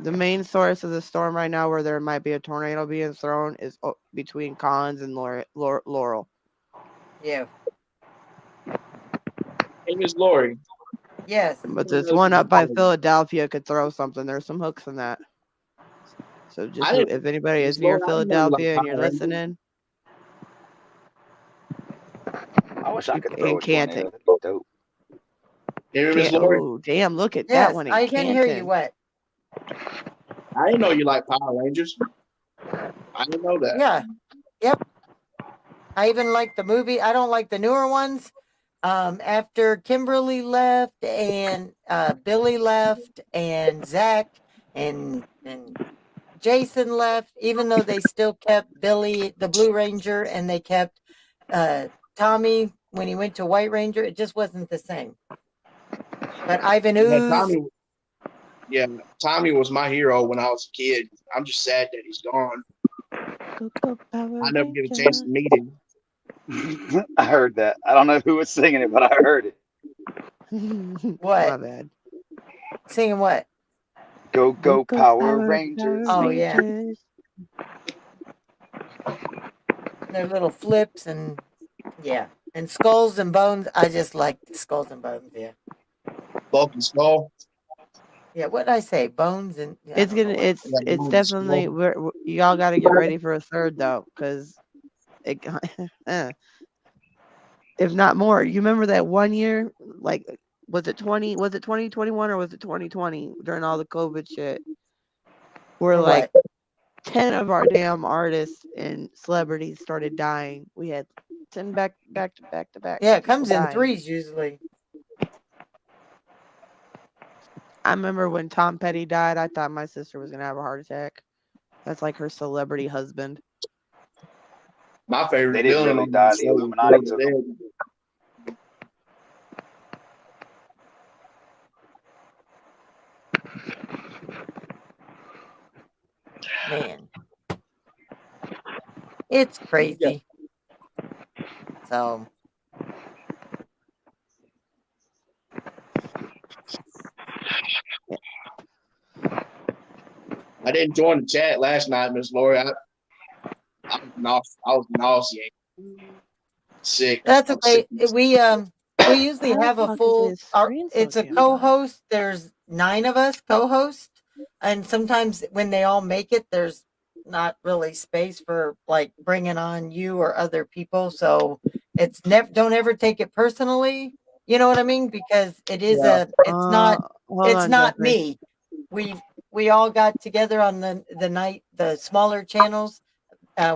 The main source of the storm right now, where there might be a tornado being thrown, is between Collins and Laurel. Yeah. Hey, Miss Lori. Yes. But this one up by Philadelphia could throw something. There's some hooks in that. So just if anybody is Miss near Lori, I didn't know you like Philadelphia and you're Power Rangers. listening, I wish I could throw in a tornado. Canton. That'd be dope. Hear me, Miss Lori? Oh, damn, look at Yes, that one in I can Canton. hear you. What? I didn't know you like Power Rangers. I didn't know that. Yeah. Yep. I even like the movie. I don't like the newer ones. After Kimberly left and Billy left and Zach and Jason left, even though they still kept Billy the Blue Ranger and they kept Tommy when he went to White Ranger, it just wasn't the same. But Ivan Ooze. Tommy was my hero when I was a kid. I'm just sad that he's gone. I never get a chance to meet him. I heard that. I don't know who was singing it, but I heard it. What? My bad. Singing what? Go, go, Power Rangers. Oh, yeah. Their little flips and, yeah. And Skulls and Bones. I just like Skulls and Bones, yeah. Bulk and Skull. Yeah, what did I say? Bones and... Yeah, It's gonna. It's definitely. Y'all got to get ready for a third though, because it. If not more, you remember that one year? Like, was it 2021 or was it 2020 during all the COVID shit? Where For like what? 10 of our damn artists and celebrities started dying. We had 10 back to back. Yeah, it comes people in dying. threes usually. I remember when Tom Petty died, I thought my sister was gonna have a heart attack. That's like her celebrity husband. My They favorite didn't villain really on the die. The show is Illuminati Walking took them. Dead. Man, it's crazy. So I didn't join the chat last night, Miss Lori. I was nauseated, sick. that's I was sick. okay. We usually How the have a fuck is full. his screen so It's a damn dark? co-host. There's 9 of us co-hosts, and sometimes when they all make it, there's not really space for like bringing on you or other people. So it's never. Don't ever take it personally. You know what I mean? Because it is Yeah. a. It's not. Hold It's on, not Jeffrey. me. We all got together on the night, the smaller channels.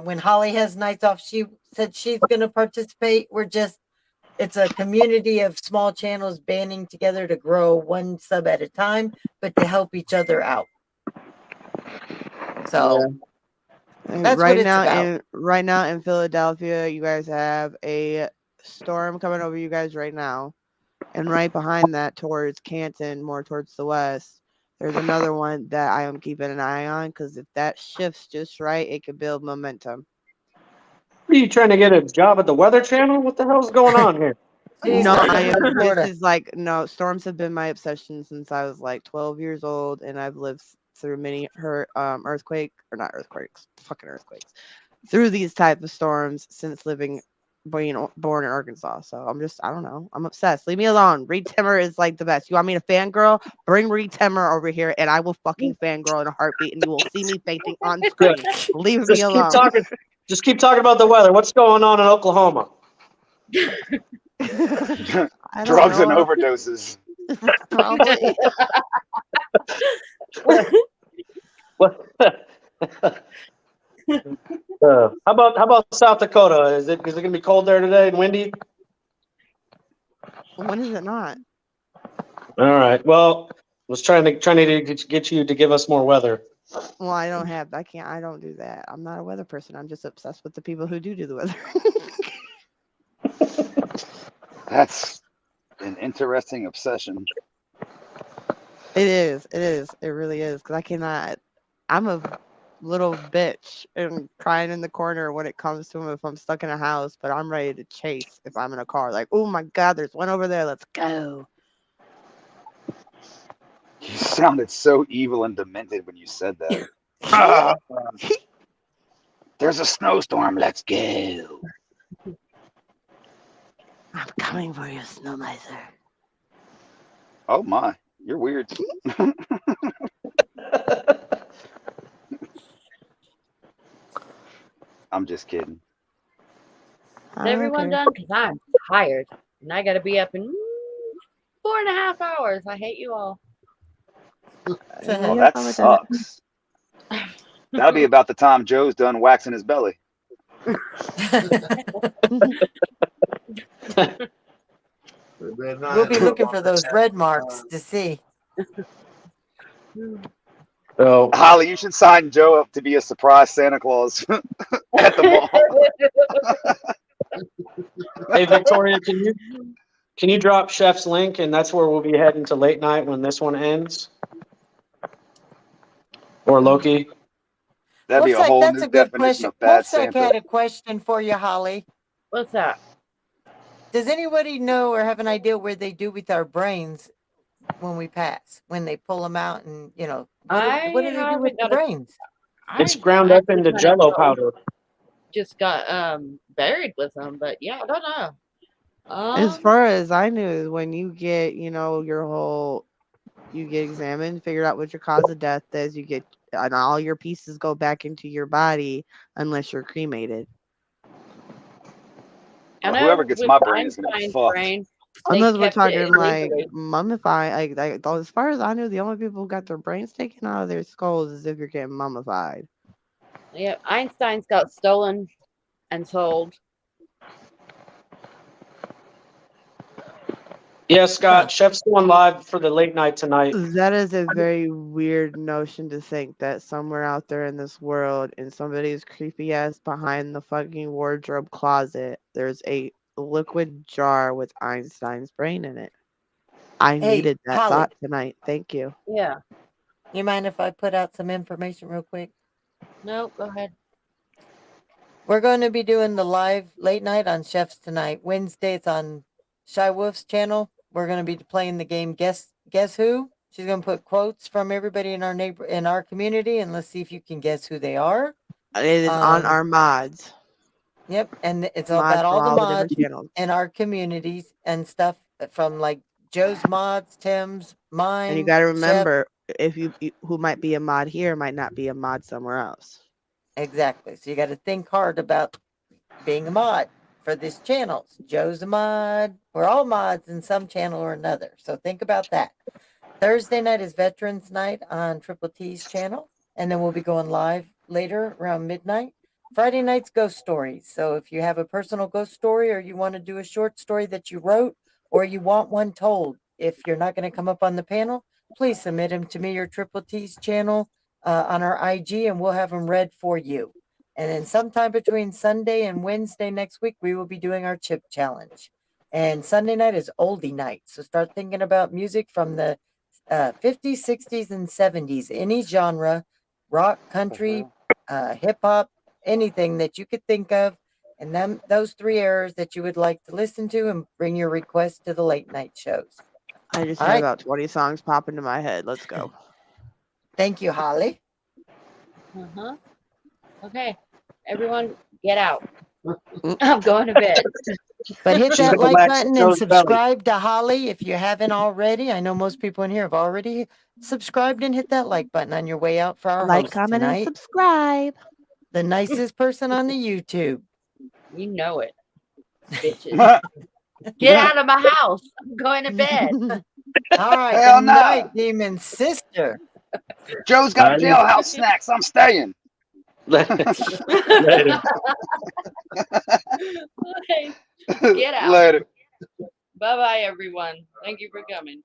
When Holly has nights off, she said she's going to participate. It's a community of small channels banding together to grow one sub at a time, but to help each other out. So that's what it's about. Right now in Philadelphia, you guys have a storm coming over you guys right now. And right behind that towards Canton, more towards the west, there's another one that I am keeping an eye on because if that shifts just right, it could build momentum. What are you trying to get a job at the Weather Channel? What the hell's going on here? She's No, looking for Florida. Storms have been my obsession since I was like 12 years old, and I've lived through many fucking earthquakes, through these type of storms since being born in Arkansas. So I don't know, I'm obsessed. Leave me alone. Reed Timmer is like the best. You want me to fangirl? Bring Reed Timmer over here, and I will fucking fangirl in a heartbeat, and you will see me fainting on screen. Leave me Just keep alone. talking. Just keep talking about the weather. What's going on in Oklahoma? I don't Drugs and know. overdoses. Probably. What? How about South Dakota? Is it going to be cold there today and windy? When is it not? All right. Well, I was trying to get you to give us more weather. Well, I don't do that. I'm not a weather person. I'm just obsessed with the people who do the weather. That's an interesting obsession. It is. It really is. Because I cannot. I'm a little bitch and crying in the corner when it comes to if I'm stuck in a house, but I'm ready to chase if I'm in a car. Like, oh my God, there's one over there. Let's go. You sounded so evil and demented when you said that. There's a snowstorm. Let's go. I'm coming for you, snow miser. Oh my, you're weird. I'm just kidding. Is everyone done? Because I'm tired. And I got to be up in 4.5 hours. I hate you all. Oh, that sucks. That'll be about the time Joe's done waxing his belly. We'll be looking for those red marks to see. So, Holly, you should sign Joe up to be a surprise Santa Claus at the mall. hey Victoria, can you drop Chef's link, and that's where we'll be heading to late night when this one ends, or Loki. That'd be a whole That's new a good definition question. of bad Wolfsack Santa. had a question for you, Holly. What's that? Does anybody know or have an idea where they do with our brains when we pass? When they pull them out and, what do they do with the brains? It's ground up into Jello powder. Just got buried with them, but yeah, I don't know. As far as I knew, when you get, you get examined, figured out what your cause of death is, and all your pieces go back into your body unless you're cremated. Well, whoever gets my brain is gonna be fucked. Unless we're talking like mummified, like as far as I knew, the only people who got their brains taken out of their skulls is if you're getting mummified. Yeah, Einstein's got stolen and sold. Yeah, Scott, Chef's going live for the late night tonight. That is a very weird notion to think that somewhere out there in this world, in somebody's creepy ass behind the fucking wardrobe closet, there's a liquid jar with Einstein's brain in it. I Hey, needed that Holly. thought tonight. Thank you. Yeah. You mind if I put out some information real quick? No, go ahead. We're going to be doing the live late night on Chefs tonight. Wednesday it's on Shy Wolf's channel. We're going to be playing the game Guess Who. She's going to put quotes from everybody in our community, and let's see if you can guess who they are. It is on our mods. Yep, and it's Mods about all from the all the different mods channels. in our communities and stuff from like Joe's mods, Tim's, mine. And you got to Chef. remember, if you who might be a mod here might not be a mod somewhere else. Exactly. So you got to think hard about being a mod for this channel. Joe's a mod. We're all mods in some channel or another. So think about that. Thursday night is Veterans Night on Triple T's channel. And then we'll be going live later around midnight. Friday night's ghost stories. So if you have a personal ghost story or you want to do a short story that you wrote or you want one told, if you're not going to come up on the panel, please submit them to me or Triple T's channel on our IG and we'll have them read for you. And then sometime between Sunday and Wednesday next week, we will be doing our chip challenge. And Sunday night is oldie night. So start thinking about music from the 50s, 60s, and 70s, any genre, rock, country, hip hop, anything that you could think of. And then those 3 eras that you would like to listen to and bring your request to the late night shows. I just All had right. about 20 songs pop into my head. Let's go. Thank you, Holly. Uh-huh. Okay. Everyone, get out. I'm going to bed. But hit She's that gonna like wax button and Joe's belly. subscribe to Holly if you haven't already. I know most people in here have already subscribed and hit that like button on your way out for our Like, host comment, and tonight. subscribe. The nicest person on the YouTube. You know it, bitches. Get out of my house. I'm going to bed. All right. Hell Good no. night, demon sister. Joe's got Alrighty. jailhouse snacks. I'm staying. Later. Okay. Get out. Later. Bye-bye, everyone. Thank you for coming.